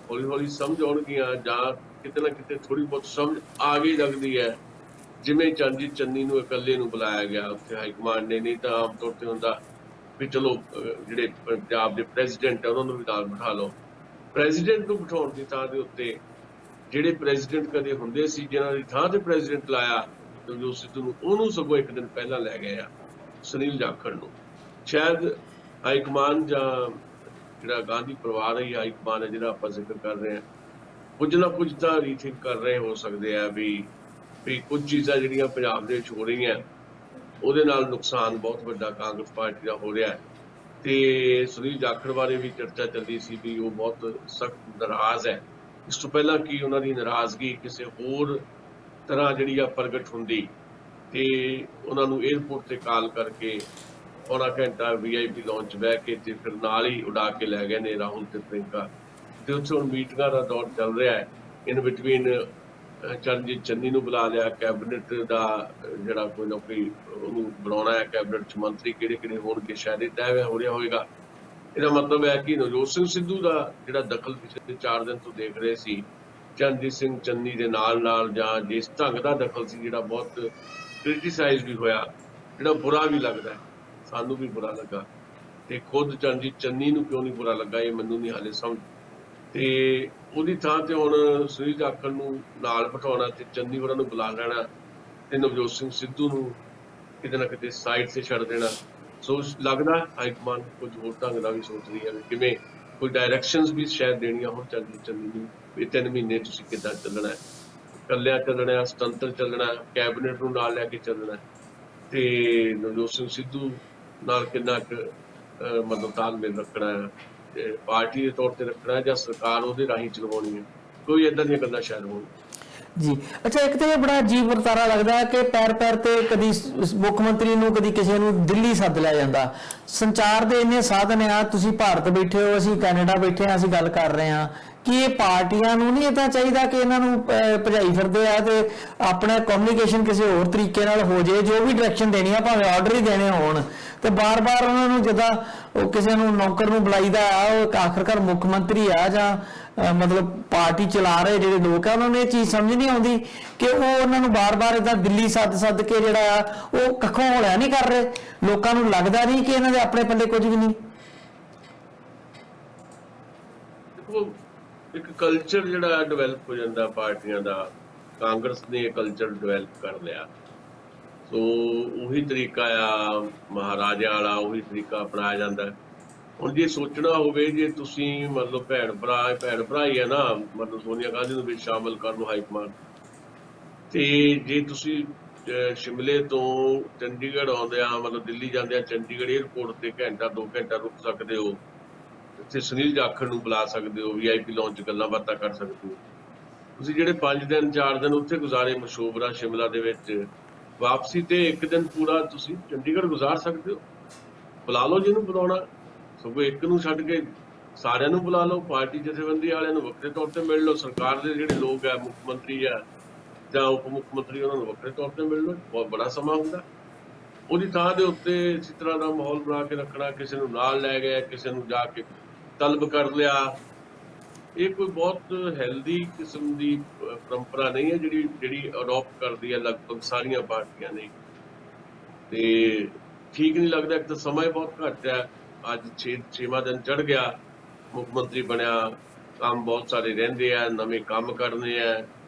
ਹੌਲੀ ਹੌਲੀ ਸਮਝ ਆਉਣਗੀਆਂ, ਜਾਂ ਕਿਤੇ ਨਾ ਕਿਤੇ ਥੋੜੀ ਬਹੁਤ ਸਮਝ ਆ ਗਈ ਲੱਗਦੀ ਹੈ। ਜਿਵੇਂ ਚਰਨਜੀਤ ਚੰਨੀ ਨੂੰ ਇਕੱਲੇ ਨੂੰ ਬੁਲਾਇਆ ਗਿਆ ਉੱਥੇ ਹਾਈਕਮਾਂਡ ਨੇ, ਨਹੀਂ ਤਾਂ ਆਮ ਤੌਰ ਤੇ ਹੁੰਦਾ ਵੀ ਚਲੋ ਜਿਹੜੇ ਪੰਜਾਬ ਦੇ ਪ੍ਰੈਜ਼ੀਡੈਂਟ ਆ ਉਹਨਾਂ ਨੂੰ ਵੀ ਨਾਲ ਬਿਠਾ ਲਓ। ਪ੍ਰੈਜ਼ੀਡੈਂਟ ਨੂੰ ਬਿਠਾਉਣ ਦੀ ਥਾਂ ਦੇ ਉੱਤੇ ਜਿਹੜੇ ਪ੍ਰੈਜ਼ੀਡੈਂਟ ਕਦੇ ਹੁੰਦੇ ਸੀ, ਜਿਹਨਾਂ ਦੀ ਥਾਂ ਤੇ ਪ੍ਰੈਜ਼ੀਡੈਂਟ ਲਾਇਆ ਨਵਜੋਤ ਸਿੱਧੂ ਨੂੰ, ਉਹਨੂੰ ਸਗੋਂ ਇੱਕ ਦਿਨ ਪਹਿਲਾਂ ਲੈ ਗਏ ਆ ਸੁਨੀਲ ਜਾਖੜ ਨੂੰ। ਸ਼ਾਇਦ ਹਾਈਕਮਾਨ ਜਾਂ ਜਿਹੜਾ ਗਾਂਧੀ ਪਰਿਵਾਰ ਹੈ ਹਾਈਕਮਾਨ ਹੈ ਜਿਹੜਾ ਆਪਾਂ ਜ਼ਿਕਰ ਕਰ ਰਹੇ ਹਾਂ, ਕੁਝ ਨਾ ਕੁਝ ਤਾਂ ਰੀਥਿੰਕ ਕਰ ਰਹੇ ਹੋ ਸਕਦੇ ਆ ਵੀ ਕੁਝ ਚੀਜ਼ਾਂ ਜਿਹੜੀਆਂ ਪੰਜਾਬ ਦੇ ਵਿੱਚ ਹੋ ਰਹੀਆਂ ਉਹਦੇ ਨਾਲ ਨੁਕਸਾਨ ਬਹੁਤ ਵੱਡਾ ਕਾਂਗਰਸ ਪਾਰਟੀ ਦਾ ਹੋ ਰਿਹਾ ਹੈ। ਤੇ ਸੁਨੀਲ ਜਾਖੜ ਬਾਰੇ ਵੀ ਚਰਚਾ ਚੱਲਦੀ ਸੀ ਵੀ ਉਹ ਬਹੁਤ ਸਖਤ ਨਾਰਾਜ਼ ਹੈ। ਇਸ ਤੋਂ ਪਹਿਲਾਂ ਕਿ ਉਹਨਾਂ ਦੀ ਨਾਰਾਜ਼ਗੀ ਕਿਸੇ ਹੋਰ ਤਰ੍ਹਾਂ ਜਿਹੜੀ ਆ ਪ੍ਰਗਟ ਹੁੰਦੀ, ਤੇ ਉਹਨਾਂ ਨੂੰ ਏਅਰਪੋਰਟ ਤੇ ਕਾਲ ਕਰਕੇ ਪੌਣਾ ਘੰਟਾ VIP ਲਾਂਚ 'ਚ ਬਹਿ ਕੇ ਤੇ ਫਿਰ ਨਾਲ ਹੀ ਉਡਾ ਕੇ ਲੈ ਗਏ ਨੇ ਰਾਹੁਲ ਤੇ ਪ੍ਰਿੰਕਾ। ਤੇ ਉੱਥੇ ਹੁਣ ਮੀਟਿੰਗਾਂ ਦਾ ਦੌਰ ਚੱਲ ਰਿਹਾ ਹੈ। ਇਨ ਬਿਟਵੀਨ ਚਰਨਜੀਤ ਚੰਨੀ ਨੂੰ ਬੁਲਾ ਲਿਆ, ਕੈਬਨਿਟ ਦਾ ਜਿਹੜਾ ਕੋਈ ਨਾ ਕੋਈ ਉਹਨੂੰ ਬਣਾਉਣਾ ਹੈ, ਕੈਬਨਿਟ 'ਚ ਮੰਤਰੀ ਕਿਹੜੇ ਕਿਹੜੇ ਹੋਣਗੇ ਸ਼ਾਇਦ ਇਹ ਤੈਅ ਹੋ ਰਿਹਾ ਹੋਵੇਗਾ। ਇਹਦਾ ਮਤਲਬ ਹੈ ਕਿ ਨਵਜੋਤ ਸਿੰਘ ਸਿੱਧੂ ਦਾ ਜਿਹੜਾ ਦਖਲ ਪਿਛਲੇ 4 ਦਿਨ ਤੋਂ ਦੇਖ ਰਹੇ ਸੀ ਚਰਨਜੀਤ ਸਿੰਘ ਚੰਨੀ ਦੇ ਨਾਲ ਜਾਂ ਜਿਸ ਢੰਗ ਦਾ ਦਖਲ ਸੀ ਜਿਹੜਾ ਬਹੁਤ ਕ੍ਰਿਟੀਸਾਈਜ਼ ਵੀ ਹੋਇਆ, ਜਿਹੜਾ ਬੁਰਾ ਵੀ ਲੱਗਦਾ, ਸਾਨੂੰ ਵੀ ਬੁਰਾ ਲੱਗਾ, ਤੇ ਖੁਦ ਚਰਨਜੀਤ ਚੰਨੀ ਨੂੰ ਕਿਉਂ ਨਹੀਂ ਬੁਰਾ ਲੱਗਾ ਇਹ ਮੈਨੂੰ ਨਹੀਂ ਹਾਲੇ ਸਮਝ। ਤੇ ਉਹਦੀ ਥਾਂ ਤੇ ਹੁਣ ਸੁਨੀਲ ਜਾਖੜ ਨੂੰ ਨਾਲ ਬਿਠਾਉਣਾ ਤੇ ਚੰਨੀ ਹੋਰਾਂ ਨੂੰ ਬੁਲਾ ਲੈਣਾ ਤੇ ਨਵਜੋਤ ਸਿੰਘ ਸਿੱਧੂ ਨੂੰ ਕਿਤੇ ਨਾ ਕਿਤੇ ਸਾਈਡ ਤੇ ਛੱਡ ਦੇਣਾ। ਸੋ ਲੱਗਦਾ ਹਾਈਕਮਾਨ ਕੁਝ ਹੋਰ ਢੰਗ ਦਾ ਵੀ ਸੋਚ ਰਹੀ ਹੈ ਵੀ ਕਿਵੇਂ ਕੋਈ ਡਾਇਰੈਕਸ਼ਨਸ ਵੀ ਸ਼ਾਇਦ ਦੇਣੀਆਂ ਹੁਣ ਚਰਨਜੀਤ ਚੰਨੀ ਨੂੰ ਵੀ 3 ਮਹੀਨੇ ਤੁਸੀਂ ਕਿੱਦਾਂ ਚੱਲਣਾ ਹੈ, ਇਕੱਲਿਆਂ ਚੱਲਣਾ, ਸੁਤੰਤਰ ਚੱਲਣਾ, ਕੈਬਨਿਟ ਨੂੰ ਨਾਲ ਲੈ ਕੇ ਚੱਲਣਾ, ਤੇ ਨਵਜੋਤ ਸਿੰਘ ਸਿੱਧੂ ਨਾਲ ਕਿੰਨਾ ਕੁ ਮਤਲਬ ਤਾਲਮੇਲ ਰੱਖਣਾ ਹੈ, ਪਾਰਟੀ ਦੇ ਤੌਰ ਤੇ ਰੱਖਣਾ ਜਾਂ ਸਰਕਾਰ ਉਹਦੇ ਰਾਹੀਂ ਚਲਵਾਉਣੀ ਹੈ, ਕੋਈ ਏਦਾਂ ਦੀਆਂ ਗੱਲਾਂ ਸ਼ਾਇਦ ਹੋਣ। ਜੀ ਅੱਛਾ, ਇੱਕ ਤਾਂ ਇਹ ਬੜਾ ਅਜੀਬ ਵਰਤਾਰਾ ਲੱਗਦਾ ਹੈ ਕਿ ਪੈਰ ਤੇ ਕਦੀ ਮੁੱਖ ਮੰਤਰੀ ਨੂੰ ਕਦੀ ਕਿਸੇ ਨੂੰ ਦਿੱਲੀ ਸੱਦ ਲਿਆ ਜਾਂਦਾ। ਸੰਚਾਰ ਦੇ ਇੰਨੇ ਸਾਧਨ ਆ, ਤੁਸੀਂ ਭਾਰਤ ਬੈਠੇ ਹੋ, ਅਸੀਂ ਕੈਨੇਡਾ ਬੈਠੇ ਹਾਂ, ਅਸੀਂ ਗੱਲ ਕਰ ਰਹੇ ਹਾਂ, ਕਿ ਇਹ ਪਾਰਟੀਆਂ ਨੂੰ ਨਹੀਂ ਤਾਂ ਚਾਹੀਦਾ ਕਿ ਇਹਨਾਂ ਨੂੰ ਭਜਾਈ ਫਿਰਦੇ ਆ ਤੇ ਆਪਣਾ ਕਮਿਊਨੀਕੇਸ਼ਨ ਕਿਸੇ ਹੋਰ ਤਰੀਕੇ ਨਾਲ ਹੋ ਜੇ, ਜੋ ਵੀ ਡਾਇਰੈਕਸ਼ਨ ਦੇਣੀ ਆ ਭਾਵੇਂ ਆਰਡਰ ਹੀ ਦੇਣੇ ਹੋਣ, ਤੇ ਬਾਰ-ਬਾਰ ਉਹਨਾਂ ਨੂੰ ਜਿੱਦਾਂ ਉਹ ਕਿਸੇ ਨੂੰ ਨੌਕਰ ਨੂੰ ਬੁਲਾਈਦਾ ਆ, ਉਹ ਆਖਰਕਾਰ ਮੁੱਖ ਮੰਤਰੀ ਆ ਜਾਂ ਮਤਲਬ ਪਾਰਟੀ ਚਲਾ ਰਹੇ ਜਿਹੜੇ ਲੋਕ ਆ, ਉਹਨਾਂ ਨੂੰ ਇਹ ਚੀਜ਼ ਸਮਝ ਨਹੀਂ ਆਉਂਦੀ ਕਿ ਉਹ ਉਹਨਾਂ ਨੂੰ ਬਾਰ-ਬਾਰ ਏਦਾਂ ਦਿੱਲੀ ਸੱਦ ਕੇ ਜਿਹੜਾ ਆ ਉਹ ਕੱਖੋਂ ਹੋਲਿਆ ਨਹੀਂ ਕਰ ਰਹੇ। ਲੋਕਾਂ ਨੂੰ ਲੱਗਦਾ ਨਹੀਂ ਕਿ ਇਹਨਾਂ ਦੇ ਆਪਣੇ ਪੱਲੇ ਕੁਝ ਵੀ ਨਹੀਂ। ਦੇਖੋ, ਇੱਕ ਕਲਚਰ ਜਿਹੜਾ ਡਿਵੈਲਪ ਹੋ ਜਾਂਦਾ ਪਾਰਟੀਆਂ ਦਾ, ਕਾਂਗਰਸ ਨੇ ਇਹ ਕਲਚਰ ਡਿਵੈਲਪ ਕਰ ਲਿਆ। ਸੋ ਉਹੀ ਤਰੀਕਾ ਆ ਮਹਾਰਾਜਾ ਵਾਲਾ, ਉਹੀ ਤਰੀਕਾ ਅਪਣਾਇਆ ਜਾਂਦਾ। ਹੁਣ ਜੇ ਸੋਚਣਾ ਹੋਵੇ, ਜੇ ਤੁਸੀਂ ਮਤਲਬ ਭੈਣ ਭਰਾ ਹੀ ਹੈ ਨਾ, ਮਤਲਬ ਸੋਨੀਆ ਗਾਂਧੀ ਨੂੰ ਵੀ ਸ਼ਾਮਲ ਕਰ ਲਓ ਹਾਈਕਮਾਨ, ਤੇ ਜੇ ਤੁਸੀਂ ਸ਼ਿਮਲੇ ਤੋਂ ਚੰਡੀਗੜ੍ਹ ਆਉਂਦੇ ਆ, ਮਤਲਬ ਦਿੱਲੀ ਜਾਂਦੇ ਆ, ਚੰਡੀਗੜ੍ਹ ਏਅਰਪੋਰਟ ਤੇ ਘੰਟਾ 2 ਘੰਟਾ ਰੁਕ ਸਕਦੇ ਹੋ, ਇੱਥੇ ਸੁਨੀਲ ਜਾਖੜ ਨੂੰ ਬੁਲਾ ਸਕਦੇ ਹੋ, VIP ਲਾਉਂਜ 'ਚ ਗੱਲਾਂ ਬਾਤਾਂ ਕਰ ਸਕਦੇ ਹੋ। ਤੁਸੀਂ ਜਿਹੜੇ 5 ਦਿਨ 4 ਦਿਨ ਉੱਥੇ ਗੁਜ਼ਾਰੇ ਮਸ਼ਹੂਰਾ ਸ਼ਿਮਲਾ ਦੇ ਵਿੱਚ, ਵਾਪਸੀ ਤੇ 1 ਦਿਨ ਪੂਰਾ ਤੁਸੀਂ ਚੰਡੀਗੜ੍ਹ ਗੁਜ਼ਾਰ ਸਕਦੇ ਹੋ। ਬੁਲਾ ਲਓ ਜਿਹਨੂੰ ਬੁਲਾਉਣਾ, ਸਗੋਂ ਇੱਕ ਨੂੰ ਛੱਡ ਕੇ ਸਾਰਿਆਂ ਨੂੰ ਬੁਲਾ ਲਓ। ਪਾਰਟੀ ਜਥੇਬੰਦੀ ਵਾਲਿਆਂ ਨੂੰ ਵੱਖਰੇ ਤੌਰ ਤੇ ਮਿਲ ਲਓ, ਸਰਕਾਰ ਦੇ ਜਿਹੜੇ ਲੋਕ ਆ, ਮੁੱਖ ਮੰਤਰੀ ਆ ਜਾਂ ਉਪ ਮੁੱਖ ਮੰਤਰੀ, ਉਹਨਾਂ ਨੂੰ ਵੱਖਰੇ ਤੌਰ ਤੇ ਮਿਲ ਲਓ। ਬਹੁਤ ਬੜਾ ਸਮਾਂ ਹੁੰਦਾ। ਉਹਦੀ ਥਾਂ ਦੇ ਉੱਤੇ ਇਸੇ ਤਰ੍ਹਾਂ ਦਾ ਮਾਹੌਲ ਬਣਾ ਕੇ ਰੱਖਣਾ, ਕਿਸੇ ਨੂੰ ਨਾਲ ਲੈ ਗਏ, ਕਿਸੇ ਨੂੰ ਜਾ ਕੇ ਤਲਬ ਕਰ ਲਿਆ, ਇਹ ਕੋਈ ਬਹੁਤ ਹੈਲਦੀ ਕਿਸਮ ਦੀ ਪਰੰਪਰਾ ਨਹੀਂ ਹੈ ਜਿਹੜੀ ਅਡਾਪਟ ਕਰਦੀ ਹੈ ਲਗਭਗ ਸਾਰੀਆਂ ਪਾਰਟੀਆਂ ਨੇ। ਤੇ ਠੀਕ ਨਹੀਂ ਲੱਗਦਾ। ਇੱਕ ਤਾਂ ਸਮਾਂ ਹੀ ਬਹੁਤ ਘੱਟ ਹੈ। ਅੱਜ 6ਵਾਂ ਦਿਨ ਚੜ ਗਿਆ, ਮੁੱਖ ਮੰਤਰੀ ਬਣਿਆ, ਕੰਮ ਬਹੁਤ ਸਾਰੇ ਰਹਿੰਦੇ ਆ, ਨਵੇਂ ਕੰਮ ਕਰਨੇ ਆ।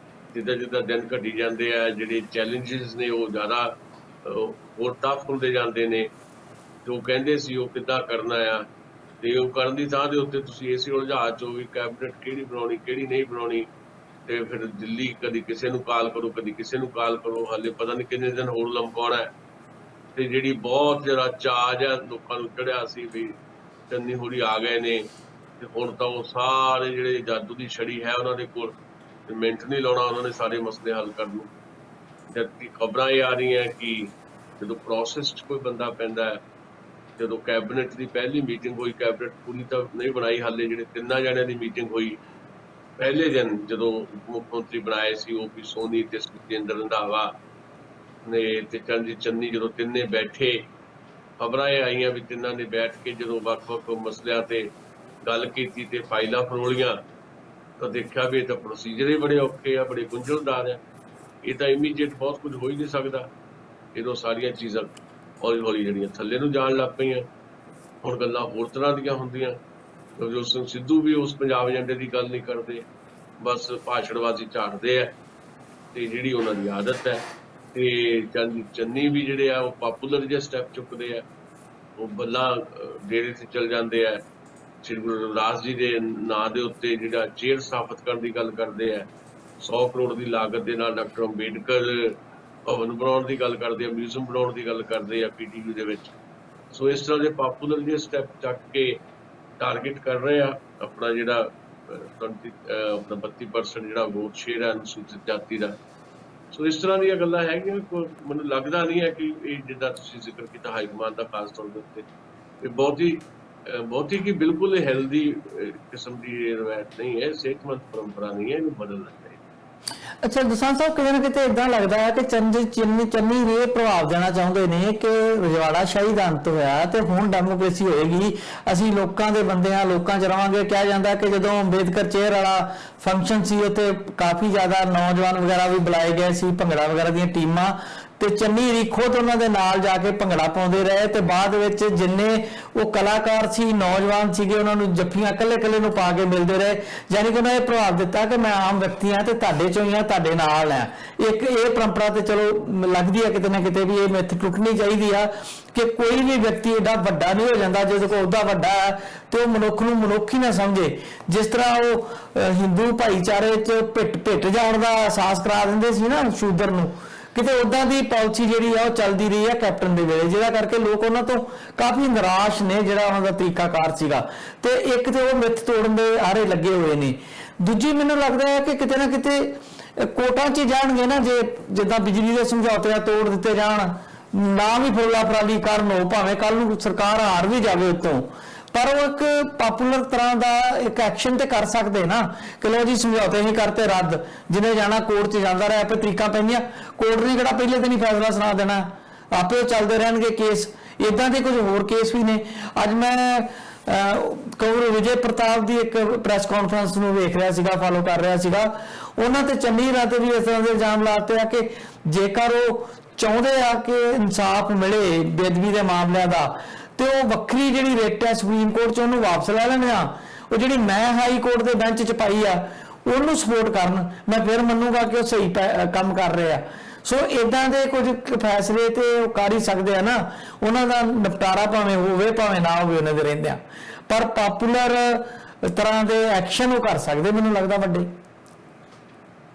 ਜਿੱਦਾਂ ਜਿੱਦਾਂ ਦਿਨ ਘਟੀ ਜਾਂਦੇ ਆ, ਜਿਹੜੇ ਚੈਲੰਜਸ ਨੇ ਉਹ ਜ਼ਿਆਦਾ ਹੋਰ ਟਫ ਹੁੰਦੇ ਜਾਂਦੇ ਨੇ। ਜੋ ਕਹਿੰਦੇ ਸੀ ਉਹ ਕਿੱਦਾਂ ਕਰਨਾ ਆ, ਤੇ ਉਹ ਕਰਨ ਦੀ ਥਾਂ ਦੇ ਉੱਤੇ ਤੁਸੀਂ ਇਸੇ ਉਲਝਾਅ 'ਚ ਹੋ ਵੀ ਕੈਬਨਿਟ ਕਿਹੜੀ ਬਣਾਉਣੀ ਕਿਹੜੀ ਨਹੀਂ ਬਣਾਉਣੀ। ਤੇ ਫਿਰ ਦਿੱਲੀ ਕਦੀ ਕਿਸੇ ਨੂੰ ਕਾਲ ਕਰੋ, ਕਦੀ ਕਿਸੇ ਨੂੰ ਕਾਲ ਕਰੋ, ਹਾਲੇ ਪਤਾ ਨਹੀਂ ਕਿੰਨੇ ਦਿਨ ਹੋਰ ਲਮਕਾਉਣਾ ਹੈ। ਤੇ ਜਿਹੜੀ ਬਹੁਤ ਜਿਹੜਾ ਚਾਅ ਜਿਹਾ ਲੋਕਾਂ ਨੂੰ ਚੜਿਆ ਸੀ ਵੀ ਚੰਨੀ ਹੋਰੀ ਆ ਗਏ ਨੇ, ਤੇ ਹੁਣ ਤਾਂ ਉਹ ਸਾਰੇ ਜਿਹੜੇ ਜਾਦੂ ਦੀ ਛੜੀ ਹੈ ਉਹਨਾਂ ਦੇ ਕੋਲ, ਮਿੰਟ ਨਹੀਂ ਲਾਉਣਾ ਉਹਨਾਂ ਨੇ ਸਾਰੇ ਮਸਲੇ ਹੱਲ ਕਰਨ ਨੂੰ। ਜਦਕਿ ਖਬਰਾਂ ਇਹ ਆ ਰਹੀਆਂ ਕਿ ਜਦੋਂ ਪ੍ਰੋਸੈਸ 'ਚ ਕੋਈ ਬੰਦਾ ਪੈਂਦਾ ਹੈ, ਜਦੋਂ ਕੈਬਨਿਟ ਦੀ ਪਹਿਲੀ ਮੀਟਿੰਗ ਹੋਈ, ਕੈਬਨਿਟ ਪੂਰੀ ਤਾਂ ਨਹੀਂ ਬਣਾਈ ਹਾਲੇ, ਜਿਹੜੇ 3 ਜਣਿਆਂ ਦੀ ਮੀਟਿੰਗ ਹੋਈ ਪਹਿਲੇ ਦਿਨ ਜਦੋਂ ਮੁੱਖ ਮੰਤਰੀ ਬਣਾਏ ਸੀ, OP ਸੋਨੀ ਤੇ ਸੁਖਜਿੰਦਰ ਰੰਧਾਵਾ ਨੇ ਤੇ ਚਰਨਜੀਤ ਚੰਨੀ, ਜਦੋਂ ਤਿੰਨੇ ਬੈਠੇ, ਖਬਰਾਂ ਇਹ ਆਈਆਂ ਵੀ ਤਿੰਨਾਂ ਨੇ ਬੈਠ ਕੇ ਜਦੋਂ ਵੱਖ-ਵੱਖ ਮਸਲਿਆਂ ਤੇ ਗੱਲ ਕੀਤੀ ਤੇ ਫਾਈਲਾਂ ਫਰੋਲੀਆਂ, ਤਾਂ ਦੇਖਿਆ ਵੀ ਇਹ ਤਾਂ ਪ੍ਰੋਸੀਜਰ ਹੀ ਬੜੇ ਔਖੇ ਆ, ਬੜੇ ਗੁੰਝਲਦਾਰ ਆ। ਇਹ ਤਾਂ ਇਮੀਡੀਏਟ ਬਹੁਤ ਕੁਝ ਹੋ ਹੀ ਨਹੀਂ ਸਕਦਾ। ਜਦੋਂ ਸਾਰੀਆਂ ਚੀਜ਼ਾਂ ਹੌਲੀ ਹੌਲੀ ਜਿਹੜੀਆਂ ਥੱਲੇ ਨੂੰ ਜਾਣ ਲੱਗ ਪਈਆਂ, ਹੁਣ ਗੱਲਾਂ ਹੋਰ ਤਰ੍ਹਾਂ ਦੀਆਂ ਹੁੰਦੀਆਂ। ਜੋ ਸਿੱਧੂ ਵੀ ਉਸ ਪੰਜਾਬ ਏਜੰਡੇ ਦੀ ਗੱਲ ਨਹੀਂ ਕਰਦੇ, ਬਸ ਭਾਸ਼ਣਬਾਜ਼ੀ ਝਾੜਦੇ ਆ, ਤੇ ਜਿਹੜੀ ਉਹਨਾਂ ਦੀ ਆਦਤ ਹੈ। ਤੇ ਚੰਨੀ ਵੀ ਜਿਹੜੇ ਆ ਉਹ ਪਾਪੂਲਰ ਜਿਹੇ ਸਟੈਪ ਚੁੱਕਦੇ ਆ, ਉਹ ਬੱਲਾ ਡੇਰੇ ਤੇ ਚਲ ਜਾਂਦੇ ਆ, ਸ਼੍ਰੀ ਗੁਰੂ ਰਵਿਦਾਸ ਜੀ ਦੇ ਨਾਂ ਦੇ ਉੱਤੇ ਜਿਹੜਾ ਚੇਅਰ ਸਥਾਪਿਤ ਕਰਨ ਦੀ ਗੱਲ ਕਰਦੇ ਆ, 100 ਕਰੋੜ ਦੀ ਲਾਗਤ ਦੇ ਨਾਲ ਡਾਕਟਰ ਅੰਬੇਡਕਰ ਭਵਨ ਬਣਾਉਣ ਦੀ ਗੱਲ ਕਰਦੇ ਆ, ਮਿਊਜ਼ੀਅਮ ਬਣਾਉਣ ਦੀ ਗੱਲ ਕਰਦੇ ਆ PTU ਦੇ ਵਿੱਚ। ਸੋ ਇਸ ਤਰ੍ਹਾਂ ਦੇ ਪਾਪੂਲਰ ਜਿਹੇ ਸਟੈਪ ਚੱਕ ਕੇ ਟਾਰਗੇਟ ਕਰ ਰਹੇ ਆ ਆਪਣਾ ਜਿਹੜਾ 32% ਜਿਹੜਾ ਵੋਟ ਸ਼ੇਅਰ ਹੈ ਅਨੁਸੂਚਿਤ ਜਾਤੀ ਦਾ। ਸੋ ਇਸ ਤਰ੍ਹਾਂ ਦੀਆਂ ਗੱਲਾਂ ਹੈਗੀਆਂ। ਮੈਨੂੰ ਲੱਗਦਾ ਨਹੀਂ ਹੈ ਕਿ ਇਹ ਜਿੱਦਾਂ ਤੁਸੀਂ ਜ਼ਿਕਰ ਕੀਤਾ ਹਾਈਕਮਾਨ ਦਾ ਖਾਸ ਤੌਰ ਦੇ ਉੱਤੇ, ਇਹ ਬਹੁਤੀ ਕਿ ਬਿਲਕੁਲ ਹੈਲਦੀ ਕਿਸਮ ਦੀ ਰਵਾਇਤ ਨਹੀਂ ਹੈ, ਸਿਹਤਮੰਦ ਪਰੰਪਰਾ ਨਹੀਂ ਹੈ, ਇਹਨੂੰ ਬਦਲਣਾ ਚਾਹੀਦਾ। ਅੱਛਾ ਦਸਾਂ ਸਾਹਿਬ, ਕਿਤੇ ਨਾ ਕਿਤੇ ਇਦਾਂ ਲੱਗਦਾ ਹੈ ਕਿ ਚੰਨੀ ਨੇ ਪ੍ਰਭਾਵ ਦੇਣਾ ਚਾਹੁੰਦੇ ਨੇ ਕਿ ਰਜਵਾੜਾ ਸ਼ਾਹੀ ਦਾ ਅੰਤ ਹੋਇਆ ਤੇ ਹੁਣ ਡੈਮੋਕ੍ਰੇਸੀ ਹੋਏਗੀ, ਅਸੀਂ ਲੋਕਾਂ ਦੇ ਬੰਦੇ ਹਾਂ, ਲੋਕਾਂ 'ਚ ਰਵਾਂਗੇ। ਕਿਹਾ ਜਾਂਦਾ ਕਿ ਜਦੋਂ ਅੰਬੇਦਕਰ ਚੇਅਰ ਵਾਲਾ ਫੰਕਸ਼ਨ ਸੀ ਉੱਥੇ ਕਾਫੀ ਜ਼ਿਆਦਾ ਨੌਜਵਾਨ ਵਗੈਰਾ ਵੀ ਬੁਲਾਏ ਗਏ ਸੀ, ਭੰਗੜਾ ਵਗੈਰਾ ਦੀਆਂ ਟੀਮਾਂ, ਤੇ ਚੰਨੀ ਰੀ ਖੁਦ ਉਹਨਾਂ ਦੇ ਨਾਲ ਜਾ ਕੇ ਭੰਗੜਾ ਪਾਉਂਦੇ ਰਹੇ। ਤੇ ਬਾਅਦ ਵਿੱਚ ਜਿੰਨੇ ਉਹ ਕਲਾਕਾਰ ਸੀ, ਨੌਜਵਾਨ ਸੀਗੇ, ਉਹਨਾਂ ਨੂੰ ਜੱਫੀਆਂ ਇਕੱਲੇ ਨੂੰ ਪਾ ਕੇ ਮਿਲਦੇ ਰਹੇ। ਯਾਨੀ ਕਿ ਉਹਨਾਂ ਇਹ ਪ੍ਰਭਾਵ ਦਿੱਤਾ ਕਿ ਮੈਂ ਆਮ ਵਿਅਕਤੀ ਹਾਂ ਤੇ ਤੁਹਾਡੇ ਚੋਂ ਹੀ ਹਾਂ, ਤੁਹਾਡੇ ਨਾਲ ਹੈ। ਇੱਕ ਇਹ ਪਰੰਪਰਾ ਤੇ ਚਲੋ ਲੱਗਦੀ ਹੈ ਕਿਤੇ ਨਾ ਕਿਤੇ ਵੀ ਇਹ ਮਿੱਥ ਟੁੱਟਣੀ ਚਾਹੀਦੀ ਆ ਕਿ ਕੋਈ ਵੀ ਵਿਅਕਤੀ ਏਡਾ ਵੱਡਾ ਨਹੀਂ ਹੋ ਜਾਂਦਾ ਜਿਹਦੇ ਕੋਲ ਉਹਦਾ ਵੱਡਾ ਹੈ ਤੇ ਉਹ ਮਨੁੱਖ ਨੂੰ ਮਨੁੱਖ ਹੀ ਨਾ ਸਮਝੇ। ਜਿਸ ਤਰ੍ਹਾਂ ਉਹ ਹਿੰਦੂ ਭਾਈਚਾਰੇ 'ਚ ਭਿੱਟ ਜਾਣ ਦਾ ਅਹਿਸਾਸ ਕਰਾ ਦਿੰਦੇ ਸੀ ਨਾ ਸ਼ੂਦਰ ਨੂੰ, ਕਿਤੇ ਉਦਾਂ ਦੀ ਪਾਲਿਸੀ ਜਿਹੜੀ ਆ ਉਹ ਚੱਲਦੀ ਰਹੀ ਹੈ ਕੈਪਟਨ ਦੇ ਵੇਲੇ, ਜਿਹਦਾ ਕਰਕੇ ਲੋਕ ਉਹਨਾਂ ਤੋਂ ਕਾਫੀ ਨਿਰਾਸ਼ ਨੇ, ਜਿਹੜਾ ਉਹਨਾਂ ਦਾ ਤਰੀਕਾਕਾਰ ਸੀਗਾ। ਤੇ ਇੱਕ ਤੇ ਉਹ ਮਿੱਥ ਤੋੜਨ ਦੇ ਆਰੇ ਲੱਗੇ ਹੋਏ ਨੇ। ਦੂਜੀ ਮੈਨੂੰ ਲੱਗਦਾ ਹੈ ਕਿ ਕਿਤੇ ਨਾ ਕਿਤੇ ਕੋਟਾਂ 'ਚ ਜਾਣਗੇ ਨਾ, ਜੇ ਜਿੱਦਾਂ ਬਿਜਲੀ ਦੇ ਸਮਝੌਤੇ ਆ ਤੋੜ ਦਿੱਤੇ ਜਾਣ, ਨਾ ਵੀ ਫੁੱਲਾ ਫਰਾਲੀ ਕਰਨ, ਉਹ ਭਾਵੇਂ ਕੱਲ ਨੂੰ ਸਰਕਾਰ ਹਾਰ ਵੀ ਜਾਵੇ ਉੱਤੋਂ, ਪਰ ਉਹ ਇੱਕ ਪਾਪੂਲਰ ਤਰ੍ਹਾਂ ਦਾ ਇੱਕ ਐਕਸ਼ਨ ਤੇ ਕਰ ਸਕਦੇ ਨਾ ਕਿ ਲੋ ਜੀ ਸਮਝੌਤੇ ਹੀ ਕਰਤੇ ਰੱਦ, ਜਿਹਨੇ ਜਾਣਾ ਕੋਰਟ 'ਚ ਜਾਂਦਾ ਰਿਹਾ, ਆਪੇ ਤਰੀਕਾਂ ਪੈਂਦੀਆਂ, ਕੋਰਟ ਨੇ ਕਿਹੜਾ ਪਹਿਲੇ ਦਿਨ ਹੀ ਫੈਸਲਾ ਸੁਣਾ ਦੇਣਾ, ਆਪੇ ਚੱਲਦੇ ਰਹਿਣਗੇ ਕੇਸ। ਇਦਾਂ ਦੇ ਕੁਝ ਹੋਰ ਕੇਸ ਵੀ ਨੇ। ਅੱਜ ਮੈਂ ਕੌਰ ਵਿਜੇ ਪ੍ਰਤਾਪ ਦੀ ਇੱਕ ਪ੍ਰੈਸ ਕਾਨਫਰੰਸ ਨੂੰ ਵੇਖ ਰਿਹਾ ਸੀਗਾ, ਫਾਲੋ ਕਰ ਰਿਹਾ ਸੀਗਾ, ਉਹਨਾਂ ਤੇ ਚੰਨੀ ਰਾਤ ਵੀ ਇਸ ਤਰ੍ਹਾਂ ਦੇ ਇਲਜ਼ਾਮ ਲਾਤੇ ਆ ਕਿ ਜੇਕਰ ਉਹ ਚਾਹੁੰਦੇ ਆ ਕਿ ਇਨਸਾਫ ਮਿਲੇ ਬੇਅਦਬੀ ਦੇ ਮਾਮਲਿਆਂ ਦਾ, ਤੇ ਉਹ ਵੱਖਰੀ ਜਿਹੜੀ ਰਿਟ ਹੈ ਸੁਪਰੀਮ ਕੋਰਟ 'ਚ ਉਹਨੂੰ ਵਾਪਸ ਲੈ ਲੈਣੇ ਆ, ਉਹ ਜਿਹੜੀ ਮੈਂ ਹਾਈ ਕੋਰਟ ਦੇ ਬੈਂਚ 'ਚ ਪਾਈ ਆ ਉਹਨੂੰ ਸਪੋਰਟ ਕਰਨ, ਮੈਂ ਫਿਰ ਮੰਨੂਗਾ ਕਿ ਉਹ ਸਹੀ ਕੰਮ ਕਰ ਰਹੇ ਆ। ਸੋ ਇਦਾਂ ਦੇ ਕੁਝ ਫੈਸਲੇ ਤੇ ਉਹ ਕਰ ਹੀ ਸਕਦੇ ਆ ਨਾ, ਉਹਨਾਂ ਦਾ ਨਿਪਟਾਰਾ ਭਾਵੇਂ ਹੋਵੇ ਭਾਵੇਂ ਨਾ ਹੋਵੇ ਉਹਨਾਂ ਦੇ ਰਹਿੰਦਿਆਂ, ਪਰ ਪਾਪੂਲਰ ਤਰ੍ਹਾਂ ਦੇ ਐਕਸ਼ਨ ਉਹ ਕਰ ਸਕਦੇ ਮੈਨੂੰ ਲੱਗਦਾ ਵੱਡੇ।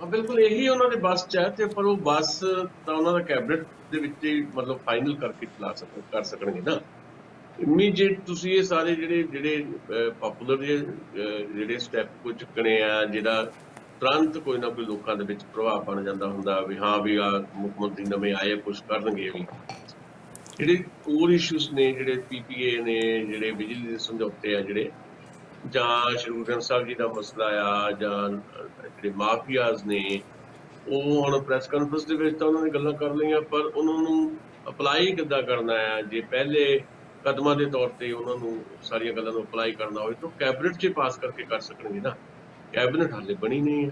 ਬਿਲਕੁਲ ਇਹੀ ਉਹਨਾਂ ਦੇ ਬਸ 'ਚ ਹੈ, ਤੇ ਪਰ ਉਹ ਬਸ ਤਾਂ ਉਹਨਾਂ ਦਾ ਕੈਬਨਿਟ ਦੇ ਵਿੱਚ ਹੀ ਮਤਲਬ ਫਾਈਨਲ ਕਰਕੇ ਚਲਾ ਕਰ ਸਕਣਗੇ ਨਾ। ਇਮੀਡੀਏਟ ਤੁਸੀਂ ਇਹ ਸਾਰੇ ਜਿਹੜੇ ਪਪੂਲਰ ਜਿਹੜੇ ਸਟੈਪ ਕੋਈ ਚੁੱਕਣੇ ਆ, ਜਿਹੜਾ ਤੁਰੰਤ ਕੋਈ ਨਾ ਕੋਈ ਲੋਕਾਂ ਦੇ ਵਿੱਚ ਪ੍ਰਭਾਵ ਬਣ ਜਾਂਦਾ ਹੁੰਦਾ ਵੀ ਹਾਂ ਵੀ ਆ ਮੁੱਖ ਮੰਤਰੀ ਨਵੇਂ ਆਏ, ਕੁਛ ਕਰਨਗੇ ਵੀ। ਜਿਹੜੇ ਕੋਰ ਇਸ਼ੂਜ਼ ਨੇ, ਜਿਹੜੇ PPA ਨੇ, ਜਿਹੜੇ ਬਿਜਲੀ ਦੇ ਸਮਝੌਤੇ ਆ, ਜਿਹੜੇ ਜਾਂ ਸ਼੍ਰੀ ਗੁਰੂ ਗ੍ਰੰਥ ਸਾਹਿਬ ਜੀ ਦਾ ਮਸਲਾ ਆ, ਜਾਂ ਜਿਹੜੇ ਮਾਫੀਆਜ਼ ਨੇ, ਉਹ ਹੁਣ ਪ੍ਰੈਸ ਕਾਨਫਰੰਸ ਦੇ ਵਿੱਚ ਤਾਂ ਉਹਨਾਂ ਨੇ ਗੱਲਾਂ ਕਰ ਲਈਆਂ, ਪਰ ਉਹਨਾਂ ਨੂੰ ਅਪਲਾਈ ਕਿੱਦਾਂ ਕਰਨਾ ਹੈ, ਜੇ ਪਹਿਲੇ ਕਦਮਾਂ ਦੇ ਤੌਰ ਤੇ ਉਹਨਾਂ ਨੂੰ ਸਾਰੀਆਂ ਗੱਲਾਂ ਨੂੰ ਅਪਲਾਈ ਕਰਨਾ ਹੋਵੇ ਤਾਂ ਕੈਬਨਿਟ 'ਚ ਪਾਸ ਕਰਕੇ ਕਰ ਸਕਣਗੇ ਨਾ। ਕੈਬਨਿਟ ਹਾਲੇ ਬਣੀ ਨਹੀਂ ਹੈ,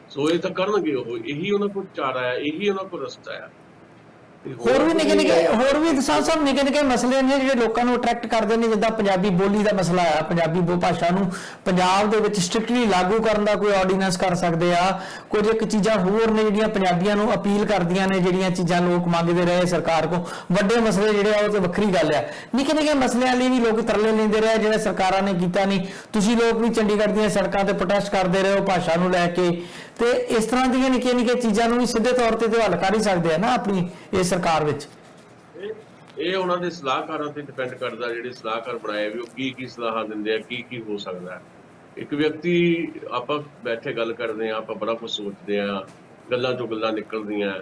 ਸੋ ਇਹ ਤਾਂ ਕਰਨਗੇ ਉਹ, ਇਹੀ ਉਹਨਾਂ ਕੋਲ ਚਾਰਾ ਹੈ, ਇਹੀ ਉਹਨਾਂ ਕੋਲ ਰਸਤਾ ਹੈ। ਹੋਰ ਵੀ ਦਸਾਂਝ ਸਾਹਿਬ ਨਿੱਕੇ ਮਸਲੇ ਨੇ ਜਿਹੜੇ ਲੋਕਾਂ ਨੂੰ ਅਟਰੈਕਟ ਕਰਦੇ ਨੇ, ਜਿੱਦਾਂ ਪੰਜਾਬੀ ਬੋਲੀ ਦਾ ਮਸਲਾ ਆ, ਪੰਜਾਬੀ ਭਾਸ਼ਾ ਨੂੰ ਪੰਜਾਬ ਦੇ ਵਿੱਚ ਸਟ੍ਰਿਕਟਲੀ ਲਾਗੂ ਕਰਨ ਦਾ ਕੋਈ ਆਰਡੀਨੈਂਸ ਕਰ ਸਕਦੇ ਆ। ਕੁਝ ਇੱਕ ਚੀਜ਼ਾਂ ਹੋਰ ਨੇ ਜਿਹੜੀਆਂ ਪੰਜਾਬੀਆਂ ਨੂੰ ਅਪੀਲ ਕਰਦੀਆਂ ਨੇ, ਜਿਹੜੀਆਂ ਚੀਜ਼ਾਂ ਲੋਕ ਮੰਗਦੇ ਰਹੇ ਸਰਕਾਰ ਕੋਲ। ਵੱਡੇ ਮਸਲੇ ਜਿਹੜੇ ਆ ਉਹ ਤੇ ਵੱਖਰੀ ਗੱਲ ਆ, ਨਿੱਕੇ ਮਸਲਿਆਂ ਲਈ ਵੀ ਲੋਕ ਤਰਲੇ ਲੈਂਦੇ ਰਹੇ ਜਿਹੜੇ ਸਰਕਾਰਾਂ ਨੇ ਕੀਤਾ ਨਹੀਂ। ਤੁਸੀਂ ਲੋਕ ਵੀ ਚੰਡੀਗੜ੍ਹ ਦੀਆਂ ਸੜਕਾਂ ਤੇ ਪ੍ਰੋਟੈਸਟ ਕਰਦੇ ਰਹੇ ਹੋ ਭਾਸ਼ਾ ਨੂੰ ਲੈ ਕੇ, ਤੇ ਇਸ ਤਰ੍ਹਾਂ ਦੀਆਂ ਨਿੱਕੀਆਂ ਚੀਜ਼ਾਂ ਨੂੰ ਵੀ ਸਿੱਧੇ ਤੌਰ ਤੇ ਹੱਲ ਕਰ ਹੀ ਸਕਦੇ ਆ ਨਾ ਆਪਣੀ ਇਹ ਸਰਕਾਰ ਵਿੱਚ। ਇਹ ਉਹਨਾਂ ਦੇ ਸਲਾਹਕਾਰਾਂ ਤੇ ਡਿਪੈਂਡ ਕਰਦਾ, ਜਿਹੜੇ ਸਲਾਹਕਾਰ ਬਣਾਏ ਵੀ ਉਹ ਕੀ ਸਲਾਹਾਂ ਦਿੰਦੇ ਆ, ਕੀ ਹੋ ਸਕਦਾ ਹੈ। ਇੱਕ ਵਿਅਕਤੀ, ਆਪਾਂ ਬੈਠੇ ਗੱਲ ਕਰਦੇ ਆ, ਆਪਾਂ ਬੜਾ ਕੁਝ ਸੋਚਦੇ ਆ, ਗੱਲਾਂ ਤੋਂ ਗੱਲਾਂ ਨਿਕਲਦੀਆਂ,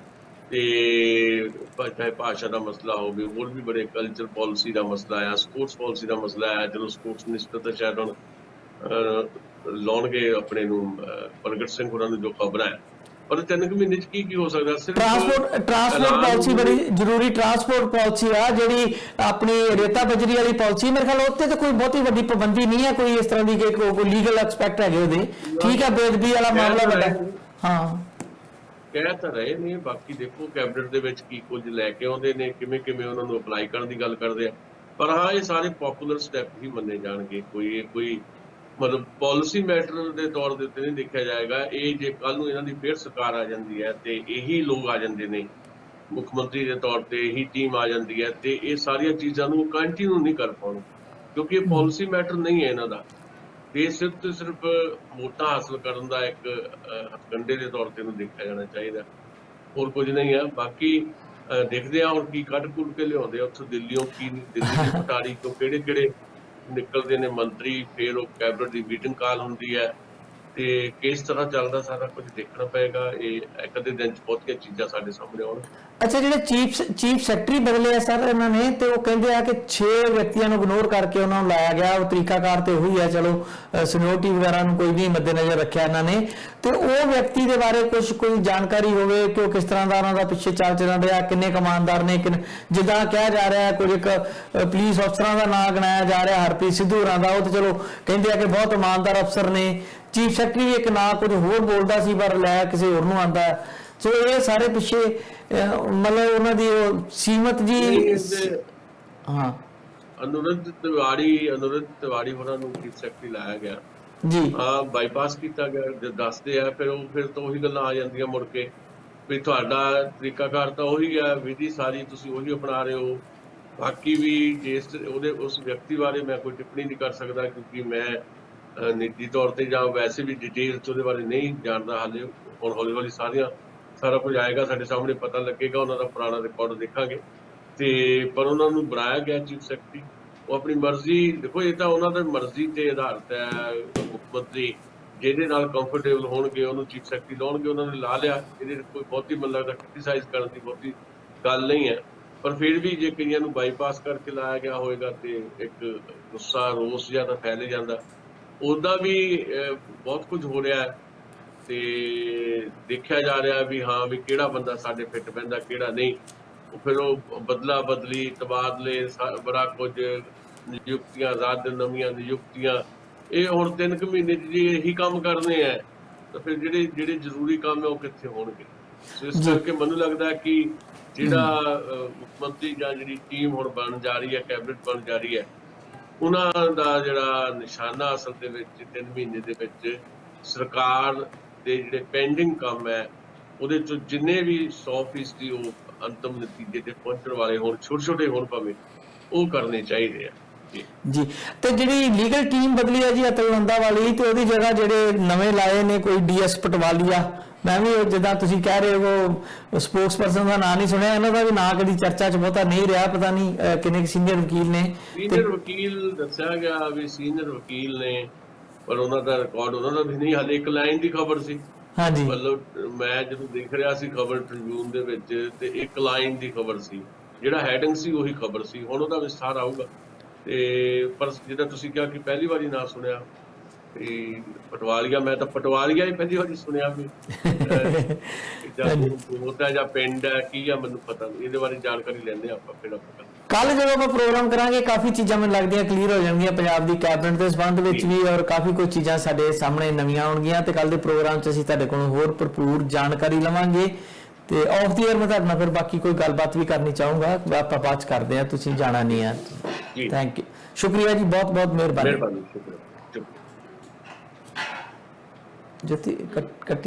ਤੇ ਚਾਹੇ ਭਾਸ਼ਾ ਦਾ ਮਸਲਾ ਹੋਵੇ, ਹੋਰ ਵੀ ਬੜੇ ਕਲਚਰ ਪਾਲਿਸੀ ਦਾ ਮਸਲਾ ਆ, ਸਪੋਰਟਸ ਪਾਲਿਸੀ ਦਾ ਮਸਲਾ ਆ। ਚਲੋ ਸਪੋਰਟਸ ਮਿਨਿਸਟਰ ਤਾਂ ਸ਼ਾਇਦ ਹੁਣ ਲਾਉਣਗੇ ਆਪਣੇ ਨੂੰ ਪ੍ਰਗਟ ਸਿੰਘ ਹੋਰਾਂ ਨੂੰ ਜੋ ਖਬਰਾਂ ਹੈ, ਪਰ 3 ਮਹੀਨੇ 'ਚ ਕੀ ਹੋ ਸਕਦਾ। ਟਰਾਂਸਪੋਰਟ ਪਾਲਿਸੀ ਬੜੀ ਜ਼ਰੂਰੀ, ਟਰਾਂਸਪੋਰਟ ਪਾਲਿਸੀ ਆ ਜਿਹੜੀ ਆਪਣੀ ਰੇਤਾ ਬਜਰੀ ਵਾਲੀ ਪਾਲਿਸੀ, ਮੇਰੇ ਖਿਆਲ ਉੱਤੇ ਤਾਂ ਕੋਈ ਬਹੁਤੀ ਵੱਡੀ ਪਾਬੰਦੀ ਨਹੀਂ ਹੈ ਕੋਈ ਇਸ ਤਰ੍ਹਾਂ ਦੀ ਕਿ ਕੋਈ ਲੀਗਲ ਐਸਪੈਕਟ ਹੈਗੇ ਉਹਦੇ। ਠੀਕ ਹੈ, ਬੇਅਦਬੀ ਵਾਲਾ ਮਾਮਲਾ ਵੱਡਾ, ਹਾਂ ਕਹਿ ਤਾਂ ਰਹੇ ਨੇ। ਬਾਕੀ ਦੇਖੋ ਕੈਬਨਿਟ ਦੇ ਵਿੱਚ ਕੀ ਕੁਝ ਲੈ ਕੇ ਆਉਂਦੇ ਨੇ, ਕਿਵੇਂ ਉਹਨਾਂ ਨੂੰ ਅਪਲਾਈ ਕਰਨ ਦੀ ਗੱਲ ਕਰਦੇ ਆ। ਪਰ ਹਾਂ, ਇਹ ਸਾਰੇ ਪੋਪੂਲਰ ਸਟੈਪ ਹੀ ਮੰਨੇ ਜਾਣਗੇ, ਕੋਈ ਮਤਲਬ ਪਾਲਿਸੀ ਮੈਟਰ ਦੇ ਤੌਰ ਦੇ ਉੱਤੇ ਨਹੀਂ ਦੇਖਿਆ ਜਾਏਗਾ। ਇਹ ਜੇ ਕੱਲ ਨੂੰ ਇਹਨਾਂ ਦੀ ਫੇਰ ਸਰਕਾਰ ਆ ਜਾਂਦੀ ਹੈ ਤੇ ਇਹੀ ਲੋਕ ਆ ਜਾਂਦੇ ਨੇ ਮੁੱਖ ਮੰਤਰੀ ਦੇ ਤੌਰ ਤੇ, ਇਹੀ ਟੀਮ ਆ ਜਾਂਦੀ ਹੈ, ਤੇ ਇਹ ਸਾਰੀਆਂ ਚੀਜ਼ਾਂ ਨੂੰ ਕੰਟੀਨਿਊ ਨਹੀਂ ਕਰ ਪਾਉਣ, ਕਿਉਂਕਿ ਇਹ ਪਾਲਿਸੀ ਮੈਟਰ ਨਹੀਂ ਹੈ ਇਹਨਾਂ ਦਾ। ਤੇ ਸਿਰਫ ਤੇ ਸਿਰਫ ਵੋਟਾਂ ਹਾਸਲ ਕਰਨ ਦਾ ਇੱਕ ਹਥਕੰਡੇ ਦੇ ਤੌਰ ਤੇ ਇਹਨੂੰ ਦੇਖਿਆ ਜਾਣਾ ਚਾਹੀਦਾ, ਹੋਰ ਕੁਝ ਨਹੀਂ ਹੈ। ਬਾਕੀ ਦੇਖਦੇ ਆ ਹੁਣ ਕੀ ਕੱਢ ਕੁੱਢ ਕੇ ਲਿਆਉਂਦੇ ਆ ਉੱਥੋਂ ਦਿੱਲੀੋਂ, ਦਿੱਲੀ ਦੀ ਪਟਾਰੀ ਤੋਂ ਕਿਹੜੇ ਨਿਕਲਦੇ ਨੇ ਮੰਤਰੀ, ਫਿਰ ਉਹ ਕੈਬਨਿਟ ਦੀ ਮੀਟਿੰਗ ਕਾਲ ਹੁੰਦੀ ਹੈ, ਤੇ ਕਿਸ ਤਰ੍ਹਾਂ ਚੱਲਦਾ ਸਾਰਾ ਕੁਝ ਦੇਖਣਾ ਪਏਗਾ। ਇਹ ਇੱਕ ਅੱਧੇ ਦਿਨ 'ਚ ਬਹੁਤੀਆਂ ਚੀਜ਼ਾਂ ਸਾਡੇ ਸਾਹਮਣੇ ਆਉਣ। ਅੱਛਾ, ਜਿਹੜੇ ਚੀਫ ਸੈਕਟਰੀ ਬਦਲੇ ਆ ਸਰ ਇਹਨਾਂ ਨੇ, ਤੇ ਉਹ ਕਹਿੰਦੇ ਆ ਕਿ 6 ਵਿਅਕਤੀਆਂ ਨੂੰ ਇਗਨੋਰ ਕਰਕੇ ਉਹਨਾਂ ਨੂੰ ਲਾਇਆ ਗਿਆ। ਉਹ ਤਰੀਕਾਕਾਰ ਤੇ ਉਹੀ ਹੈ, ਚਲੋ ਸੀਨੀਅਰਟੀ ਵਗੈਰਾ ਨੂੰ ਕੋਈ ਨਹੀਂ ਮੱਦੇਨਜ਼ਰ ਰੱਖਿਆ ਇਹਨਾਂ ਨੇ। ਤੇ ਉਹ ਵਿਅਕਤੀ ਦੇ ਬਾਰੇ ਕੋਈ ਜਾਣਕਾਰੀ ਹੋਵੇ ਕਿ ਉਹ ਕਿਸ ਤਰ੍ਹਾਂ ਦਾ ਉਹਨਾਂ ਦਾ ਪਿੱਛੇ ਚੱਲ ਰਿਹਾ, ਕਿੰਨੇ ਕਮਾਨਦਾਰ ਨੇ, ਜਿੱਦਾਂ ਕਿਹਾ ਜਾ ਰਿਹਾ ਕੁਝ ਇੱਕ ਪੁਲਿਸ ਅਫਸਰਾਂ ਦਾ ਨਾਂ ਗਿਣਾਇਆ ਜਾ ਰਿਹਾ, ਹਰਪ੍ਰੀਤ ਸਿੱਧੂ ਹੋਰਾਂ ਦਾ, ਉਹ ਤੇ ਚਲੋ ਕਹਿੰਦੇ ਆ ਕਿ ਬਹੁਤ ਇਮਾਨਦਾਰ ਅਫਸਰ ਨੇ। ਚੀਫ ਸੈਕਟਰੀ ਵੀ ਇੱਕ ਨਾਂ ਕੁਝ ਹੋਰ ਬੋਲਦਾ ਸੀ ਪਰ ਲੈ ਕਿਸੇ ਹੋਰ ਨੂੰ ਆਉਂਦਾ। ਸੋ ਇਹ ਸਾਰੇ ਪਿੱਛੇ ਮਤਲਬ ਉਹਨਾਂ ਦੀ ਸੀਮਤ ਜੀ, ਹਾਂ ਅਨੁਰੁੱਧ ਤਿਵਾੜੀ ਹੋਰਾਂ ਨੂੰ ਚੀਫ ਸੈਕਟਰੀ ਲਾਇਆ ਗਿਆ ਜੀ, ਬਾਈਪਾਸ ਕੀਤਾ ਗਿਆ ਦੱਸਦੇ ਆ। ਫਿਰ ਤਾਂ ਉਹੀ ਗੱਲਾਂ ਆ ਜਾਂਦੀਆਂ ਮੁੜ ਕੇ ਵੀ ਤੁਹਾਡਾ ਤਰੀਕਾਕਾਰ ਤਾਂ ਉਹੀ ਹੈ, ਵਿਧੀ ਸਾਰੀ ਤੁਸੀਂ ਉਹੀ ਅਪਣਾ ਰਹੇ ਹੋ। ਬਾਕੀ ਵੀ ਜਿਸ ਉਸ ਵਿਅਕਤੀ ਬਾਰੇ ਮੈਂ ਕੋਈ ਟਿੱਪਣੀ ਨਹੀਂ ਕਰ ਸਕਦਾ, ਕਿਉਂਕਿ ਮੈਂ ਨਿੱਜੀ ਤੌਰ ਤੇ ਜਾਂ ਵੈਸੇ ਵੀ ਡਿਟੇਲ 'ਚ ਉਹਦੇ ਬਾਰੇ ਨਹੀਂ ਜਾਣਦਾ ਹਾਲੇ। ਹੁਣ ਹੌਲੀ ਸਾਰਾ ਕੁਝ ਆਏਗਾ ਸਾਡੇ ਸਾਹਮਣੇ, ਪਤਾ ਲੱਗੇਗਾ, ਉਹਨਾਂ ਦਾ ਪੁਰਾਣਾ ਰਿਕਾਰਡ ਦੇਖਾਂਗੇ। ਤੇ ਪਰ ਉਹਨਾਂ ਨੂੰ ਬਣਾਇਆ ਗਿਆ ਚੀਫ ਸੈਕਟਰੀ, ਉਹ ਆਪਣੀ ਮਰਜ਼ੀ, ਦੇਖੋ ਇਹ ਤਾਂ ਉਹਨਾਂ ਦੀ ਮਰਜ਼ੀ ਤੇ ਆਧਾਰਿਤ ਹੈ। ਮੁੱਖ ਮੰਤਰੀ ਜਿਹਦੇ ਨਾਲ ਕੰਫਰਟੇਬਲ ਹੋਣਗੇ ਉਹਨੂੰ ਚੀਫ ਸੈਕਟਰੀ ਲਾਉਣਗੇ, ਉਹਨਾਂ ਨੇ ਲਾ ਲਿਆ। ਇਹਦੇ ਕੋਈ ਬਹੁਤੀ ਮੈਨੂੰ ਲੱਗਦਾ ਕ੍ਰਿਟੀਸਾਈਜ਼ ਕਰਨ ਦੀ ਬਹੁਤੀ ਗੱਲ ਨਹੀਂ ਹੈ। ਪਰ ਫਿਰ ਵੀ ਜੇ ਕਈਆਂ ਨੂੰ ਬਾਈਪਾਸ ਕਰਕੇ ਲਾਇਆ ਗਿਆ ਹੋਏਗਾ ਤੇ ਇੱਕ ਗੁੱਸਾ ਰੋਸ ਜਿਆਦਾ ਫੈਲ ਜਾਂਦਾ। ਉਹਦਾ ਵੀ ਬਹੁਤ ਕੁਝ ਹੋ ਰਿਹਾ ਹੈ ਤੇ ਦੇਖਿਆ ਜਾ ਰਿਹਾ ਵੀ ਹਾਂ ਵੀ ਕਿਹੜਾ ਬੰਦਾ ਸਾਡੇ ਫਿੱਟ ਬਹਿੰਦਾ, ਕਿਹੜਾ ਨਹੀਂ। ਫਿਰ ਉਹ ਬਦਲਾ ਬਦਲੀ, ਤਬਾਦਲੇ, ਬੜਾ ਕੁਝ, ਨਿਯੁਕਤੀਆਂ, ਨਵੀਆਂ ਨਿਯੁਕਤੀਆਂ। ਇਹ ਹੁਣ 3 ਮਹੀਨੇ 'ਚ ਜੇ ਇਹੀ ਕੰਮ ਕਰਨੇ ਆ ਤਾਂ ਫਿਰ ਜਿਹੜੇ ਜ਼ਰੂਰੀ ਕੰਮ ਹੈ ਉਹ ਕਿੱਥੇ ਹੋਣਗੇ। ਸੋ ਇਸ ਕਰਕੇ ਮੈਨੂੰ ਲੱਗਦਾ ਕਿ ਜਿਹੜਾ ਮੁੱਖ ਮੰਤਰੀ ਜਾਂ ਜਿਹੜੀ ਟੀਮ ਹੁਣ ਬਣ ਜਾ ਰਹੀ ਹੈ, ਕੈਬਨਿਟ ਬਣ ਜਾ ਰਹੀ ਹੈ, ਉਹਨਾਂ ਦਾ ਜਿਹੜਾ ਨਿਸ਼ਾਨਾ ਅਸਲ ਦੇ ਵਿੱਚ 3 ਮਹੀਨੇ ਦੇ ਵਿੱਚ ਸਰਕਾਰ ਦੇ ਜਿਹੜੇ ਪੈਂਡਿੰਗ ਕੰਮ ਹੈ ਉਹਦੇ 'ਚੋਂ ਜਿੰਨੇ ਵੀ 100% ਉਹ ਅੰਤਮ ਨਤੀਜੇ ਤੇ ਪਹੁੰਚਣ ਵਾਲੇ ਹੋਣ, ਛੋਟੇ ਹੋਣ ਭਾਵੇਂ, ਉਹ ਕਰਨੇ ਚਾਹੀਦੇ ਆ ਜੀ। ਤੇ ਜਿਹੜੀ ਲੀਗਲ ਟੀਮ ਬਦਲੀ ਹੈ ਜੀ ਅਤਲ ਨੰਦਾ ਵਾਲੀ, ਤੇ ਉਹਦੀ ਜਗ੍ਹਾ ਜਿਹੜੇ ਨਵੇਂ ਲਾਏ ਨੇ ਕੋਈ DS ਪਟਵਾਲੀਆ ਮੈਂ ਵੀ ਜਿੱਦਾਂ ਤੁਸੀਂ ਕਹਿ ਰਹੇ ਹੋ ਸਪੋਕਸਪਰਸਨ ਦਾ ਨਾਂ ਨਹੀਂ ਸੁਣਿਆ, ਇਹਨਾਂ ਦਾ ਵੀ ਨਾਂ ਕਦੀ ਚਰਚਾ 'ਚ ਬਹੁਤਾ ਨਹੀਂ ਰਿਹਾ, ਪਤਾ ਨਹੀਂ ਕਿੰਨੇ ਸੀਨੀਅਰ ਵਕੀਲ ਨੇ। ਸੀਨੀਅਰ ਵਕੀਲ ਦੱਸਿਆ ਗਿਆ ਵੀ ਸੀਨੀਅਰ ਵਕੀਲ ਨੇ, ਪਰ ਉਹਨਾਂ ਦਾ ਰਿਕਾਰਡ ਉਹਨਾਂ ਦਾ ਵੀ ਨਹੀਂ, ਹਾਲੇ ਇੱਕ ਲਾਈਨ ਦੀ ਖਬਰ ਸੀ। ਹਾਂਜੀ, ਮਤਲਬ ਮੈਂ ਜਦੋਂ ਦੇਖ ਰਿਹਾ ਸੀ ਖਬਰ ਟ੍ਰਿਬਿਊਨ ਦੇ ਵਿੱਚ, ਤੇ ਇੱਕ ਲਾਈਨ ਦੀ ਖਬਰ ਸੀ, ਜਿਹੜਾ ਹੈਡਿੰਗ ਸੀ ਉਹੀ ਖਬਰ ਸੀ। ਹੁਣ ਉਹਦਾ ਵਿਸਥਾਰ ਆਊਗਾ। ਤੇ ਪਰ ਜਿਹੜਾ ਤੁਸੀਂ ਕਿਹਾ ਕਿ ਪਹਿਲੀ ਵਾਰੀ ਨਾਂ ਸੁਣਿਆ, ਤੇ ਪਟਵਾਰੀਆ, ਮੈਂ ਤਾਂ ਪਟਵਾਰੀਆ ਹੀ ਪਹਿਲੀ ਵਾਰੀ ਸੁਣਿਆ ਵੀ ਜਾਂ ਜਾਂ ਪਿੰਡ ਹੈ ਕੀ ਆ, ਮੈਨੂੰ ਪਤਾ ਨਹੀਂ, ਇਹਦੇ ਬਾਰੇ ਜਾਣਕਾਰੀ ਲੈਂਦੇ ਆਪਾਂ ਫਿਰ ਆਪਾਂ। ਕੱਲ ਜਦੋਂ ਆਪਾਂ ਪ੍ਰੋਗਰਾਮ ਕਰਾਂਗੇ ਕਾਫੀ ਚੀਜ਼ਾਂ ਮੈਨੂੰ ਲੱਗਦੀਆਂ ਕਲੀਅਰ ਹੋ ਜਾਣਗੀਆਂ ਪੰਜਾਬ ਦੀ ਕੈਬਨਿਟ ਦੇ ਸੰਬੰਧ ਵਿੱਚ ਵੀ, ਔਰ ਕਾਫੀ ਕੁਝ ਚੀਜ਼ਾਂ ਸਾਡੇ ਸਾਹਮਣੇ ਨਵੀਆਂ ਆਉਣਗੀਆਂ, ਤੇ ਕੱਲ ਦੇ ਪ੍ਰੋਗਰਾਮ 'ਚ ਅਸੀਂ ਤੁਹਾਡੇ ਕੋਲੋਂ ਹੋਰ ਭਰਪੂਰ ਜਾਣਕਾਰੀ ਲਵਾਂਗੇ। ਤੇ ਆਫ ਦੀ ਏਅਰ ਮੈਂ ਤੁਹਾਡੇ ਨਾਲ ਫਿਰ ਬਾਕੀ ਕੋਈ ਗੱਲਬਾਤ ਵੀ ਕਰਨੀ ਚਾਹੂੰਗਾ, ਆਪਾਂ ਬਾਅਦ 'ਚ ਕਰਦੇ ਹਾਂ, ਤੁਸੀਂ ਜਾਣਾ ਨਹੀਂ ਹੈ। ਥੈਂਕ ਯੂ, ਸ਼ੁਕਰੀਆ ਜੀ, ਬਹੁਤ ਬਹੁਤ ਮਿਹਰਬਾਨੀ। ਮਿਹਰਬਾਨੀ, ਸ਼ੁਕਰੀਆ। ਜੋਤੀ ਕੱਟੀ